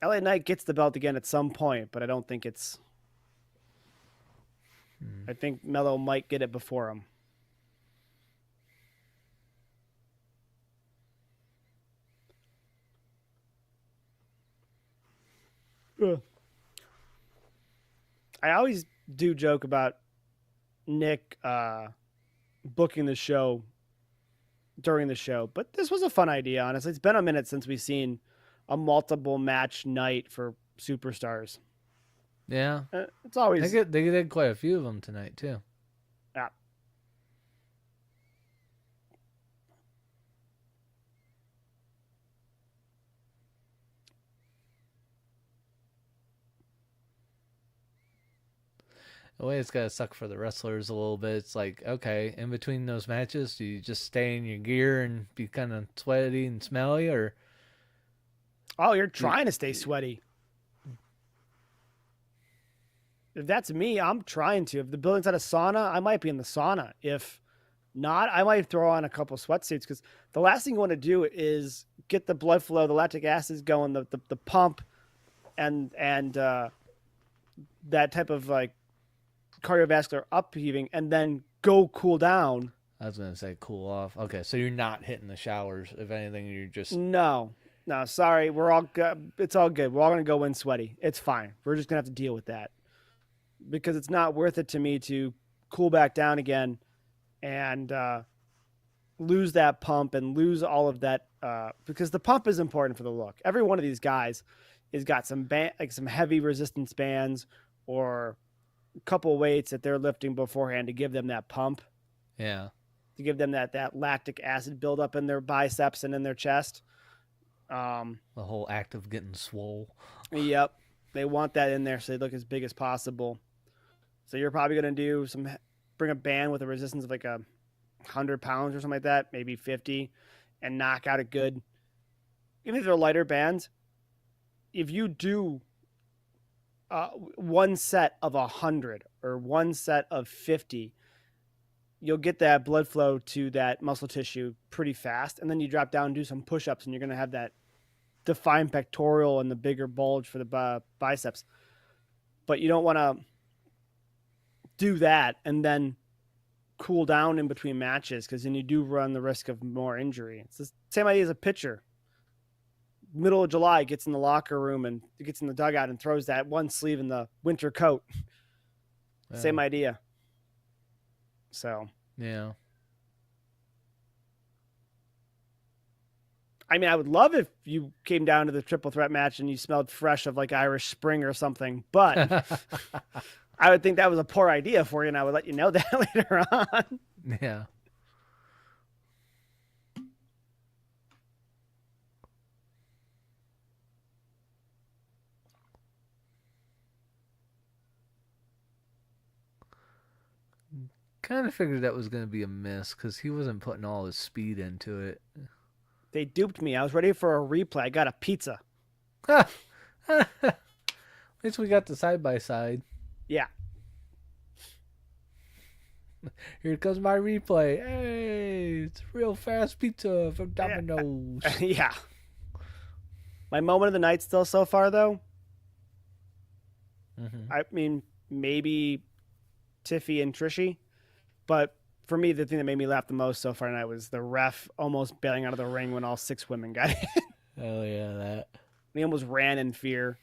LA Knight gets the belt again at some point, but I don't think it's. I think Mello might get it before him. Ugh. I always do joke about Nick booking the show during the show, but this was a fun idea, honestly. It's been a minute since we've seen a multiple match night for superstars. Yeah. It's always... They did quite a few of them tonight, too. Yeah. The way it's gotta suck for the wrestlers a little bit. It's like, okay, in between those matches, do you just stay in your gear and be kind of sweaty and smelly, or? Oh, you're trying to stay sweaty. If that's me, I'm trying to. If the building's at a sauna, I might be in the sauna. If not, I might throw on a couple sweatsuits, because the last thing you want to do is get the blood flow, the lactic acid going, the pump, and that type of like cardiovascular upheaving, and then go cool down. I was gonna say cool off. Okay, so you're not hitting the showers. If anything, you're just No, sorry, we're all good. It's all good. We're all gonna go in sweaty. It's fine. We're just gonna have to deal with that, because it's not worth it to me to cool back down again and lose that pump and lose all of that, because the pump is important for the look. Every one of these guys has got some some heavy resistance bands or a couple weights that they're lifting beforehand to give them that pump. Yeah. To give them that lactic acid buildup in their biceps and in their chest. The whole act of getting swole. Yep. They want that in there so they look as big as possible. So you're probably going to bring a band with a resistance of like 100 pounds or something like that, maybe 50, and knock out a good, even if they're lighter bands, if you do one set of 100 or one set of 50, you'll get that blood flow to that muscle tissue pretty fast. And then you drop down and do some push-ups, and you're going to have that defined pectoral and the bigger bulge for the biceps. But you don't want to do that and then cool down in between matches, because then you do run the risk of more injury. It's the same idea as a pitcher. Middle of July, gets in the locker room and gets in the dugout and throws that one sleeve in the winter coat. Yeah. Same idea. So yeah, I mean, I would love if you came down to the triple threat match and you smelled fresh of like Irish Spring or something, but I would think that was a poor idea for you, and I would let you know that later on. Yeah. Kind of figured that was going to be a miss because he wasn't putting all his speed into it. They duped me. I was ready for a replay. I got a pizza. At least we got the side by side. Yeah. Here comes my replay. Hey, it's real fast pizza from Domino's. Yeah. My moment of the night still so far, though. Mm-hmm. I mean, maybe Tiffy and Trishy. But for me, the thing that made me laugh the most so far tonight was the ref almost bailing out of the ring when all 6 women got in. Oh, yeah, that. He almost ran in fear.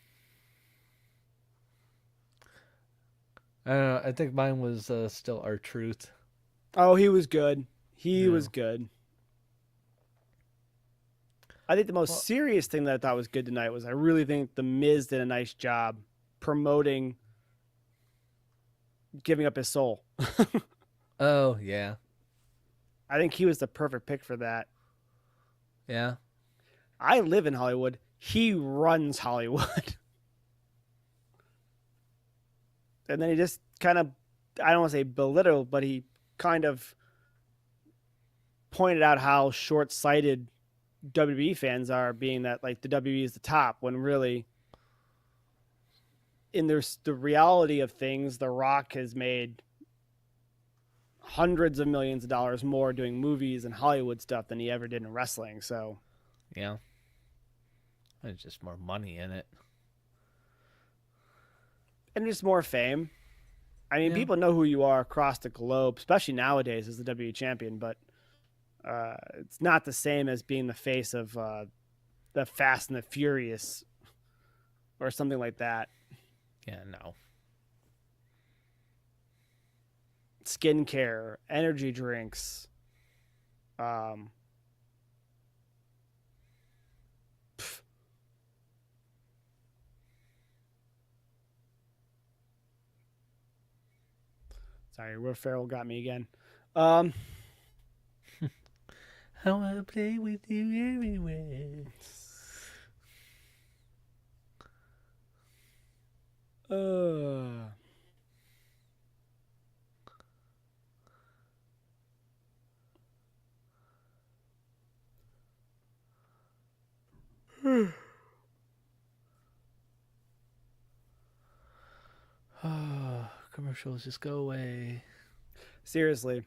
I don't know. I think mine was still R-Truth. Oh, he was good. He was good. I think the most serious thing that I thought was good tonight was I really think The Miz did a nice job promoting giving up his soul. Oh, yeah. I think he was the perfect pick for that. Yeah. I live in Hollywood. He runs Hollywood. And then he just kind of, I don't want to say belittled, but he kind of pointed out how short-sighted WWE fans are, being that like the WWE is the top, when really in the reality of things, The Rock has made hundreds of millions of dollars more doing movies and Hollywood stuff than he ever did in wrestling. So yeah, there's just more money in it, and just more fame. I mean, people know who you are across the globe, especially nowadays as the WWE champion, but it's not the same as being the face of the Fast and the Furious or something like that. Yeah, no. Skincare, energy drinks, sorry, Will Ferrell got me again. I wanna play with you everywhere. Commercials just go away. Seriously.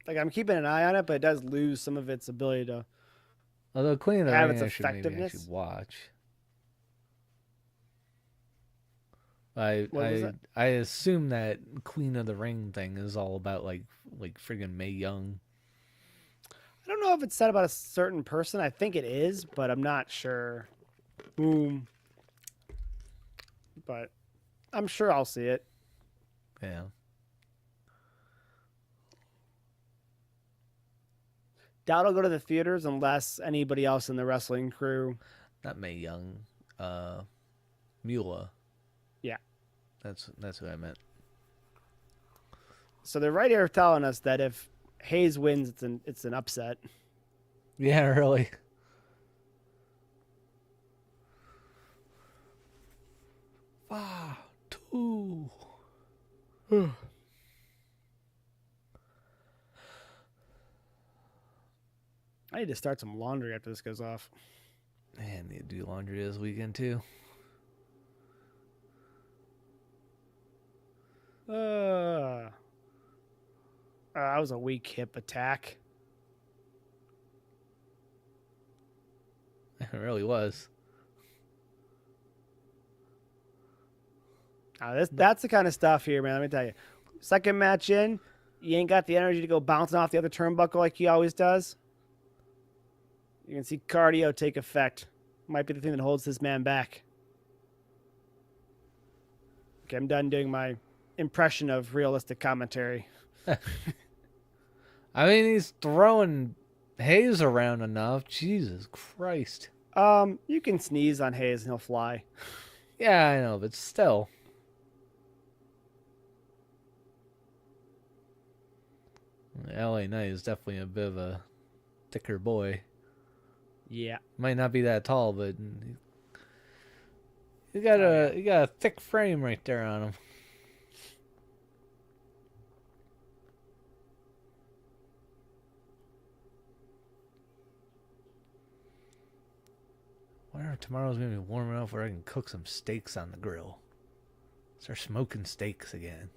Like, I'm keeping an eye on it, but it does lose some of its ability to Although Queen of the have Ring, its effectiveness. I should watch. I assume that Queen of the Ring thing is all about like friggin' Mae Young. I don't know if it's said about a certain person. I think it is, but I'm not sure. Boom. But I'm sure I'll see it. Yeah. Doubt I'll go to the theaters unless anybody else in the wrestling crew. Not Mae Young. Mula. Yeah. That's who I meant. So they're right here telling us that if Hayes wins, it's an upset. Yeah, really. Wow, 2. I need to start some laundry after this goes off. Man, I need to do laundry this weekend too. That was a weak hip attack. It really was. That's the kind of stuff here, man. Let me tell you. Second match in, you ain't got the energy to go bouncing off the other turnbuckle like he always does. You can see cardio take effect. Might be the thing that holds this man back. Okay, I'm done doing my impression of realistic commentary. I mean, he's throwing Hayes around enough. Jesus Christ. You can sneeze on Hayes and he'll fly. Yeah, I know, but still. LA Knight is definitely a bit of a thicker boy. Yeah. Might not be that tall, but you got a thick frame right there on him. Wonder if tomorrow's gonna be warm enough where I can cook some steaks on the grill. Start smoking steaks again.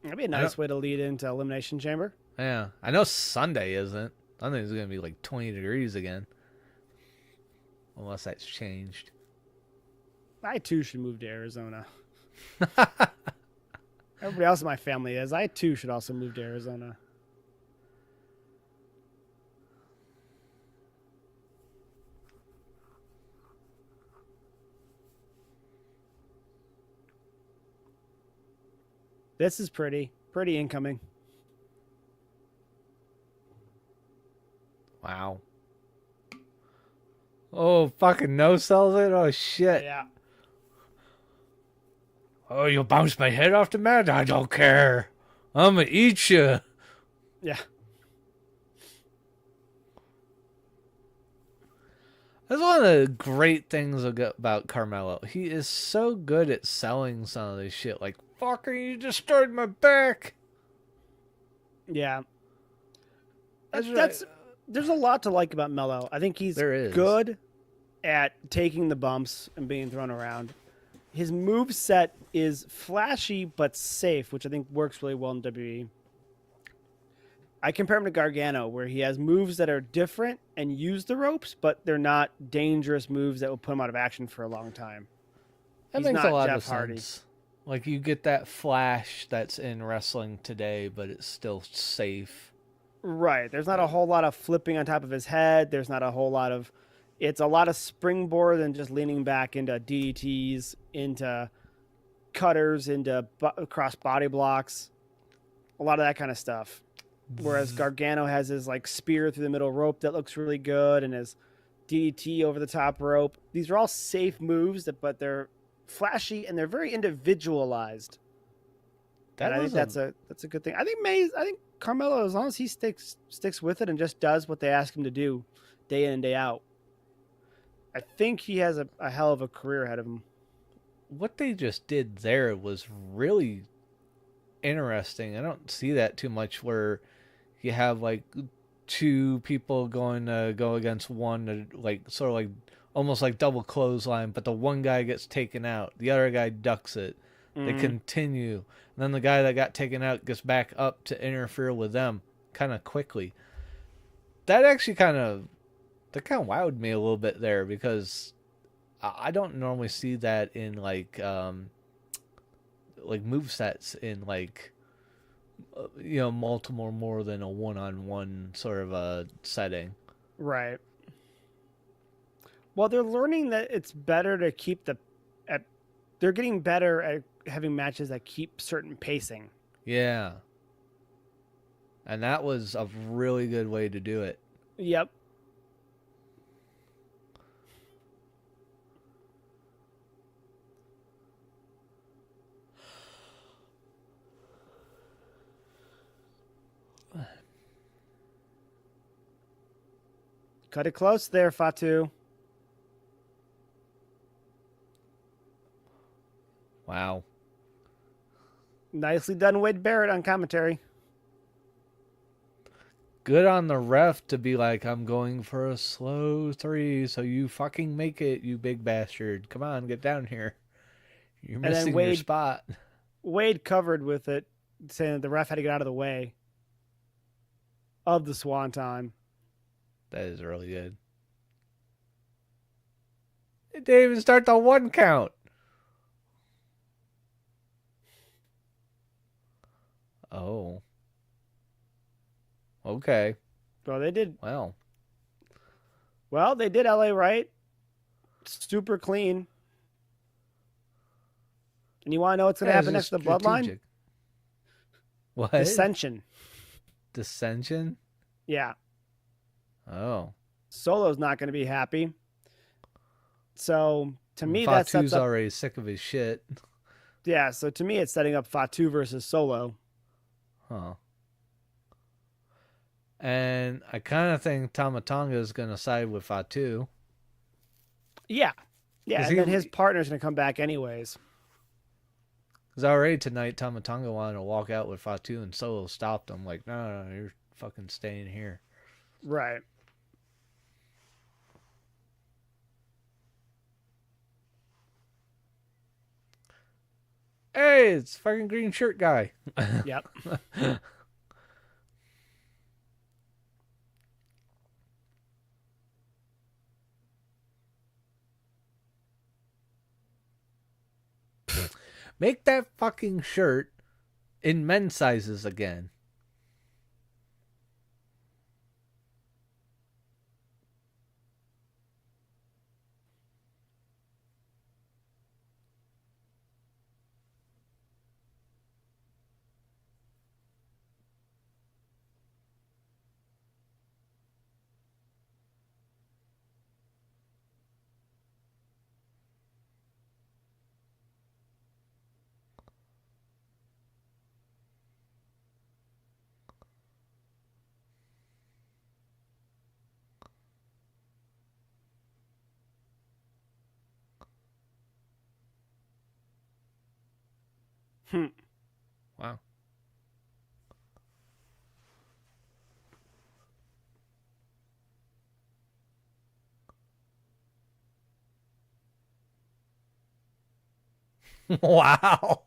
That'd be a nice way to lead into Elimination Chamber. Yeah, I know Sunday isn't. Sunday's gonna be like 20 degrees again, unless that's changed. I too should move to Arizona. Everybody else in my family is. I too should also move to Arizona. This is pretty incoming. Wow. Oh, fucking no sells it? Oh, shit. Yeah. Oh, you'll bounce my head off the mat? I don't care. I'm gonna eat you. Yeah. That's one of the great things about Carmelo. He is so good at selling some of this shit. Like, fucker, you destroyed my back. Yeah. That's There's a lot to like about Melo. I think he's good at taking the bumps and being thrown around. His move set is flashy but safe, which I think works really well in WWE. I compare him to Gargano, where he has moves that are different and use the ropes, but they're not dangerous moves that will put him out of action for a long time. That makes a lot of sense. Like, you get that flash that's in wrestling today, but it's still safe. Right. There's not a whole lot of flipping on top of his head. There's not a whole lot of... It's a lot of springboard and just leaning back into DDTs, into cutters, into cross body blocks. A lot of that kind of stuff. Whereas Gargano has his like spear through the middle rope that looks really good, and his DDT over the top rope. These are all safe moves, but they're flashy and they're very individualized. I think that's a good thing. I think Carmelo, as long as he sticks with it and just does what they ask him to do day in and day out, I think he has a hell of a career ahead of him. What they just did there was really interesting. I don't see that too much where you have like two people going to go against one, like sort of like almost like double clothesline, but the one guy gets taken out, the other guy ducks it. They continue, and then the guy that got taken out gets back up to interfere with them kind of quickly. That actually kind of wowed me a little bit there, because I don't normally see that in like movesets in like multiple more than a one-on-one sort of a setting. Right. Well, they're learning that it's better to keep they're getting better at having matches that keep certain pacing. Yeah. And that was a really good way to do it. Yep. Cut it close there, Fatu. Wow. Nicely done, Wade Barrett on commentary. Good on the ref to be like, I'm going for a slow 3, so you fucking make it, you big bastard. Come on, get down here. You're missing your spot. Wade covered with it, saying that the ref had to get out of the way of the swanton. That is really good. It didn't even start the 1 count. Oh. Okay. Well, they did. Well, they did LA right. Super clean. And you want to know what's going to happen next to the bloodline? What? Dissension. Dissension? Yeah. Oh. Solo's not going to be happy. So to me, that sets Fatu's up. already sick of his shit. Yeah, so to me, it's setting up Fatu versus Solo. Huh. And I kind of think Tamatonga is going to side with Fatu. Yeah, yeah, Because and then he, his partner's going to come back anyways. because already tonight Tamatonga wanted to walk out with Fatu and Solo stopped him. Like, no, no, you're fucking staying here. Right. Hey, it's fucking green shirt guy. Yep. Make that fucking shirt in men's sizes again. Hmm. Wow. Wow.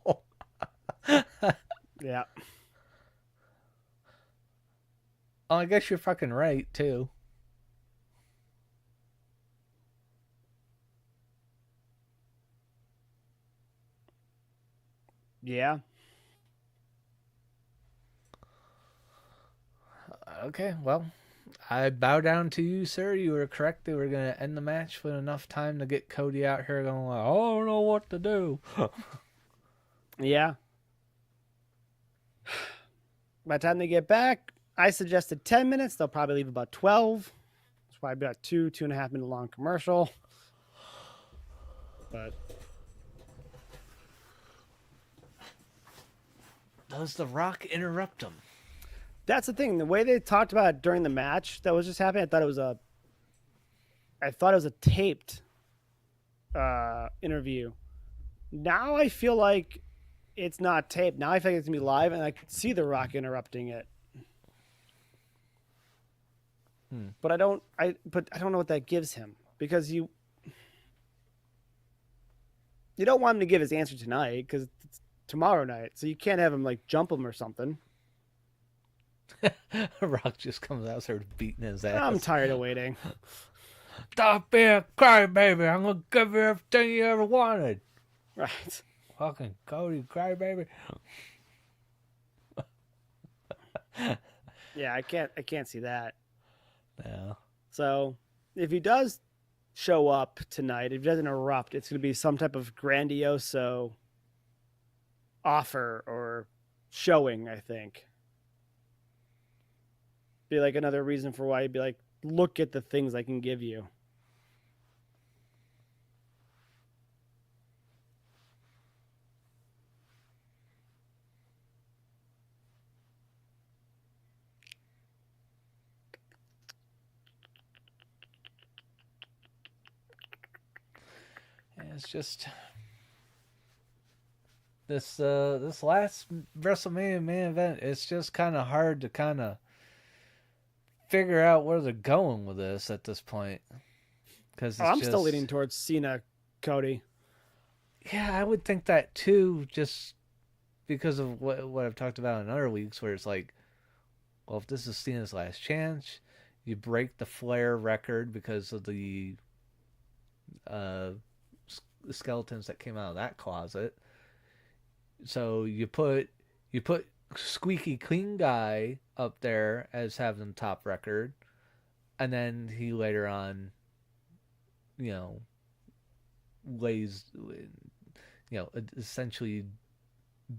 Yeah. Oh, I guess you're fucking right too. Yeah. Okay, well, I bow down to you, sir. You were correct. They were going to end the match with enough time to get Cody out here going like, I don't know what to do. Yeah. By the time they get back, I suggested 10 minutes. They'll probably leave about 12. It's probably about 2.5 minute long commercial. But Does The Rock interrupt him? that's the thing. The way they talked about it during the match that was just happening, I thought it was a taped interview. Now I feel like it's not taped. Now I feel like it's gonna be live, and I could see The Rock interrupting it. Hmm. But I don't know what that gives him because you don't want him to give his answer tonight because it's tomorrow night, so you can't have him like jump him or something. Rock just comes out, starts beating his I'm ass. tired of waiting. Stop being a crybaby. I'm going to give you everything you ever wanted. Right. Fucking Cody, crybaby. Yeah, I can't see that. Yeah. So if he does show up tonight, if he doesn't erupt, it's going to be some type of grandioso offer or showing. I think be like another reason for why he'd be like, look at the things I can give you. And it's just this last WrestleMania main event. It's just kind of hard to kind of figure out where they're going with this at this point because Oh, it's I'm still just leaning towards Cena, Cody. yeah, I would think that too, just because of what I've talked about in other weeks, where it's like, well, if this is Cena's last chance, you break the Flair record because of the uh, skeletons that came out of that closet. So you put Squeaky Clean Guy up there as having the top record, and then he later on, you know, lays, essentially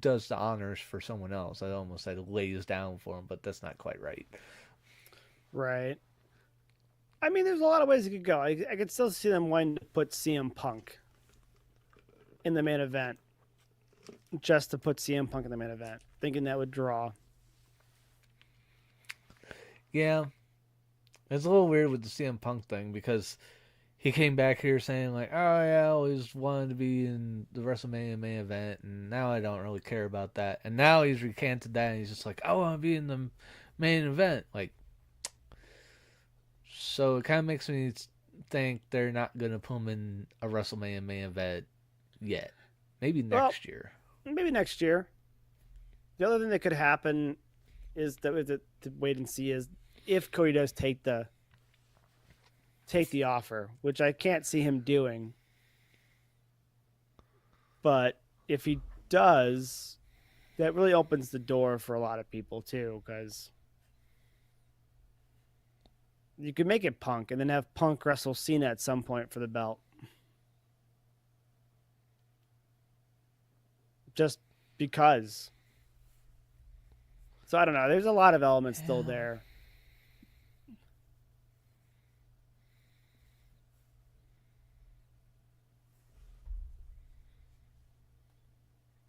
does the honors for someone else. I almost said lays down for him, but that's not quite right. Right. I mean, there's a lot of ways it could go. I could still see them wanting to put CM Punk in the main event, just to put CM Punk in the main event, thinking that would draw. Yeah, it's a little weird with the CM Punk thing because he came back here saying like, "Oh yeah, I always wanted to be in the WrestleMania main event, and now I don't really care about that." And now he's recanted that, and he's just like, "I want to be in the main event." Like, so it kind of makes me think they're not gonna put him in a WrestleMania main event yet. Maybe Well, next year. maybe next year. The other thing that could happen is that to wait and see is if Cody does take the offer, which I can't see him doing. But if he does, that really opens the door for a lot of people too, because you could make it Punk and then have Punk wrestle Cena at some point for the belt. Just because. So I don't know. There's a lot of elements still Yeah. there.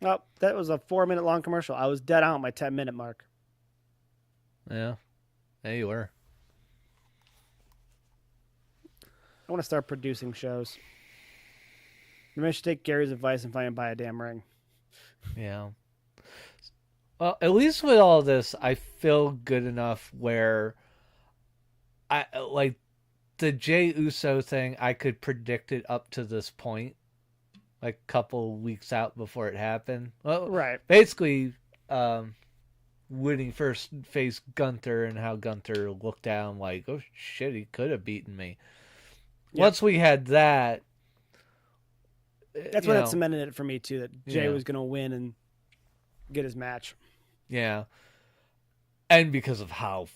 Oh, that was a 4 minute long commercial. I was dead on my 10 minute mark. Yeah. Yeah, you were. I want to start producing shows. Maybe I should take Gary's advice and find and buy a damn ring. Yeah. Well, at least with all this, I feel good enough where I like the Jey Uso thing. I could predict it up to this point, like a couple weeks out before it happened. Well, Right. basically, when he first faced Gunther and how Gunther looked down, like, oh shit, he could have beaten me. Yep. Once we had that, That's what it cemented it for me too. That Jay Yeah. was going to win and get his match. Yeah. And because of how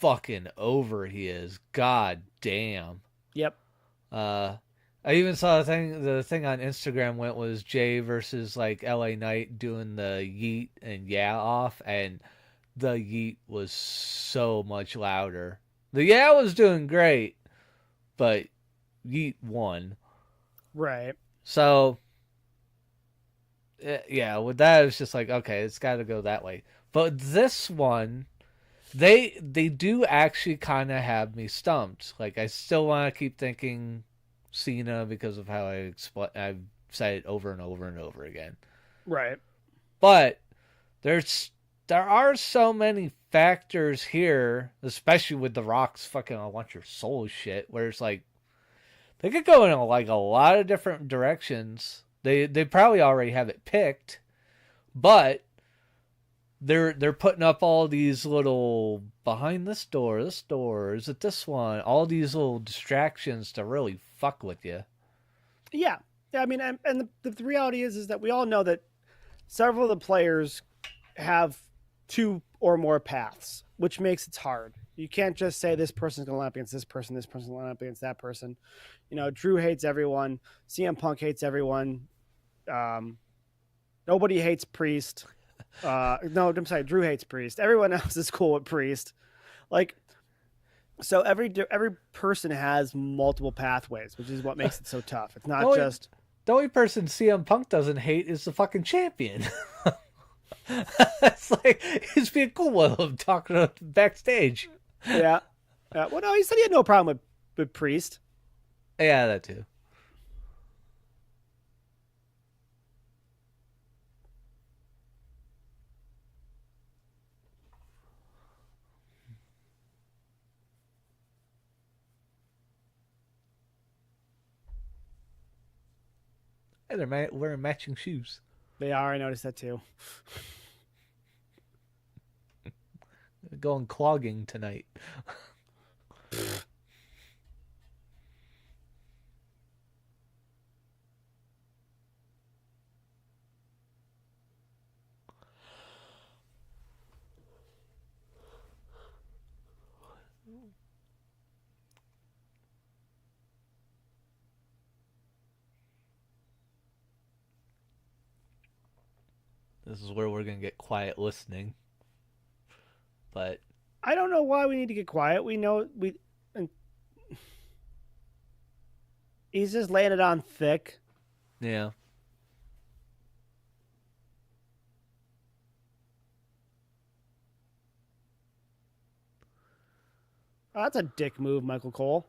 fucking over he is, god damn. Yep. I even saw the thing on Instagram went was Jay versus like LA Knight doing the yeet and yeah off, and the yeet was so much louder. The yeah was doing great, but yeet won. Right. So yeah, with that it's just like, okay, it's got to go that way. But this one, they do actually kind of have me stumped. Like I still want to keep thinking Cena because of how I've said it over and over and over again. Right. But there are so many factors here, especially with the Rock's fucking "I want your soul" shit, where it's like they could go in like a lot of different directions. They probably already have it picked, but they're putting up all these little behind this door, is it this one? All these little distractions to really fuck with you. Yeah. Yeah. I mean, and the reality is that we all know that several of the players have two or more paths, which makes it hard. You can't just say this person's going to line up against this person's going to line up against that person. You know, Drew hates everyone. CM Punk hates everyone. Nobody hates Priest. No, I'm sorry, Drew hates Priest. Everyone else is cool with Priest. Like, so every person has multiple pathways, which is what makes it so tough. It's not just the only person CM Punk doesn't hate is the fucking champion. It's like he's being cool with him talking backstage. Yeah. Well, no, he said he had no problem with Priest. Yeah, that too. Hey, they're wearing matching shoes. They are. I noticed that too. They're going clogging tonight. This is where we're gonna get quiet listening. But I don't know why we need to get quiet. We know He's just laying it on thick. Yeah. Oh, that's a dick move, Michael Cole.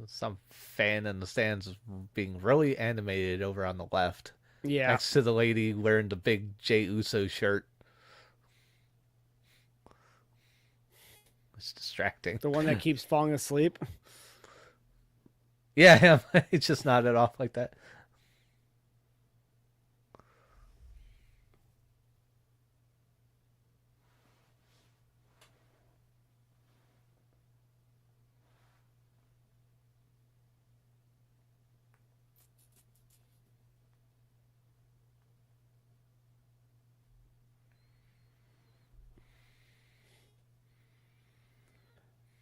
Some fan in the stands is being really animated over on the left, Yeah. next to the lady wearing the big Jey Uso shirt. It's distracting. The one that keeps falling asleep. Yeah, him. He just nodded off like that.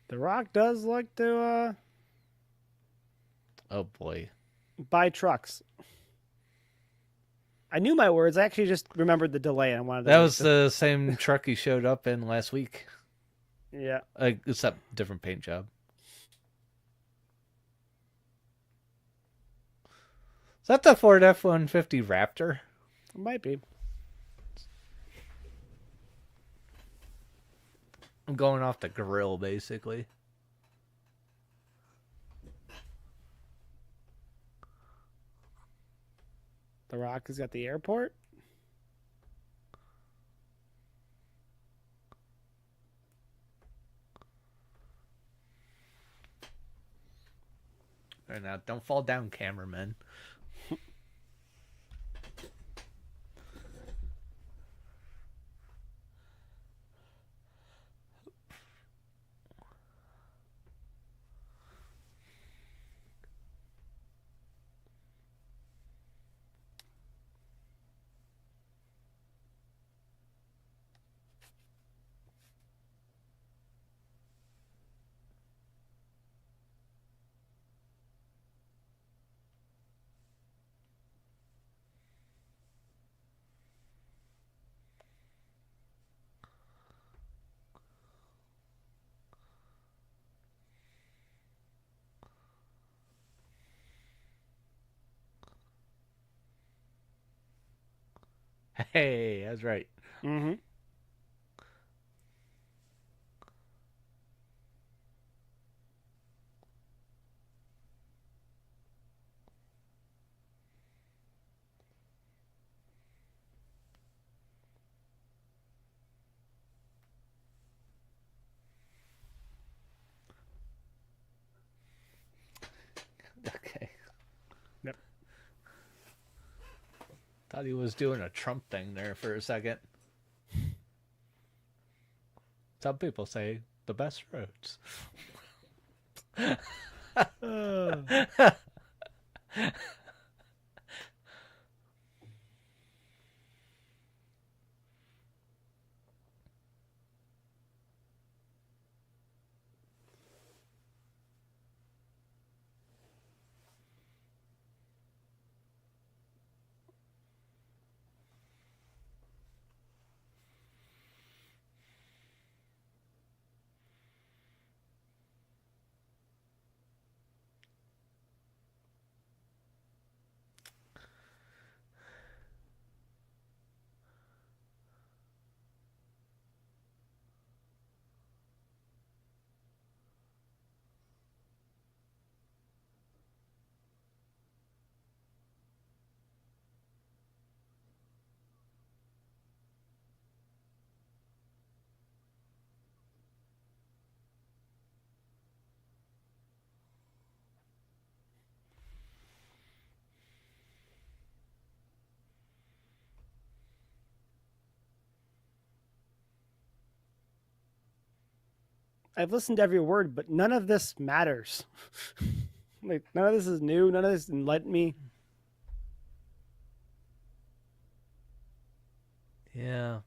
The Rock does like to Oh boy. buy trucks. I knew my words. I actually just remembered the delay and I wanted to. That was the same truck he showed up in last week. Yeah. Except different paint job. Is that the Ford F-150 Raptor? It might be. I'm going off the grill, basically. The Rock is at the airport. Right now, don't fall down, cameraman. Hey, that's right. Mm-hmm. Okay. Yep. Thought he was doing a Trump thing there for a second. Some people say the best roads. I've listened to every word, but none of this matters. Like none of this is new. None of this enlightened me. Yeah.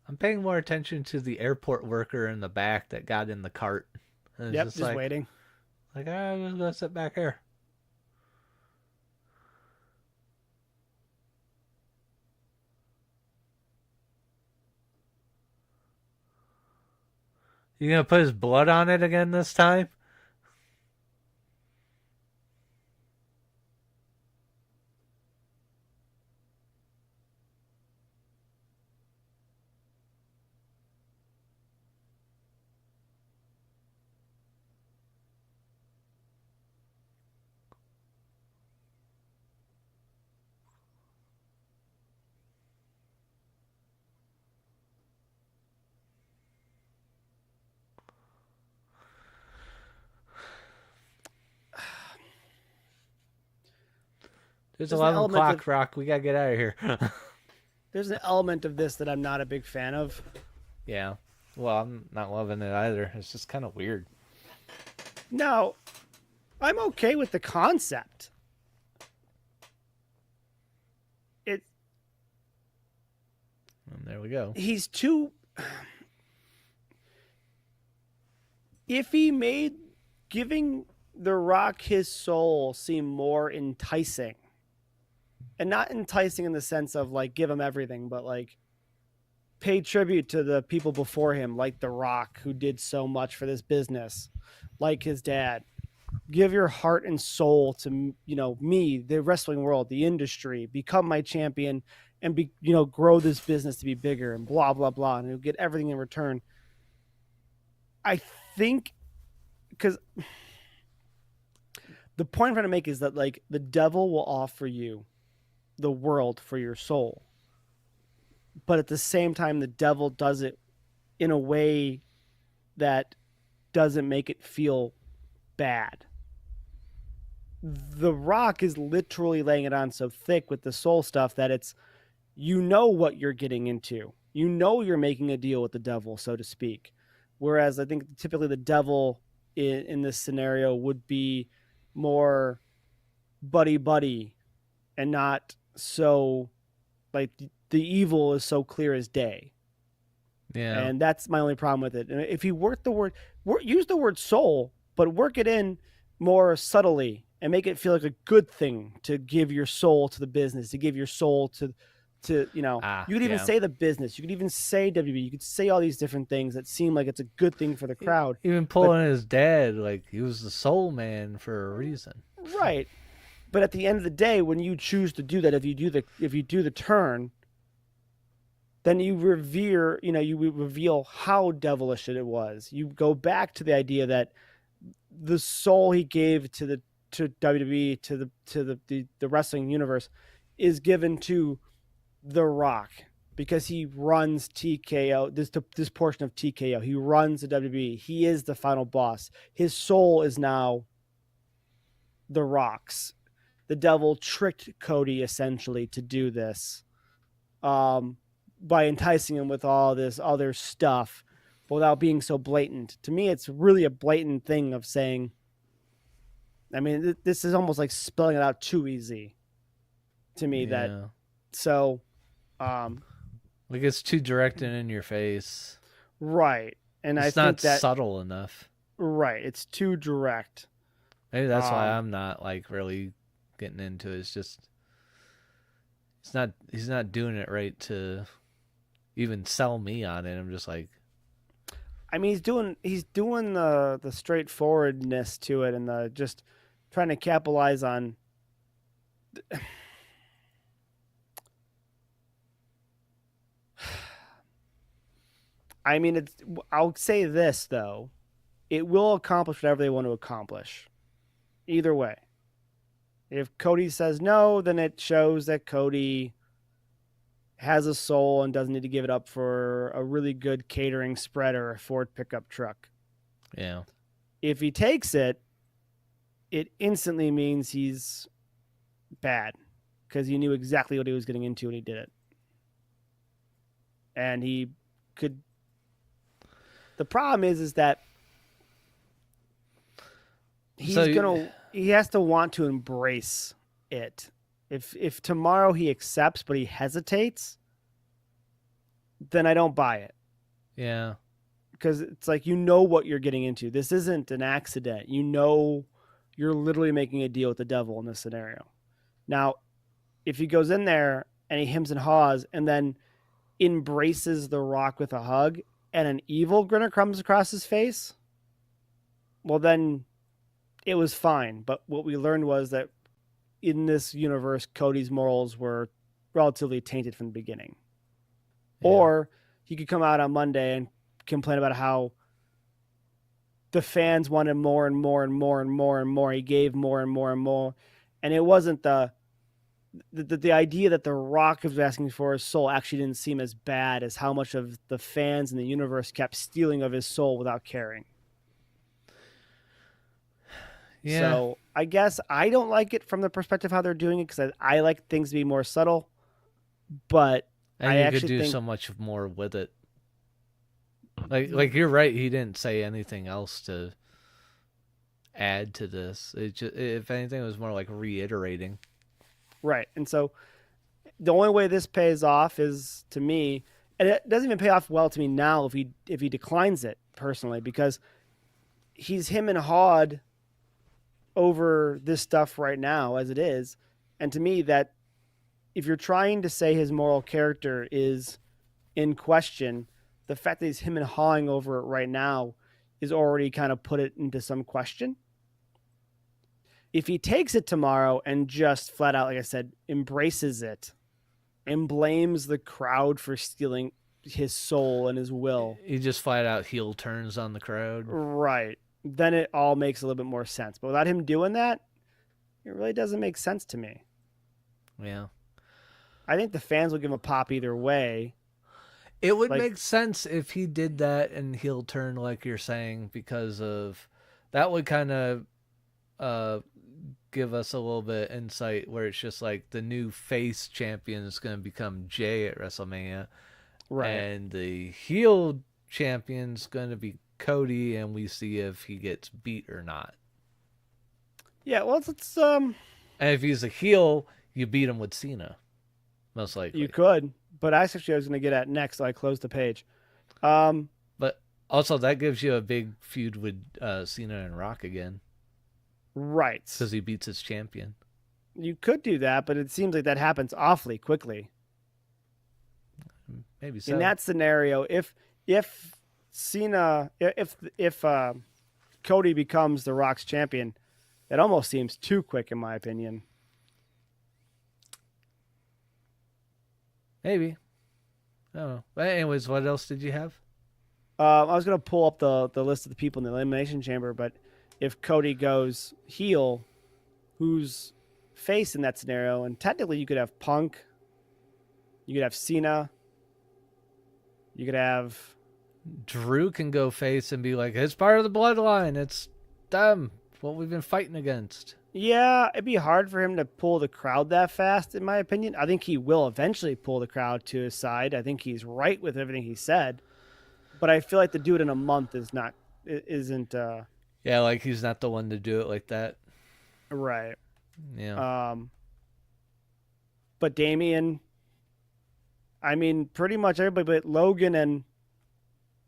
I'm paying more attention to the airport worker in the back that got in the cart And it's Yep, just just waiting. I'm just gonna sit back here. You gonna put his blood on it again this time? There's There's an 11 element of o'clock, Rock. We gotta get out of here. there's an element of this that I'm not a big fan of. Yeah. Well, I'm not loving it either. It's just kind of weird. Now, I'm okay with the concept. It And there we go. he's too if he made giving The Rock his soul seem more enticing. And not enticing in the sense of like give him everything, but like pay tribute to the people before him, like The Rock, who did so much for this business, like his dad. Give your heart and soul to me, the wrestling world, the industry, become my champion, and grow this business to be bigger and blah blah blah, and you'll get everything in return. I think because the point I'm trying to make is that like the devil will offer you the world for your soul, but at the same time the devil does it in a way that doesn't make it feel bad. The Rock is literally laying it on so thick with the soul stuff that it's what you're getting into. You're making a deal with the devil, so to speak. Whereas I think typically the devil in this scenario would be more buddy buddy and not so like the evil is so clear as day. Yeah. And that's my only problem with it. And if you use the word soul, but work it in more subtly and make it feel like a good thing to give your soul to the business, to give your soul to you could even say the business, you could even say WB, you could say all these different things that seem like it's a good thing for the crowd. Even pulling his dad, like he was the soul man for a reason. Right. But at the end of the day, when you choose to do that, if you do the turn, then you reveal how devilish it was. You go back to the idea that the soul he gave to WWE, to the wrestling universe, is given to The Rock because he runs TKO, this portion of TKO. He runs the WWE. He is the final boss. His soul is now The Rock's. The devil tricked Cody essentially to do this, by enticing him with all this other stuff without being so blatant. To me, it's really a blatant thing of saying, I mean, this is almost like spelling it out too easy to me. Yeah. Like it's too direct and in your face. Right. And it's I not think that subtle enough. Right. It's too direct. Maybe that's why I'm not like really getting into it. It's just he's not doing it right to even sell me on it. I'm just like, I mean, he's doing the straightforwardness to it and the just trying to capitalize on. I mean, I'll say this though, it will accomplish whatever they want to accomplish. Either way, if Cody says no, then it shows that Cody has a soul and doesn't need to give it up for a really good catering spread or a Ford pickup truck. Yeah. If he takes it, it instantly means he's bad because he knew exactly what he was getting into when he did it. And he could. The problem is that he has to want to embrace it. If tomorrow he accepts but he hesitates, then I don't buy it. Yeah. because it's like you know what you're getting into. This isn't an accident. You know, you're literally making a deal with the devil in this scenario. Now, if he goes in there and he hems and haws and then embraces The Rock with a hug and an evil grin comes across his face, well, then it was fine. But what we learned was that in this universe, Cody's morals were relatively tainted from the beginning. Yeah. Or he could come out on Monday and complain about how the fans wanted more and more and more and more and more. He gave more and more and more. And it wasn't the idea that The Rock was asking for his soul actually didn't seem as bad as how much of the fans in the universe kept stealing of his soul without caring. Yeah. So I guess I don't like it from the perspective of how they're doing it because I like things to be more subtle. But I actually could do so much more with it. Like you're right. He didn't say anything else to add to this. It just, if anything, it was more like reiterating. Right. And so the only way this pays off is to me, and it doesn't even pay off well to me now if he declines it personally, because he's him and hawed over this stuff right now as it is. And to me, that if you're trying to say his moral character is in question, the fact that he's him and hawing over it right now is already kind of put it into some question. If he takes it tomorrow and just flat out, like I said, embraces it and blames the crowd for stealing his soul and his will. He just flat out heel turns on the crowd. Right. Then it all makes a little bit more sense. But without him doing that, it really doesn't make sense to me. Yeah. I think the fans will give him a pop either way. It would make sense if he did that and heel turn, like you're saying, because of that would kind of give us a little bit of insight where it's just like the new face champion is going to become Jay at WrestleMania. Right. And the heel champion's going to be Cody, and we see if he gets beat or not. Yeah, well, it's And if he's a heel, you beat him with Cena, most likely. You could, but that's actually I was going to get at next, so I closed the page. But also, that gives you a big feud with Cena and Rock again. Right. Because he beats his champion. You could do that, but it seems like that happens awfully quickly. Maybe so. In that scenario, if Cena, if Cody becomes the Rock's champion, that almost seems too quick, in my opinion. Maybe. I don't know. But anyways, what else did you have? I was going to pull up the list of the people in the Elimination Chamber, but if Cody goes heel, who's face in that scenario? And technically you could have Punk, you could have Cena, you could have... Drew can go face and be like, it's part of the bloodline. It's them, what we've been fighting against. Yeah, it'd be hard for him to pull the crowd that fast, in my opinion. I think he will eventually pull the crowd to his side. I think he's right with everything he said. But I feel like to do it in a month isn't... Yeah, like he's not the one to do it like that. Right. Yeah. But Damian, I mean, pretty much everybody but Logan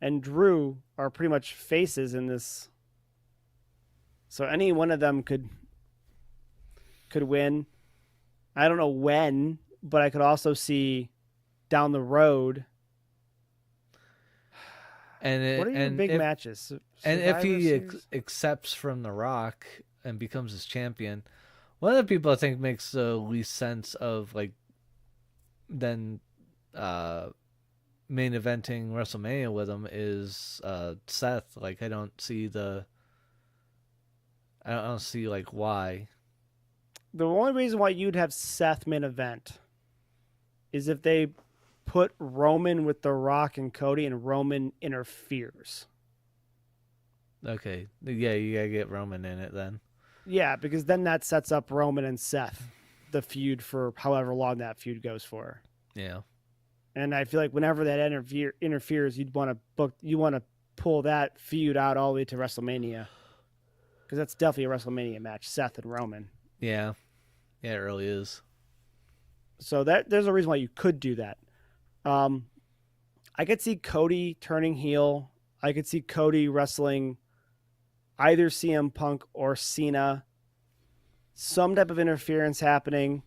and Drew are pretty much faces in this. So any one of them could win. I don't know when, but I could also see down the road. What are your big matches? And if he accepts from The Rock and becomes his champion, one of the people I think makes the least sense of like then main eventing WrestleMania with him is Seth. Like I don't see like why. The only reason why you'd have Seth main event is if they put Roman with The Rock and Cody and Roman interferes. Okay. Yeah, you gotta get Roman in it then. Yeah, because then that sets up Roman and Seth, the feud for however long that feud goes for. Yeah. And I feel like whenever that interferes, you want to pull that feud out all the way to WrestleMania. Because that's definitely a WrestleMania match, Seth and Roman. Yeah. Yeah, it really is. So there's a reason why you could do that. I could see Cody turning heel. I could see Cody wrestling either CM Punk or Cena. Some type of interference happening.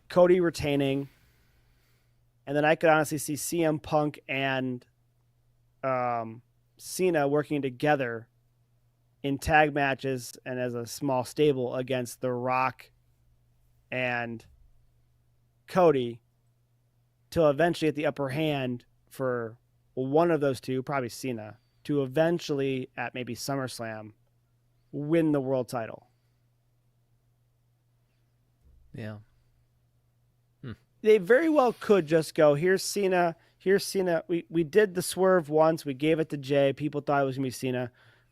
Cody retaining. And then I could honestly see CM Punk and Cena working together in tag matches and as a small stable against The Rock and Cody to eventually get the upper hand for one of those two, probably Cena, to eventually at maybe SummerSlam win the world title. Yeah. They very well could just go, here's Cena. We did the swerve once. We gave it to Jay. People thought it was going to be Cena.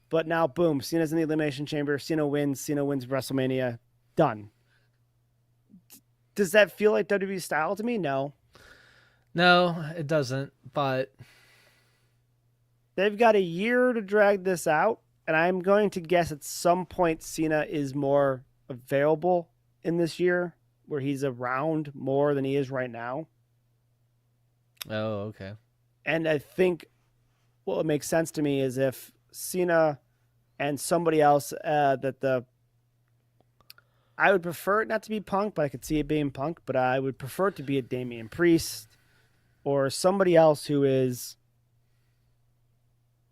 But now, boom, Cena's in the Elimination Chamber. Cena wins WrestleMania. Done. Does that feel like WWE style to me? No. No, it doesn't. But they've got a year to drag this out. And I'm going to guess at some point Cena is more available in this year, where he's around more than he is right now. Oh, okay. And I think what makes sense to me is if Cena and somebody else I would prefer it not to be Punk, but I could see it being Punk, but I would prefer it to be a Damian Priest or somebody else who is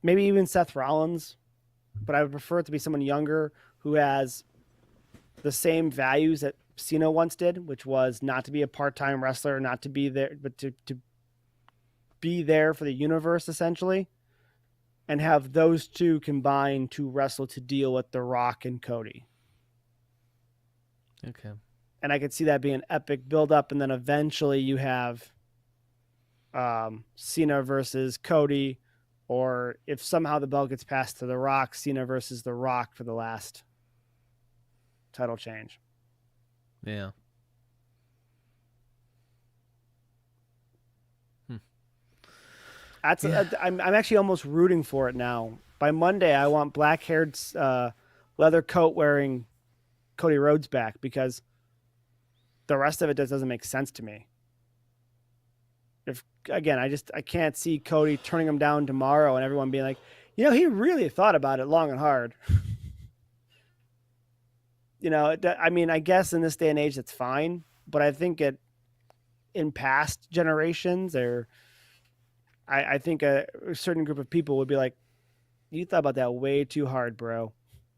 maybe even Seth Rollins, but I would prefer it to be someone younger who has the same values that Cena once did, which was not to be a part-time wrestler, not to be there, but to be there for the universe, essentially, and have those two combine to wrestle to deal with The Rock and Cody. Okay. And I could see that being an epic build-up, and then eventually you have Cena versus Cody, or if somehow the belt gets passed to The Rock, Cena versus The Rock for the last title change. Yeah. I'm actually almost rooting for it now. By Monday, I want black-haired, leather coat wearing Cody Rhodes back, because the rest of it just doesn't make sense to me. I can't see Cody turning him down tomorrow and everyone being like, he really thought about it long and hard. I guess in this day and age, that's fine. But I think in past generations, I think a certain group of people would be like, you thought about that way too hard, bro.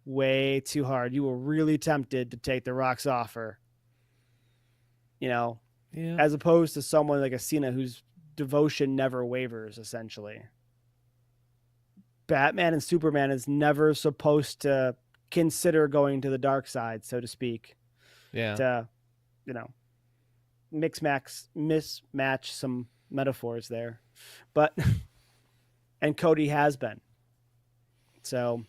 Way too hard. You were really tempted to take The Rock's offer. Yeah. As opposed to someone like a Cena whose devotion never wavers, essentially. Batman and Superman is never supposed to consider going to the dark side, so to speak. Yeah. To, mismatch some metaphors there. But, and Cody has been. So,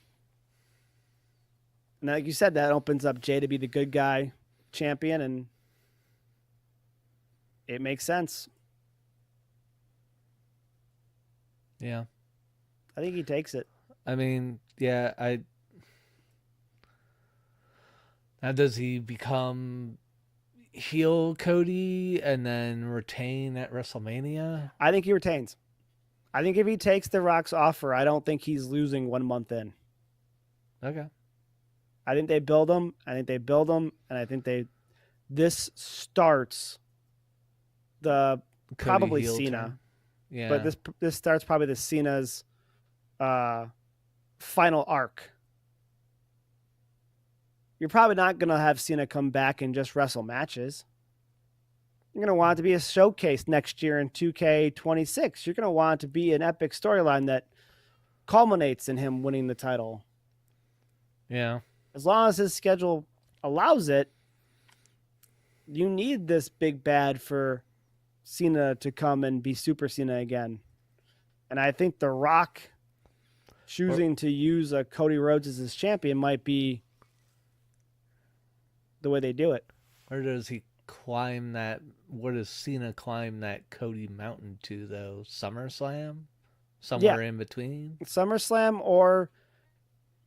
and like you said, that opens up Jay to be the good guy champion, and it makes sense. Yeah. I think he takes it. I mean, yeah, now does he become heel Cody and then retain at WrestleMania? I think he retains. I think if he takes The Rock's offer, I don't think he's losing 1 month in. Okay. I think they build him. And I think this starts the Cody probably heel Cena. turn. Yeah. But this starts probably the Cena's final arc. You're probably not going to have Cena come back and just wrestle matches. You're going to want it to be a showcase next year in 2K26. You're going to want it to be an epic storyline that culminates in him winning the title. Yeah. As long as his schedule allows it, you need this big bad for Cena to come and be Super Cena again. And I think The Rock choosing to use a Cody Rhodes as his champion might be the way they do it. Or does he climb that? Where does Cena climb that Cody mountain to, though? SummerSlam? Somewhere in between? SummerSlam, or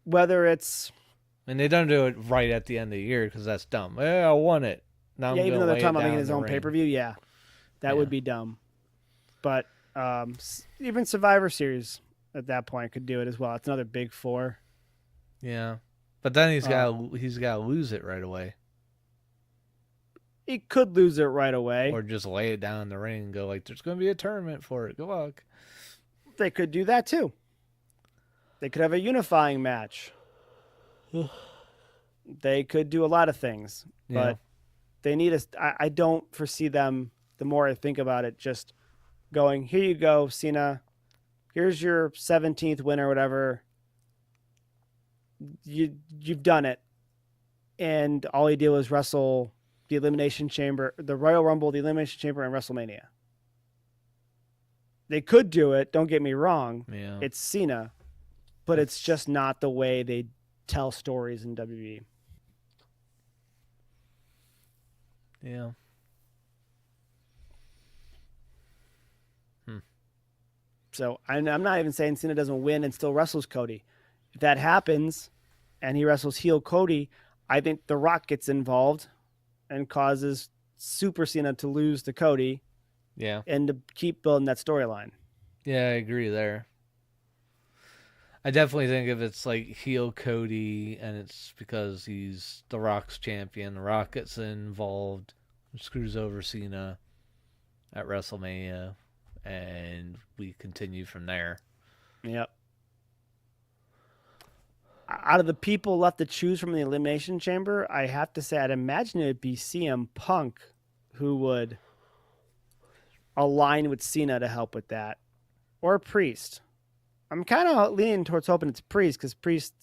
whether it's... And they don't do it right at the end of the year because that's dumb. I won it. Now I'm even though they're talking about making his own ring. pay-per-view, that would be dumb. But even Survivor Series, at that point could do it as well. It's another big four. Yeah, but then he's got to lose it right away, He could lose it right away, or just lay it down in the ring and go like, "There's going to be a tournament for it. Good luck." they could do that too. They could have a unifying match. They could do a lot of things, but they need a. I don't foresee them. The more I think about it, just going, here you go, Cena. Here's your 17th win or whatever. You've done it, and all you do is wrestle the Elimination Chamber, the Royal Rumble, the Elimination Chamber, and WrestleMania. They could do it. Don't get me wrong. Yeah. It's Cena, but it's just not the way they tell stories in WWE. Yeah. So I'm not even saying Cena doesn't win and still wrestles Cody. If that happens and he wrestles heel Cody, I think The Rock gets involved and causes Super Cena to lose to Cody. Yeah. And to keep building that storyline. Yeah, I agree there. I definitely think if it's like heel Cody and it's because he's The Rock's champion, The Rock gets involved, screws over Cena at WrestleMania, and we continue from there. Yep. Out of the people left to choose from the Elimination Chamber, I have to say I'd imagine it would be CM Punk who would align with Cena to help with that. Or Priest. I'm kind of leaning towards hoping it's Priest because Priest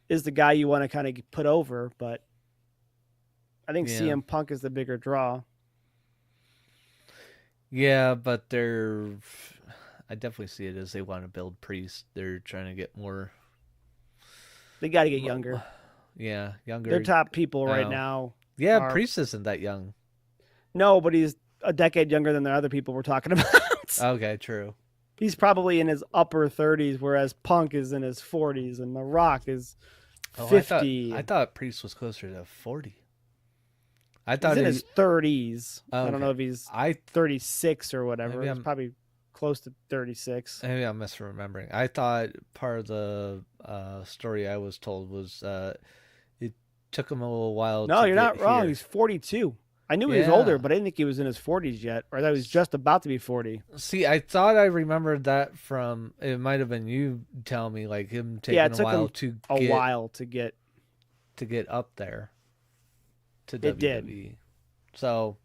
is the guy you want to kind of put over, but I think CM Punk is the bigger draw. Yeah, but I definitely see it as they want to build Priest. They're trying to get more. They got to get younger. Yeah, younger. They're top people right now. Yeah, Priest isn't that young. No, but he's a decade younger than the other people we're talking about. Okay, true. He's probably in his upper 30s, whereas Punk is in his 40s, and The Rock is 50. I thought Priest was closer to 40. I thought he's in his 30s. Okay. I don't know if he's 36 or whatever. He's probably close to 36. Maybe I'm misremembering. I thought part of the story I was told was it took him a little while. No, you're not wrong. He's 42. I knew he was older, but I didn't think he was in his 40s yet, or that he was just about to be 40. See, I thought I remembered that from, it might have been you telling me, like him taking a while to get up there to WWE. Did. So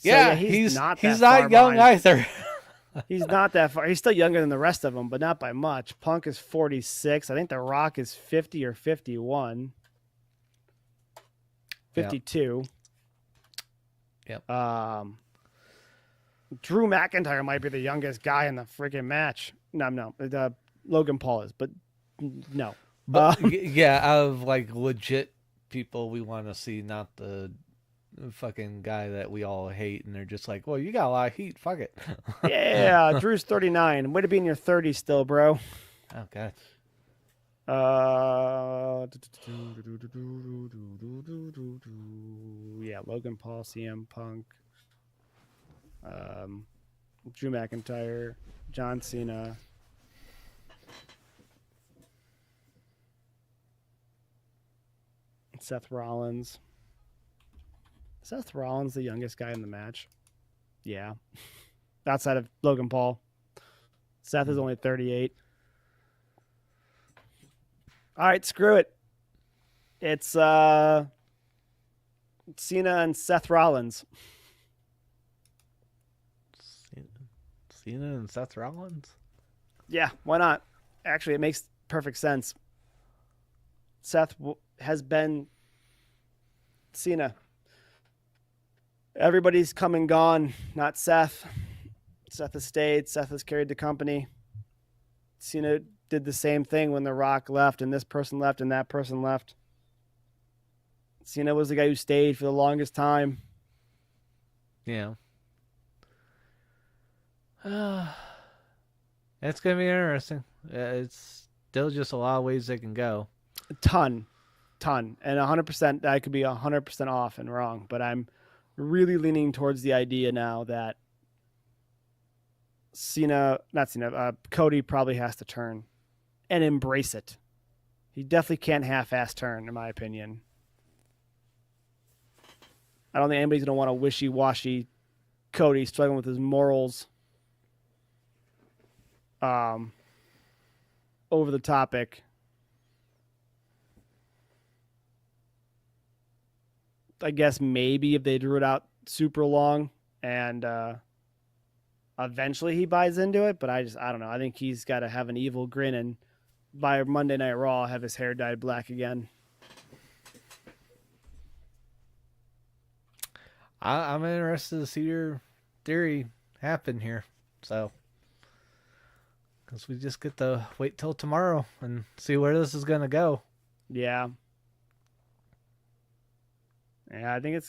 he's not young either. He's not that far. He's still younger than the rest of them, but not by much. Punk is 46. I think The Rock is 50 or 51. 52. Yep. Drew McIntyre might be the youngest guy in the freaking match. No. Logan Paul is, but no. But out of like legit people we want to see, not the fucking guy that we all hate, and they're just like, well, you got a lot of heat. Fuck it. Yeah, Drew's 39. Way to be in your 30s still, bro. Oh, God. Yeah, Logan Paul, CM Punk, Drew McIntyre, John Cena, Seth Rollins. Seth Rollins, the youngest guy in the match. Yeah, outside of Logan Paul. Seth is only 38. All right, screw it. It's Cena and Seth Rollins. Cena and Seth Rollins? Yeah, why not? Actually, it makes perfect sense. Seth has been Cena. Everybody's come and gone, not Seth. Seth has stayed. Seth has carried the company. Cena did the same thing when The Rock left and this person left and that person left. Cena was the guy who stayed for the longest time. Yeah. It's going to be interesting. It's still just a lot of ways they can go. A ton. And 100%, I could be 100% off and wrong, but I'm really leaning towards the idea now that Cody probably has to turn and embrace it. He definitely can't half-ass turn, in my opinion. I don't think anybody's going to want a wishy-washy Cody struggling with his morals over the topic. I guess maybe if they drew it out super long and eventually he buys into it, but I don't know. I think he's got to have an evil grin and by Monday Night Raw have his hair dyed black again. I'm interested to see your theory happen here. So, because we just get to wait till tomorrow and see where this is going to go. Yeah. Yeah, I think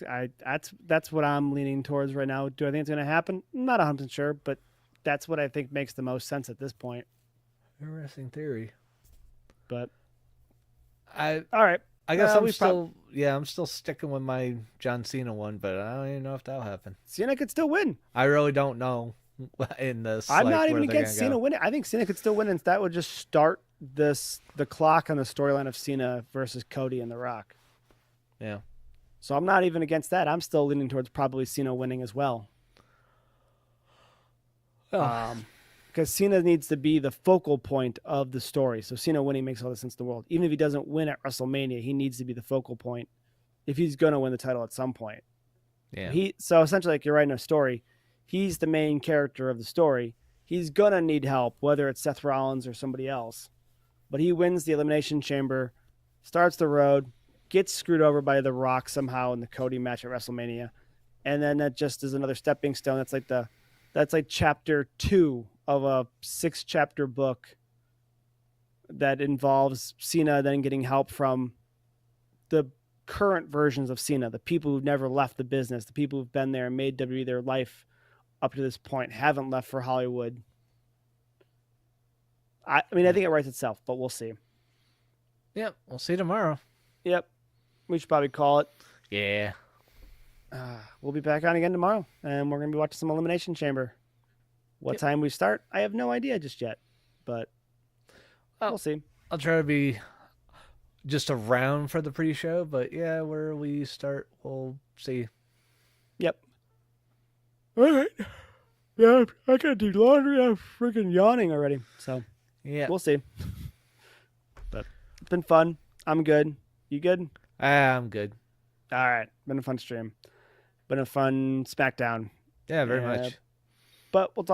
that's what I'm leaning towards right now. Do I think it's going to happen? I'm not 100% sure, but that's what I think makes the most sense at this point. Interesting theory. But all right. I guess I'm still sticking with my John Cena one, but I don't even know if that'll happen. Cena could still win. I really don't know in this. I'm not even against Cena winning. I think Cena could still win, and that would just start the clock on the storyline of Cena versus Cody and The Rock. Yeah. So I'm not even against that. I'm still leaning towards probably Cena winning as well. Because Cena needs to be the focal point of the story. So Cena winning makes all the sense in the world. Even if he doesn't win at WrestleMania, he needs to be the focal point if he's going to win the title at some point. Yeah. So essentially, like you're writing a story, he's the main character of the story. He's going to need help, whether it's Seth Rollins or somebody else. But he wins the Elimination Chamber, starts the road, gets screwed over by The Rock somehow in the Cody match at WrestleMania. And then that just is another stepping stone. That's like chapter 2 of a 6-chapter book that involves Cena then getting help from the current versions of Cena, the people who've never left the business, the people who've been there and made WWE their life up to this point, haven't left for Hollywood. I think it writes itself, but we'll see. Yep, we'll see tomorrow. Yep, we should probably call it. Yeah. We'll be back on again tomorrow, and we're going to be watching some Elimination Chamber. What time we start, I have no idea just yet, but we'll see. I'll try to be just around for the pre-show, but yeah, where we start, we'll see. Yep. All right. Yeah, I gotta do laundry. I'm freaking yawning already. So, yeah, we'll see. But it's been fun. I'm good. You good? I'm good. All right. Been a fun stream. Been a fun Smackdown. Yeah, very much. But we'll talk.